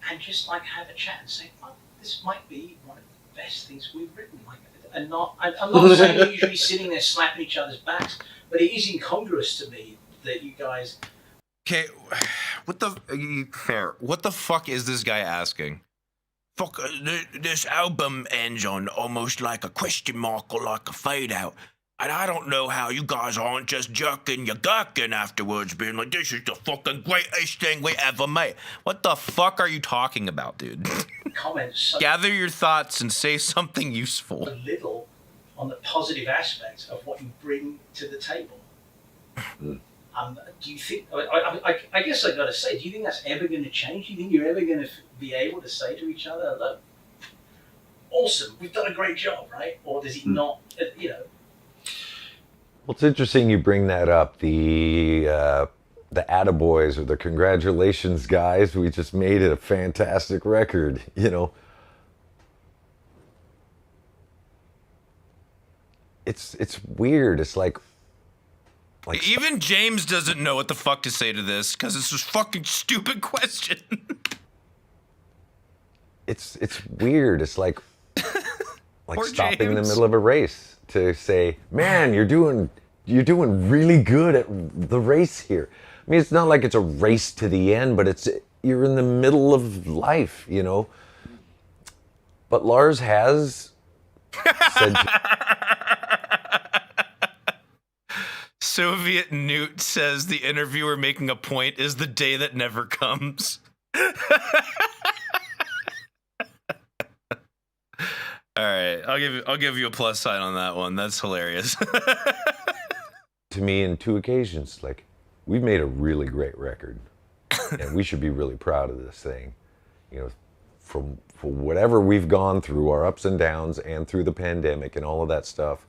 and just like have a chat and say, well, this might be one of the best things we've written. Like, and not, I'm not saying you're usually sitting there slapping each other's backs, but it is incongruous to me that you guys. Okay, what the fuck is this guy asking? Fuck, this album ends on almost like a question mark or like a fade out. And I don't know how you guys aren't just jerking your gherkin afterwards, being like, this is the fucking greatest thing we ever made. What the fuck are you talking about, dude? Comments. Gather your thoughts and say something useful. A little on the positive aspects of what you bring to the table. Do you think, I guess I gotta say, do you think that's ever going to change? Do you think you're ever going to be able to say to each other, look, awesome, we've done a great job, right? Or does it not, you know? Well, it's interesting you bring that up. The attaboys or the congratulations guys, we just made it a fantastic record, you know. It's weird. It's like even James doesn't know what the fuck to say to this because it's this fucking stupid question. It's weird. It's like stopping in the James. middle of a race to say, man, you're doing really good at the race here. I mean, it's not like it's a race to the end, but you're in the middle of life, you know. But Lars has said. Soviet Newt says the interviewer making a point is the day that never comes. All right, I'll give you a plus sign on that one. That's hilarious. To me, in 2 occasions, like, we've made a really great record, and we should be really proud of this thing. You know, for whatever we've gone through, our ups and downs, and through the pandemic and all of that stuff,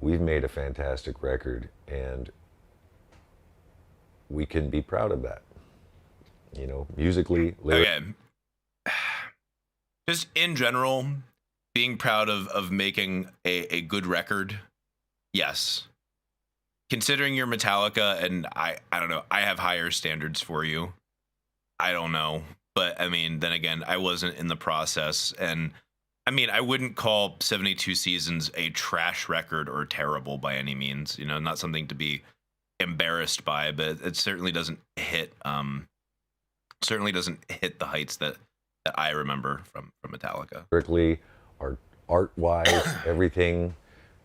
we've made a fantastic record, and we can be proud of that. You know, musically, lyrically. Okay. Just in general, being proud of making a good record, yes. Considering you're Metallica, and I don't know, I have higher standards for you. I don't know. But, I mean, then again, I wasn't in the process, and I mean, I wouldn't call 72 Seasons a trash record or terrible by any means. You know, not something to be embarrassed by, but it certainly doesn't hit the heights that I remember from Metallica. Lyrically, art-wise, everything,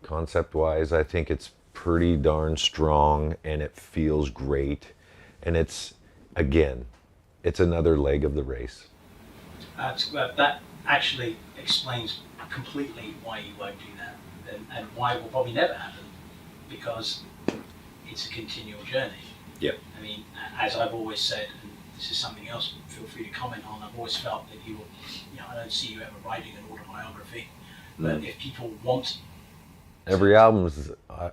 concept-wise, I think it's pretty darn strong, and it feels great. And it's another leg of the race. That actually explains completely why you won't do that, and why it will probably never happen, because it's a continual journey. Yep. I mean, as I've always said, and this is something else, feel free to comment on, I've always felt that you will, you know, I don't see you ever writing an autobiography, but if people want... Every album is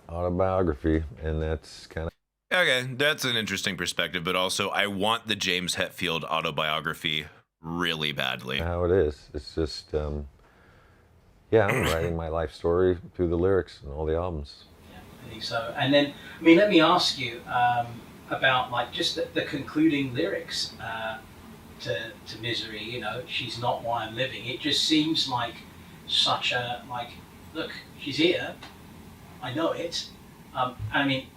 autobiography, and that's kind of... Okay, that's an interesting perspective, but also I want the James Hetfield autobiography really badly. How it is. It's just, yeah, I'm writing my life story through the lyrics and all the albums. Yeah, I think so. And then, I mean, let me ask you about like just the concluding lyrics to Misery. You know, she's not why I'm living. It just seems like such a like, look, she's here. I know it. I mean,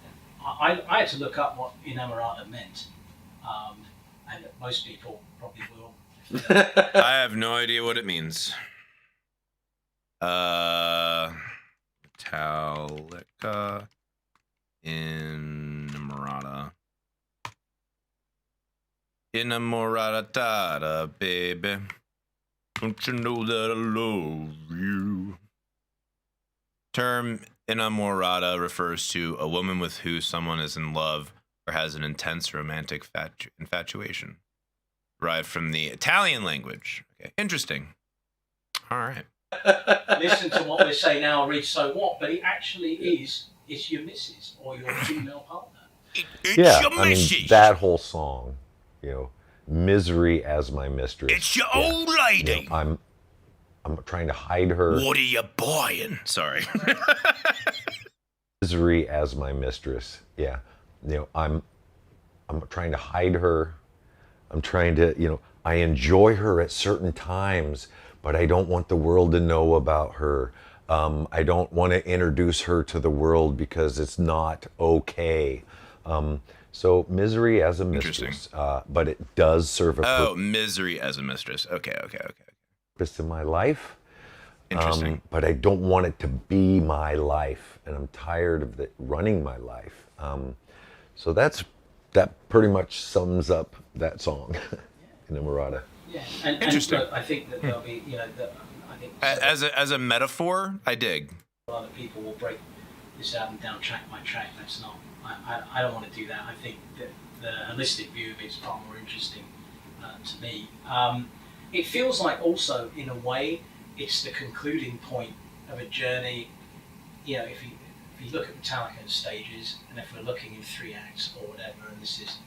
I had to look up what inamorata meant, and most people probably will. I have no idea what it means. Metallica Inamorata. Inamorata, baby. Don't you know that I love you? Term inamorata refers to a woman with who someone is in love or has an intense romantic infatuation. Derived from the Italian language. Okay, interesting. All right. Listen to what we say now, read so what, but it actually is your missus or your female partner. It's Yeah, your I mean, missus. that whole song, you know, Misery as my mistress. It's your Yeah. old lady. You know, I'm trying to hide her. What are you buying? Sorry. Misery as my mistress. Yeah. You know, I'm trying to hide her. I'm trying to, you know, I enjoy her at certain times, but I don't want the world to know about her. I don't want to introduce her to the world because it's not okay. So Misery as a mistress, but it does serve a Misery as a mistress. Okay. purpose in my life. Interesting. But I don't want it to be my life, and I'm tired of it running my life. So that pretty much sums up that song, Inamorata. Yeah, and Interesting. look, I think that there'll be, you know, I think As a metaphor, I dig. a lot of people will break this album down track by track. That's not. I don't want to do that. I think that the holistic view of it is far more interesting to me. It feels like also, in a way, it's the concluding point of a journey. You know, if you look at Metallica's stages, and if we're looking in 3 acts or whatever, and this is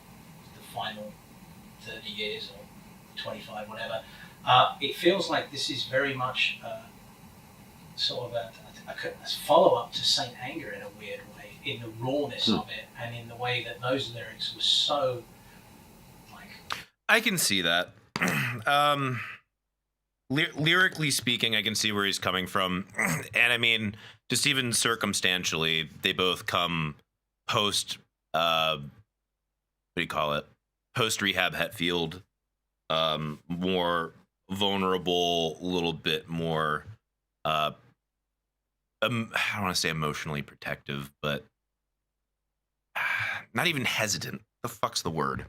the final 30 years or 25, whatever, it feels like this is very much sort of a follow-up to Saint Anger in a weird way, in the rawness of it, and in the way that those lyrics were so, like... I can see that. Lyrically speaking, I can see where he's coming from. And I mean, just even circumstantially, they both come post, what do you call it? Post-rehab Hetfield. More vulnerable, a little bit more, I don't want to say emotionally protective, but not even hesitant. The fuck's the word?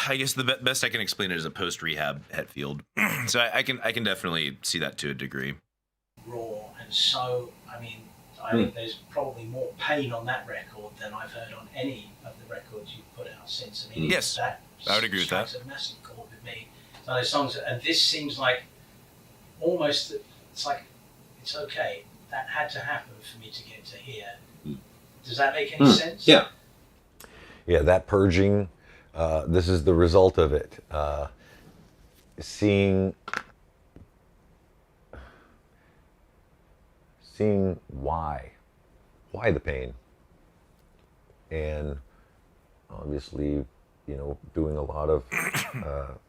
I guess the best I can explain it is a post-rehab Hetfield. So I can definitely see that to a degree. Raw, and so, I mean, I think there's probably more pain on that record than I've heard on any of the records you've put out since. I mean, Yes, that I would agree with that. strikes a massive chord with me. So those songs, and this seems like almost, it's like, it's okay. That had to happen for me to get to here. Does that make any sense? Yeah. Yeah, that purging, this is the result of it. Seeing why the pain, and obviously, you know, doing a lot of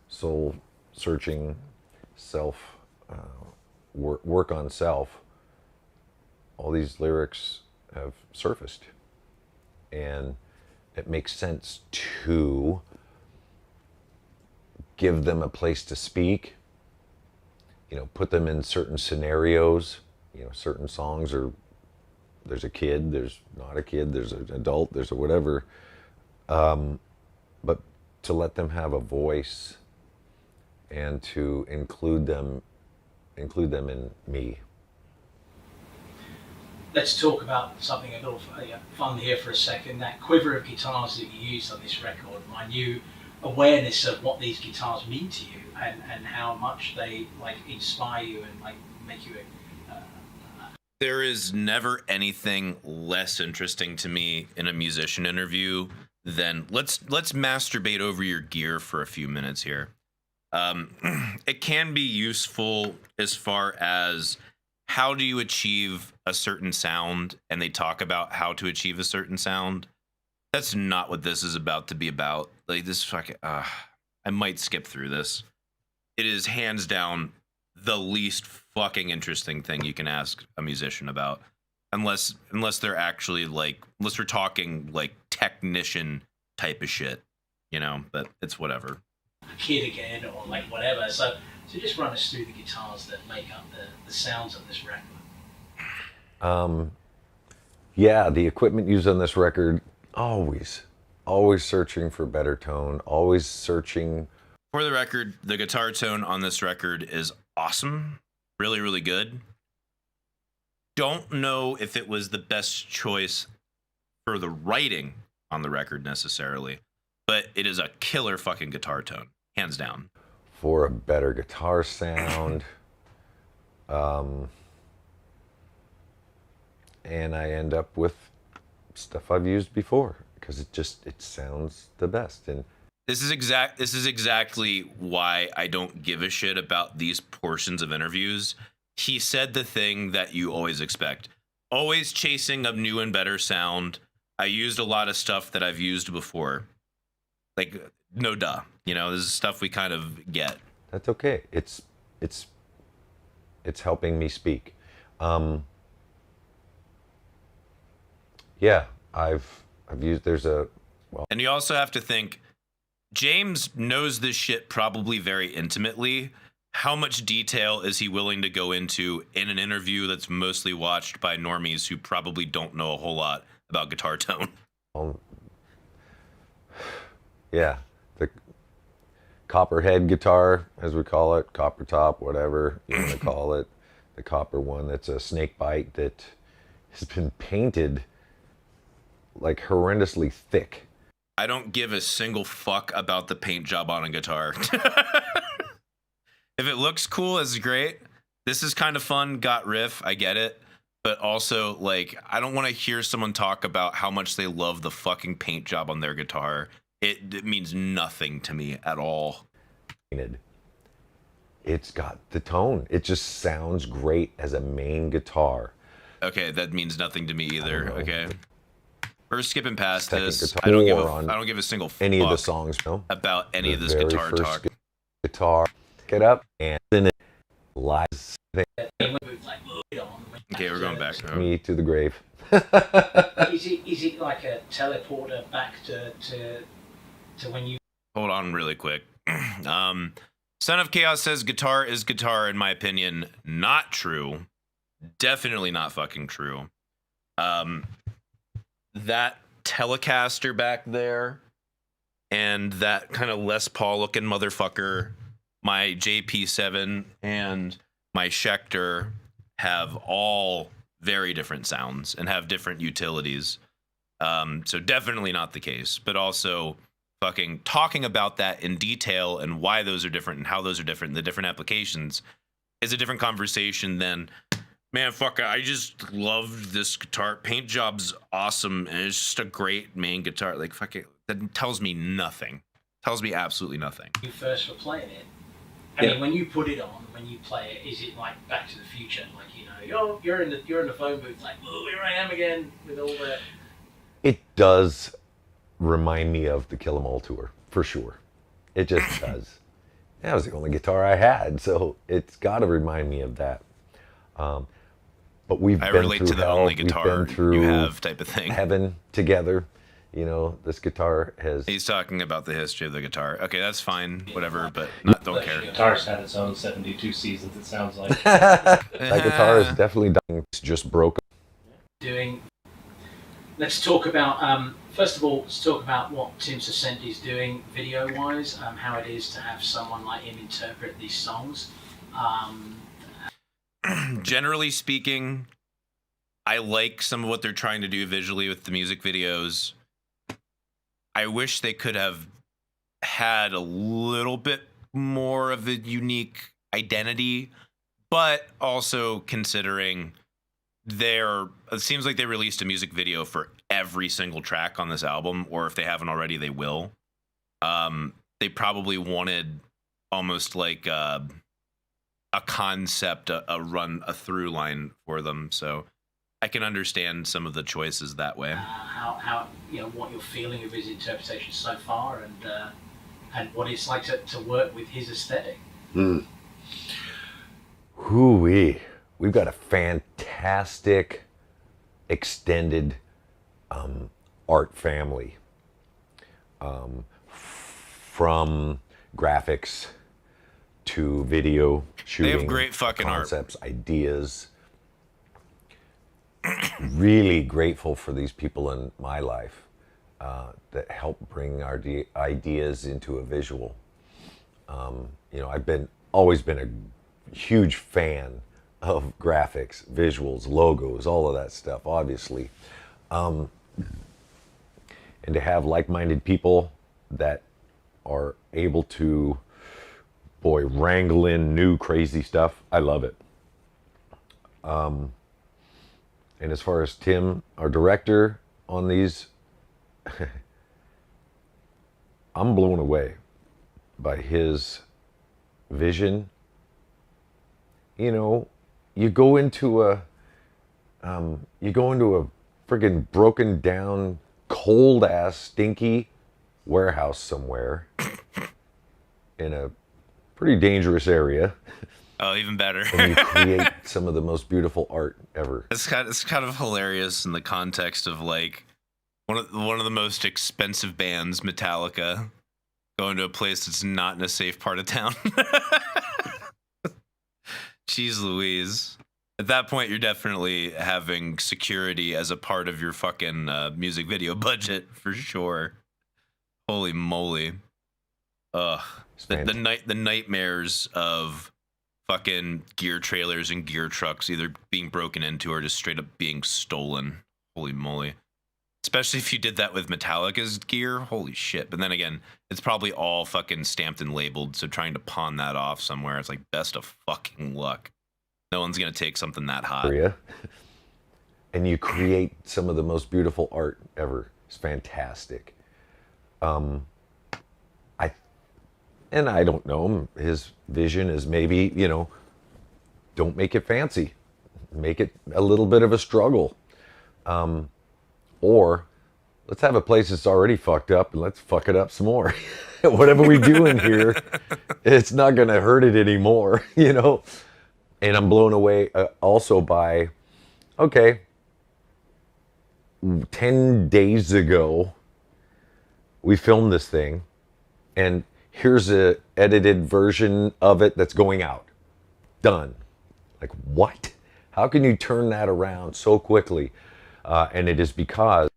soul searching, self work on self. All these lyrics have surfaced, and it makes sense to give them a place to speak, you know, put them in certain scenarios, you know, certain songs are, there's a kid, there's not a kid, there's an adult, there's a whatever, but to let them have a voice and to include them in me. Let's talk about something a little fun here for a second. That quiver of guitars that you used on this record, my new awareness of what these guitars mean to you, and how much they like inspire you and like make you There is never anything less interesting to me in a musician interview than let's masturbate over your gear for a few minutes here. It can be useful as far as how do you achieve a certain sound, and they talk about how to achieve a certain sound. That's not what this is about to be about. Like this fucking, I might skip through this. It is hands down the least fucking interesting thing you can ask a musician about, unless they're actually like, unless we're talking like technician type of shit, you know. But it's whatever. Kid again, or like whatever. So just run us through the guitars that make up the sounds of this record. Yeah, the equipment used on this record, always searching for better tone, always searching. For the record, the guitar tone on this record is awesome. Really, really good. Don't know if it was the best choice for the writing on the record necessarily, but it is a killer fucking guitar tone, hands down. For a better guitar sound. And I end up with stuff I've used before because it sounds the best. And this is exactly why I don't give a shit about these portions of interviews. He said the thing that you always expect. Always chasing a new and better sound. I used a lot of stuff that I've used before. Like, no duh. You know, this is stuff we kind of get. That's okay. It's helping me speak. Yeah, I've used, and you also have to think, James knows this shit probably very intimately. How much detail is he willing to go into in an interview that's mostly watched by normies who probably don't know a whole lot about guitar tone? Yeah, the copperhead guitar, as we call it, copper top, whatever you want to call it, the copper one that's a snake bite that has been painted like horrendously thick. I don't give a single fuck about the paint job on a guitar. If it looks cool, it's great. This is kind of fun, got riff, I get it. But also, like, I don't want to hear someone talk about how much they love the fucking paint job on their guitar. It means nothing to me at all. It's got the tone. It just sounds great as a main guitar. Okay, that means nothing to me either. Okay. We're skipping past this. Guitar. I don't give a single fuck any of the songs, no? about any of this guitar talk. Guitar, get up, and then it lies. Okay, we're going back. Me to the grave. Is it like a teleporter back to when you? Hold on, really quick. Son of Chaos says guitar is guitar. In my opinion, not true. Definitely not fucking true. That Telecaster back there and that kind of Les Paul looking motherfucker, my JP7 and my Schecter have all very different sounds and have different utilities. So definitely not the case, but also fucking talking about that in detail and why those are different and how those are different, the different applications, is a different conversation than, man, fuck, I just love this guitar. Paint job's awesome, and it's just a great main guitar. Like, fuck it, that tells me nothing. Tells me absolutely nothing. You first were playing it. I mean, when you put it on, when you play it, is it like Back to the Future? Like, you know, you're in the phone booth, like, oh, here I am again with all the. It does remind me of the Kill 'Em All tour, for sure. It just does. That was the only guitar I had, so it's got to remind me of that. But we've been relate through to the hell. only guitar we've been through you have type of thing. Heaven together. You know, this guitar has. He's talking about the history of the guitar. Okay, that's fine, whatever, but don't care. The guitar's had its own 72 seasons, it sounds like. That guitar is definitely dying. It's just broken. Let's talk about, first of all, let's talk about what Tim Sascenti is doing video-wise, how it is to have someone like him interpret these songs. Generally speaking, I like some of what they're trying to do visually with the music videos. I wish they could have had a little bit more of a unique identity, but also considering it seems like they released a music video for every single track on this album, or if they haven't already, they will. They probably wanted almost like a concept, a through line for them. So I can understand some of the choices that way. How what you're feeling of his interpretation so far, and what it's like to work with his aesthetic. Hoo-wee. We've got a fantastic extended art family, from graphics to video shooting. They have great fucking concepts, ideas. Really grateful for these people in my life that help bring our ideas into a visual. I've always been a huge fan of graphics, visuals, logos, all of that stuff, obviously. And to have like-minded people that are able to, wrangle in new crazy stuff, I love it. And as far as Tim, our director on these, I'm blown away by his vision. You go into a friggin' broken down, cold ass, stinky warehouse somewhere in a pretty dangerous area. Oh, even better. And you create some of the most beautiful art ever. It's kind of hilarious in the context of like one of the most expensive bands, Metallica, going to a place that's not in a safe part of town. Jeez Louise. At that point, you're definitely having security as a part of your fucking music video budget for sure. Holy moly. Ugh. The nightmares of fucking gear trailers and gear trucks either being broken into or just straight up being stolen. Holy moly. Especially if you did that with Metallica's gear. Holy shit. But then again, it's probably all fucking stamped and labeled, so trying to pawn that off somewhere, it's like best of fucking luck. No one's gonna take something that hot. And you create some of the most beautiful art ever. It's fantastic. I don't know, his vision is maybe, don't make it fancy. Make it a little bit of a struggle. Or let's have a place that's already fucked up and let's fuck it up some more. Whatever we do in here, it's not going to hurt it anymore, And I'm blown away also by, 10 days ago, we filmed this thing, and here's a edited version of it that's going out. Done. Like, what? How can you turn that around so quickly? And it is because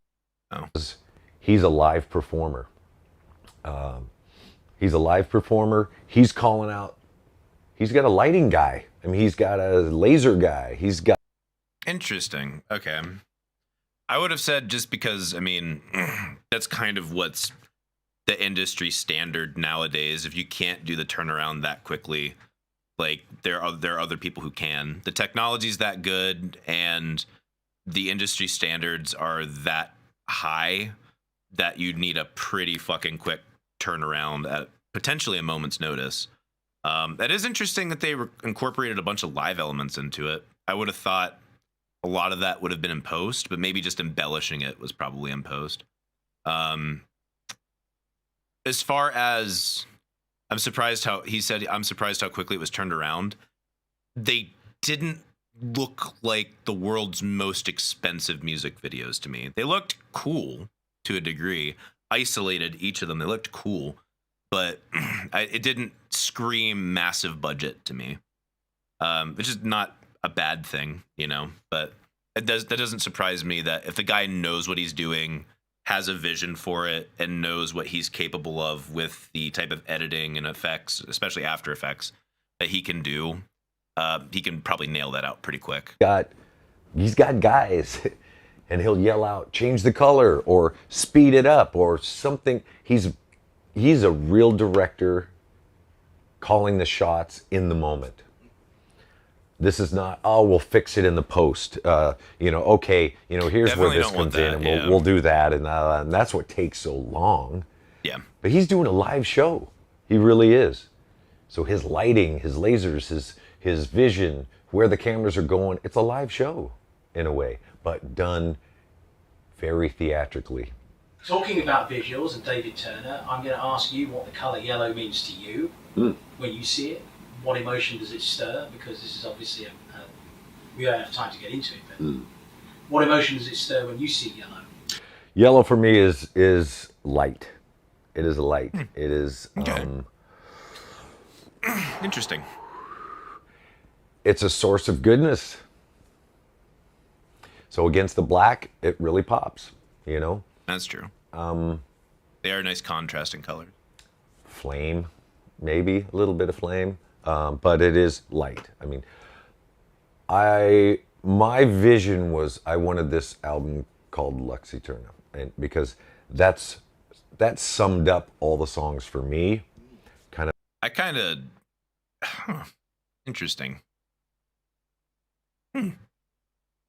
he's a live performer. He's a live performer. He's calling out. He's got a lighting guy. He's got a laser guy. He's got... Interesting. Okay. I would have said just because, that's kind of what's the industry standard nowadays. If you can't do the turnaround that quickly, like there are other people who can. The technology's that good and the industry standards are that high that you need a pretty fucking quick turnaround at potentially a moment's notice. That is interesting that they incorporated a bunch of live elements into it. I would have thought a lot of that would have been in post, but maybe just embellishing it was probably in post. As far as I'm surprised how quickly it was turned around. They didn't look like the world's most expensive music videos to me. They looked cool to a degree. Isolated, each of them, they looked cool, but it didn't scream massive budget to me, which is not a bad thing, but that doesn't surprise me that if the guy knows what he's doing, has a vision for it, and knows what he's capable of with the type of editing and effects, especially After Effects, that he can do, he can probably nail that out pretty quick. He's got guys, and he'll yell out, change the color, or speed it up, or something. He's a real director calling the shots in the moment. This is not, we'll fix it in the post. Here's Definitely where this comes in, and we'll do that. And that's what takes so long. Yeah. But he's doing a live show. He really is. So his lighting, his lasers, his vision, where the cameras are going, it's a live show in a way, but done very theatrically. Talking about visuals and David Turner, I'm going to ask you what the colour yellow means to you when you see it. What emotion does it stir? Because this is obviously we don't have time to get into it, but what emotion does it stir when you see yellow? Yellow for me is light. It is light. It is Okay. Interesting. It's a source of goodness. So against the black, it really pops, you know? That's true. They are nice contrasting colors. Flame, maybe a little bit of flame, but it is light. I mean, my vision was I wanted this album called Lux Eterna, and because that summed up all the songs for me. Interesting. I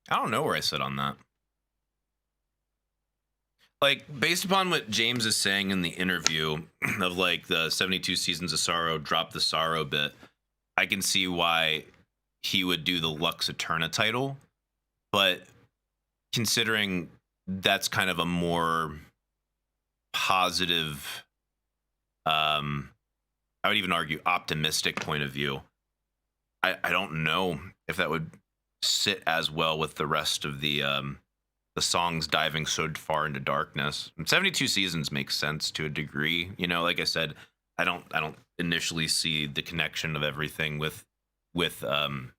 don't know where I sit on that. Like, based upon what James is saying in the interview of like the 72 Seasons of Sorrow, drop the sorrow bit, I can see why he would do the Lux Eterna title. But considering that's kind of a more positive, I would even argue optimistic point of view, I don't know if that would sit as well with the rest of the songs diving so far into darkness. And 72 Seasons makes sense to a degree. You know, like I said, I don't initially see the connection of everything with the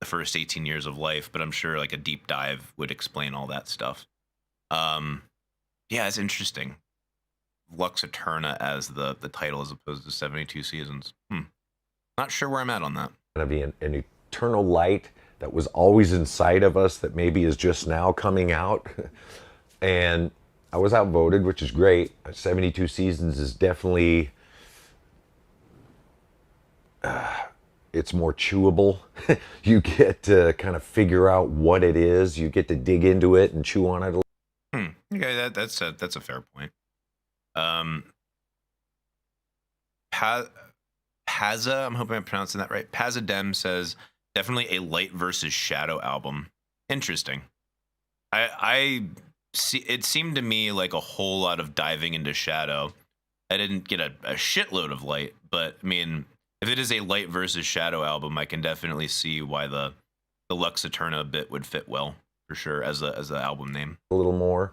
first 18 years of life, but I'm sure like a deep dive would explain all that stuff. Yeah, it's interesting. Lux Eterna as the title as opposed to 72 Seasons. Not sure where I'm at on that. Going to be an eternal light that was always inside of us that maybe is just now coming out. And I was outvoted, which is great. 72 Seasons is definitely, it's more chewable. You get to kind of figure out what it is. You get to dig into it and chew on it. Okay, that's a fair point. Paza, I'm hoping I'm pronouncing that right. Pazadem says, definitely a light versus shadow album. Interesting. I see. It seemed to me like a whole lot of diving into shadow. I didn't get a shitload of light, but I mean, if it is a light versus shadow album, I can definitely see why the Lux Eterna bit would fit well for sure as a album name. A little more,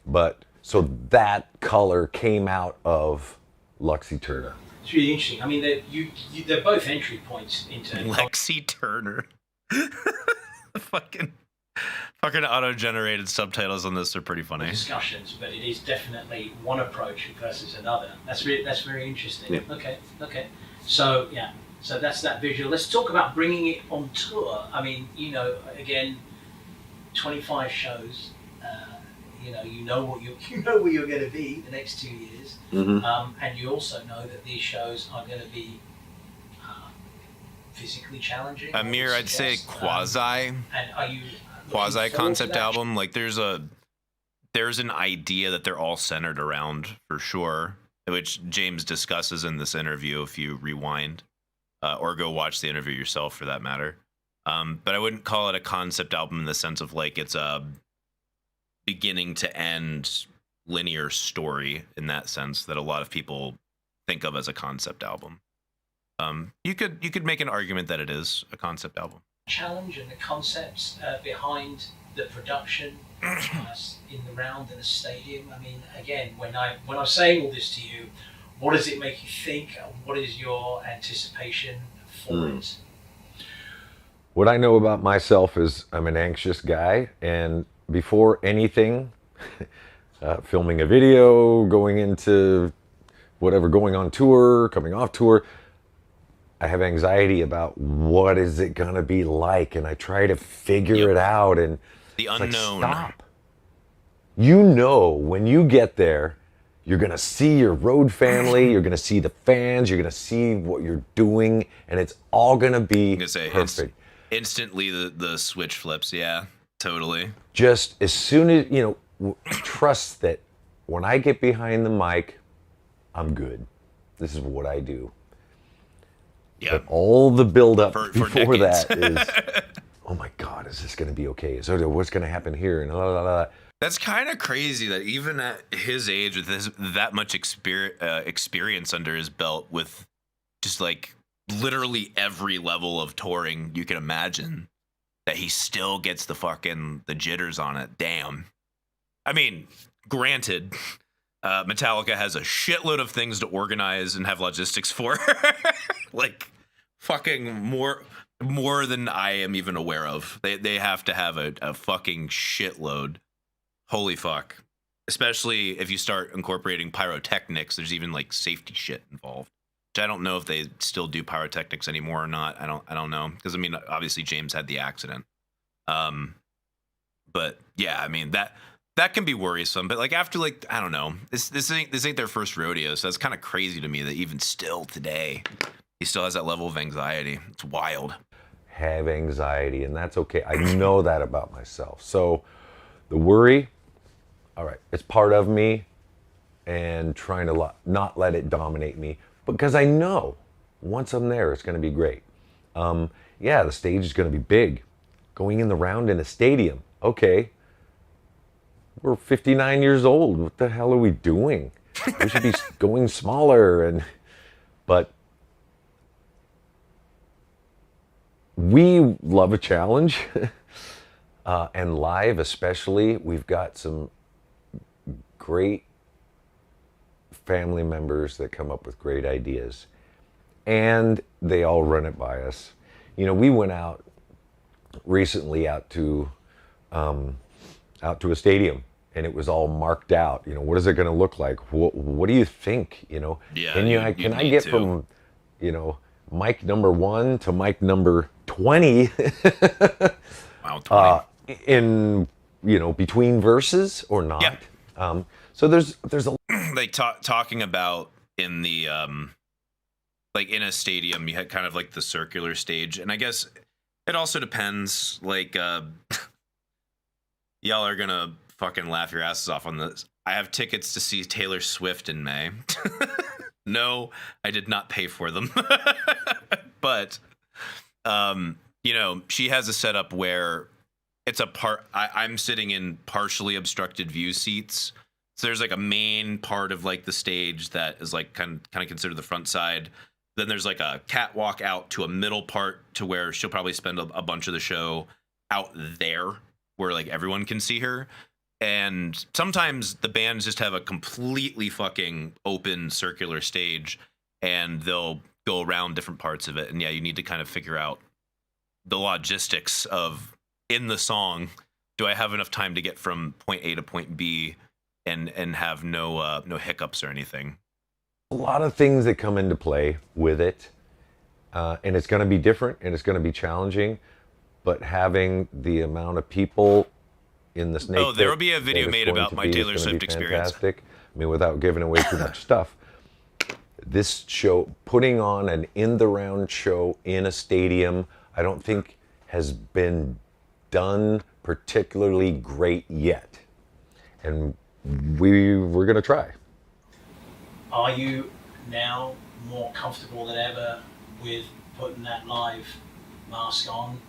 but so that color came out of Lux Eterna. It's really interesting. I mean, they're both entry points into Lexi Turner. fucking auto-generated subtitles on this are pretty funny. discussions, but it is definitely one approach versus another. That's very interesting. Yeah. Okay. So yeah, so that's that visual. Let's talk about bringing it on tour. I mean, you know, again, 25 shows. You know where you're going to be the next 2 years, and you also know that these shows are going to be physically challenging. Amir, I'd say quasi. And are you Quasi concept that? album? Like there's an idea that they're all centered around for sure, which James discusses in this interview. If you rewind, or go watch the interview yourself for that matter. But I wouldn't call it a concept album in the sense of like it's a beginning to end linear story in that sense that a lot of people think of as a concept album. You could make an argument that it is a concept album. Challenge and the concepts behind the production in the round in a stadium. I mean, again, when I'm saying all this to you, what does it make you think? What is your anticipation for it? What I know about myself is I'm an anxious guy, and before anything, filming a video, going into whatever, going on tour, coming off tour, I have anxiety about what is it gonna be like, and I try to figure it out, and The it's like, unknown. stop. You know, when you get there, you're gonna see your road family, you're gonna see the fans, you're gonna see what you're doing, and it's all gonna be I'm gonna say perfect. Instantly the switch flips. Yeah, totally. Just as soon as, trust that when I get behind the mic, I'm good. This is what I do. Yeah. But all the build-up For before decades. that is, oh my God, is this going to be okay? So what's going to happen here? And la la la. That's kind of crazy that even at his age, with that much experience under his belt, with just like literally every level of touring you can imagine, that he still gets the jitters on it. Damn. I mean, granted, Metallica has a shitload of things to organize and have logistics for, like fucking more than I am even aware of. They have to have a fucking shitload. Holy fuck. Especially if you start incorporating pyrotechnics, there's even like safety shit involved. Which I don't know if they still do pyrotechnics anymore or not. I don't know. Because I mean, obviously James had the accident. But yeah, I mean that can be worrisome. But like after like, I don't know, this ain't their first rodeo, so it's kind of crazy to me that even still today he still has that level of anxiety. It's wild. Have anxiety, and that's okay. I know that about myself. So the worry, all right, it's part of me, and trying to not let it dominate me, because I know once I'm there, it's going to be great. Yeah, the stage is going to be big. Going in the round in a stadium, okay. We're 59 years old. What the hell are we doing? We should be going smaller. But we love a challenge, and live especially. We've got some great family members that come up with great ideas, and they all run it by us. You know, we went out recently out to a stadium, and it was all marked out. You know, what is it going to look like? What do you think? You know, Yeah, can I get from, you know, mic number 1 to mic number 20? Wow, 20. In, you know, between verses or not? Yeah. So there's a like talking about in the like in a stadium, you had kind of like the circular stage, and I guess it also depends. Like y'all are gonna fucking laugh your asses off on this. I have tickets to see Taylor Swift in May. No, I did not pay for them. But you know, she has a setup where it's a I'm sitting in partially obstructed view seats. So there's like a main part of like the stage that is like kind of considered the front side. Then there's like a catwalk out to a middle part to where she'll probably spend a bunch of the show out there where like everyone can see her. And sometimes the bands just have a completely fucking open circular stage, and they'll go around different parts of it. And yeah, you need to kind of figure out the logistics of in the song, do I have enough time to get from point A to point B and have no hiccups or anything? A lot of things that come into play with it, and it's going to be different and it's going to be challenging, but having the amount of people in the snake there will be a video made about my Taylor Swift experience. Fantastic. I mean, without giving away too much stuff, this show, putting on an in the round show in a stadium, I don't think has been done particularly great yet, and we're going to try. Are you now more comfortable than ever with putting that live mask on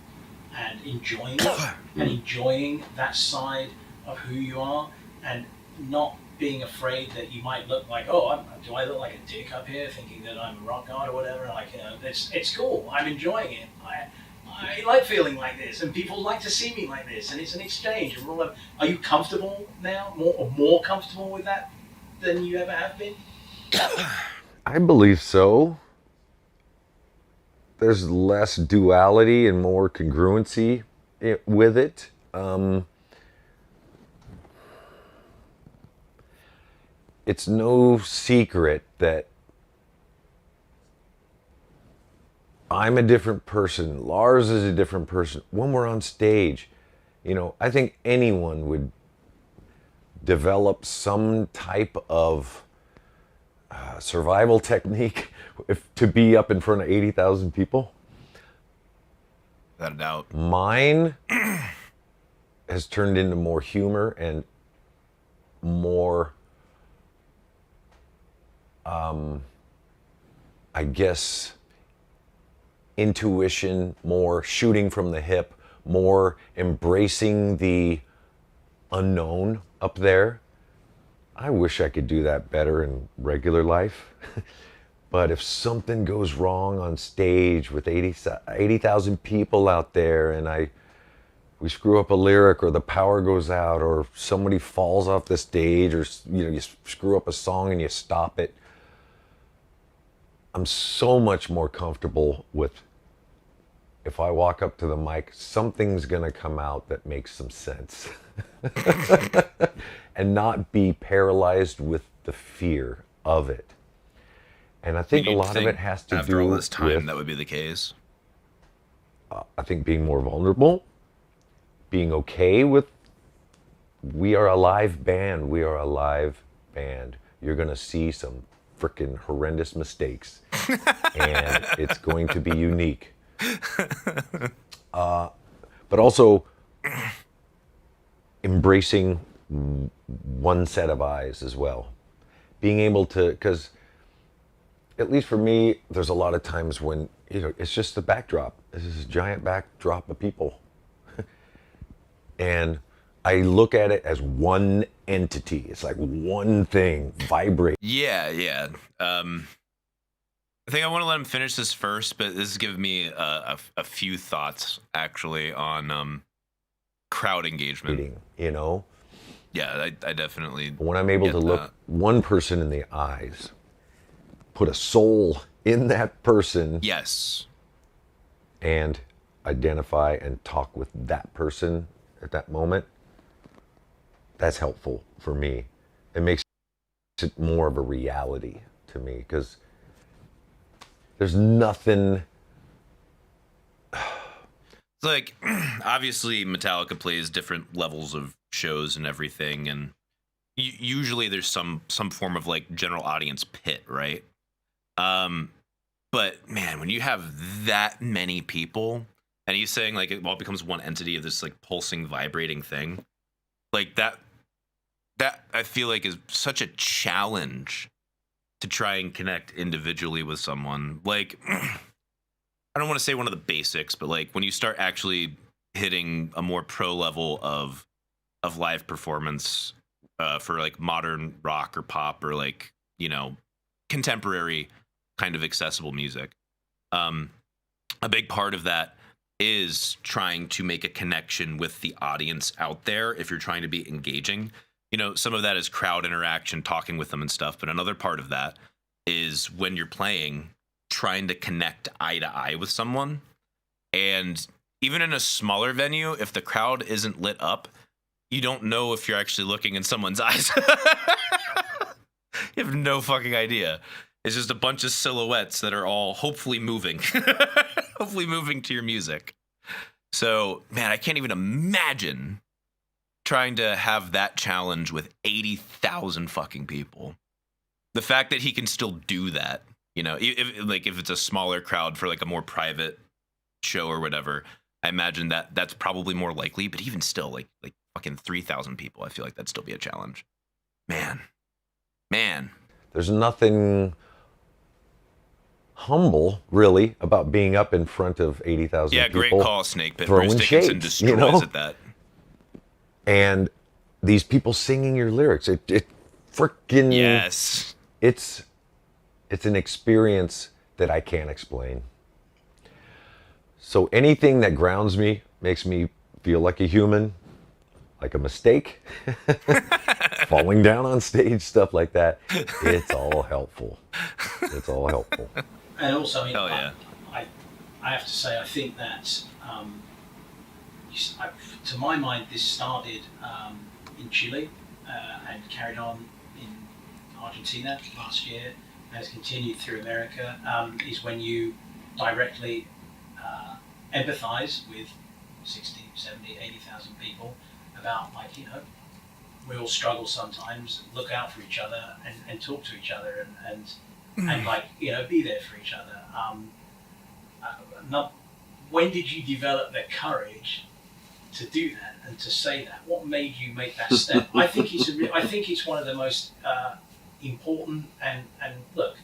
and enjoying it, and enjoying that side of who you are, and not being afraid that you might look like, do I look like a dick up here thinking that I'm a rock god or whatever? Like, you know, it's cool. I'm enjoying it. I like feeling like this, and people like to see me like this, and it's an exchange. And are you comfortable now, more comfortable with that than you ever have been? I believe so. There's less duality and more congruency with it. It's no secret that I'm a different person. Lars is a different person. When we're on stage, you know, I think anyone would develop some type of survival technique to be up in front of 80,000 people. Without a doubt. Mine has turned into more humor and more I guess, intuition, more shooting from the hip, more embracing the unknown up there. I wish I could do that better in regular life. But if something goes wrong on stage with 80,000 people out there, and we screw up a lyric, or the power goes out, or somebody falls off the stage, or you screw up a song and you stop it, I'm so much more comfortable with, if I walk up to the mic, something's gonna come out that makes some sense. And not be paralyzed with the fear of it. And I think a lot of it has to do after all this time with, that would be the case. I think, being more vulnerable, being okay with, we are a live band. We are a live band. You're going to see some freaking horrendous mistakes, and it's going to be unique. But also embracing one set of eyes as well. Being able to, because at least for me, there's a lot of times when, it's just the backdrop. This is a giant backdrop of people. And I look at it as one entity. It's like one thing vibrating. Yeah. I think I want to let him finish this first, but this has given me a few thoughts, actually, on crowd engagement. Yeah, I definitely. When I'm able to look one person in the eyes, put a soul in that person. Yes. And identify and talk with that person at that moment, that's helpful for me. It makes it more of a reality to me, because there's nothing. It's like, obviously Metallica plays different levels of shows and everything, and usually there's some form of like general audience pit, right? But man, when you have that many people, and he's saying like it all becomes one entity of this like pulsing, vibrating thing, like that I feel like is such a challenge to try and connect individually with someone. Like, I don't want to say one of the basics, but like when you start actually hitting a more pro level of live performance for like modern rock or pop, or like, contemporary kind of accessible music, a big part of that is trying to make a connection with the audience out there. If you're trying to be engaging, some of that is crowd interaction, talking with them and stuff, but another part of that is when you're playing, trying to connect eye to eye with someone. And even in a smaller venue, if the crowd isn't lit up, you don't know if you're actually looking in someone's eyes. You have no fucking idea. It's just a bunch of silhouettes that are all hopefully moving, hopefully moving to your music. So, man, I can't even imagine trying to have that challenge with 80,000 fucking people. The fact that he can still do that, if it's a smaller crowd for like a more private show or whatever, I imagine that's probably more likely. But even still, like fucking 3,000 people, I feel like that'd still be a challenge. Man. There's nothing humble, really, about being up in front of 80,000 people. Yeah, great call, Snake Pit. Throwing Bruce Dickinson shades, destroys at that. And these people singing your lyrics, it freaking... Yes. It's an experience that I can't explain. So anything that grounds me, makes me feel like a human, like a mistake, falling down on stage, stuff like that, it's all helpful. It's all helpful. And also, Hell yeah. I have to say, I think that, to my mind, this started in Chile and carried on in Argentina last year, and has continued through America, is when you directly empathize with 60, 70, 80,000 people about, we all struggle sometimes, look out for each other and talk to each other and be there for each other. When did you develop the courage to do that and to say that? What made you make that step? I think it's one of the most important, and look,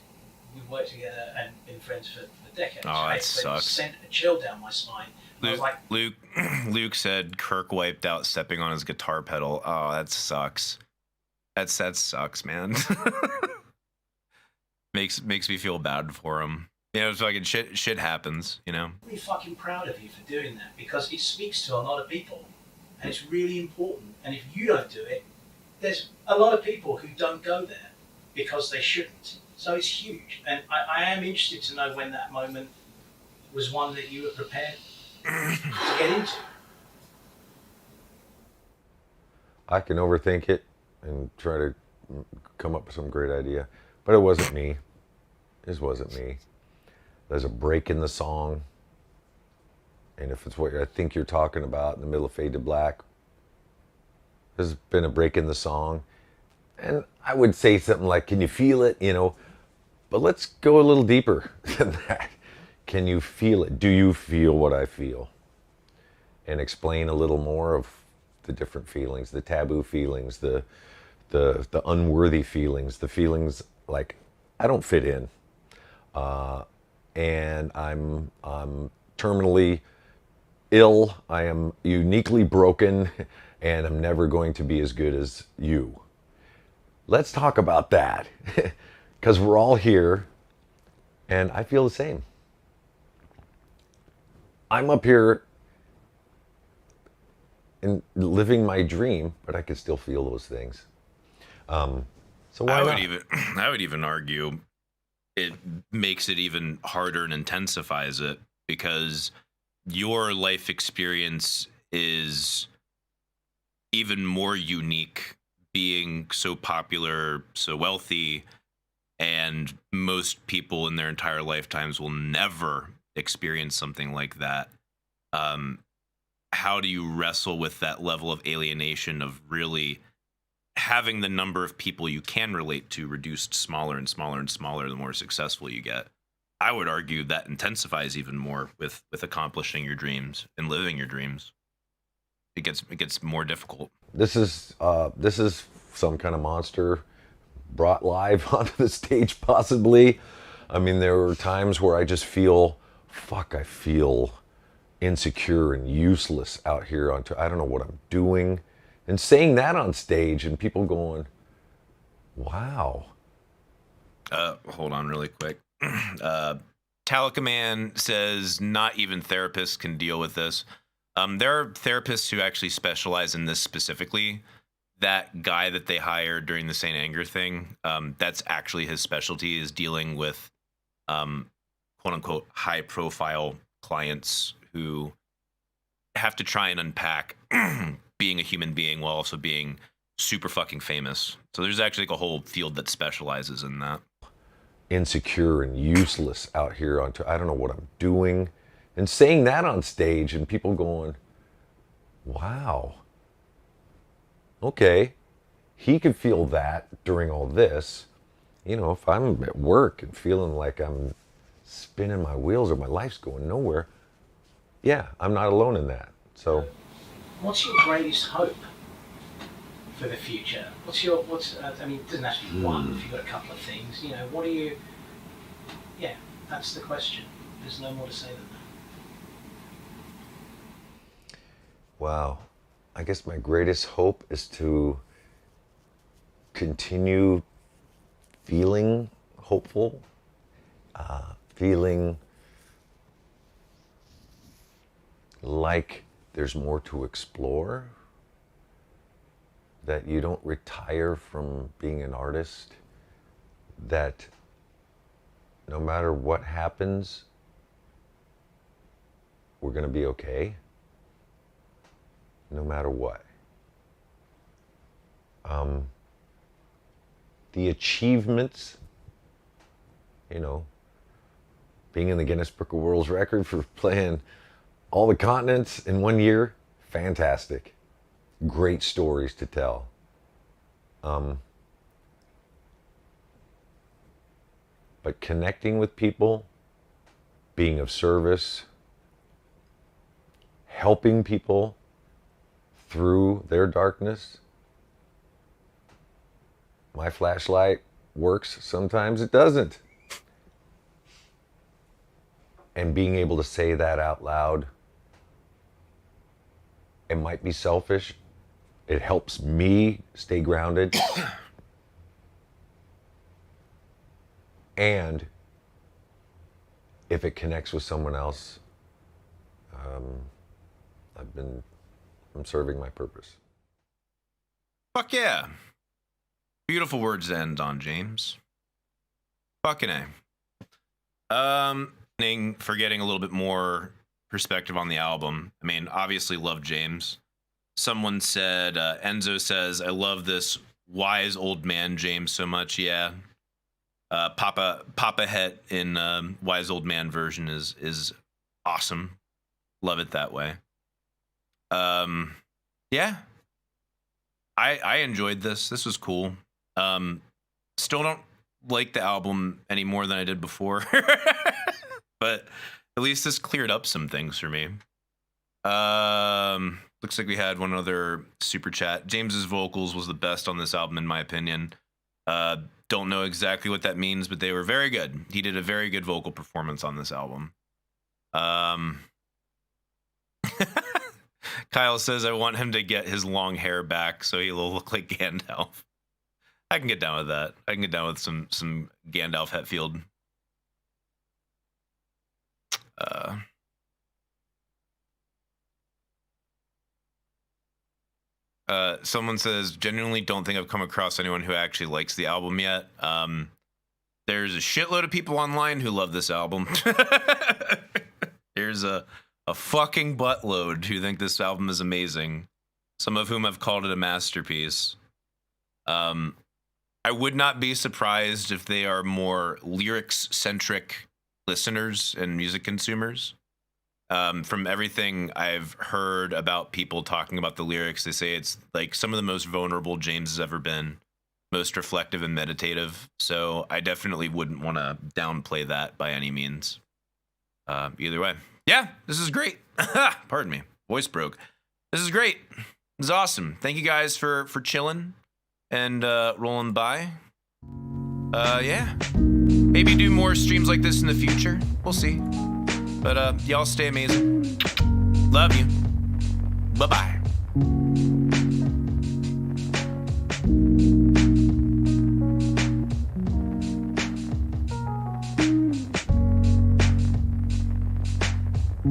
worked together and been friends for decades. Oh, that But sucks. it sent a chill down my spine. I was like, Luke said Kirk wiped out stepping on his guitar pedal. Oh, that sucks. That sucks, man. makes me feel bad for him. You know, it's fucking shit happens, you know. I'm really fucking proud of you for doing that, because it speaks to a lot of people, and it's really important. And if you don't do it, there's a lot of people who don't go there because they shouldn't. So it's huge, and I am interested to know when that moment was one that you were prepared to get into. I can overthink it and try to come up with some great idea, but it wasn't me. This wasn't me. There's a break in the song, and if it's what I think you're talking about in the middle of Fade to Black, there's been a break in the song, and I would say something like, can you feel it, you know, but let's go a little deeper than that. Can you feel it? Do you feel what I feel? And explain a little more of the different feelings, the taboo feelings, the unworthy feelings, the feelings like I don't fit in, and I'm terminally ill. I am uniquely broken, and I'm never going to be as good as you. Let's talk about that, because we're all here, and I feel the same. I'm up here and living my dream, but I can still feel those things. So why not? I would even argue it makes it even harder and intensifies it, because your life experience is even more unique, being so popular, so wealthy, and most people in their entire lifetimes will never experience something like that. How do you wrestle with that level of alienation of really having the number of people you can relate to reduced smaller and smaller and smaller the more successful you get? I would argue that intensifies even more with accomplishing your dreams and living your dreams. It gets more difficult. This is some kind of monster brought live onto the stage, possibly. I mean, there were times where I just feel, I feel insecure and useless out here I don't know what I'm doing. And saying that on stage and people going, wow. Hold on really quick. Talica Man says not even therapists can deal with this. There are therapists who actually specialize in this specifically. That guy that they hired during the Saint Anger thing, that's actually his specialty, is dealing with quote unquote high profile clients who have to try and unpack being a human being while also being super fucking famous. So there's actually like a whole field that specializes in that. Insecure and useless out here I don't know what I'm doing. And saying that on stage and people going, wow. Okay. He could feel that during all this. You know, if I'm at work and feeling like I'm spinning my wheels or my life's going nowhere, yeah, I'm not alone in that. So, what's your greatest hope for the future? I mean, it doesn't have to be one. If you've got a couple of things, you know, what are you? Yeah, that's the question. There's no more to say than that. wow. I guess my greatest hope is to continue feeling hopeful, feeling like there's more to explore, that you don't retire from being an artist, that no matter what happens, we're going to be okay, no matter what. The achievements, you know, being in the Guinness Book of World Records for playing all the continents in 1 year, fantastic. Great stories to tell. But connecting with people, being of service, helping people through their darkness. My flashlight works, sometimes it doesn't. And being able to say that out loud, it might be selfish. It helps me stay grounded. And if it connects with someone else, I'm serving my purpose. Fuck yeah. Beautiful words to end on, James. Fucking A. For getting a little bit more perspective on the album. I mean, obviously love James. Someone said, Enzo says, I love this wise old man James so much. Yeah. Papa Het in wise old man version is awesome. Love it that way. Yeah. I enjoyed this. This was cool. Still don't like the album any more than I did before. But at least this cleared up some things for me. Looks like we had one other super chat. James's vocals was the best on this album, in my opinion. Don't know exactly what that means, but they were very good. He did a very good vocal performance on this album. Kyle says, I want him to get his long hair back so he'll look like Gandalf. I can get down with that. I can get down with some Gandalf Hetfield. Someone says, genuinely don't think I've come across anyone who actually likes the album yet. There's a shitload of people online who love this album. There's a fucking buttload who think this album is amazing. Some of whom have called it a masterpiece. I would not be surprised if they are more lyrics-centric listeners and music consumers. From everything I've heard about people talking about the lyrics, they say it's like some of the most vulnerable James has ever been, most reflective and meditative. So I definitely wouldn't want to downplay that by any means. Either way. Yeah, this is great. Pardon me. Voice broke. This is great. This is awesome. Thank you guys for chilling and rolling by. Yeah. Maybe do more streams like this in the future. We'll see. But y'all stay amazing. Love you. Bye-bye.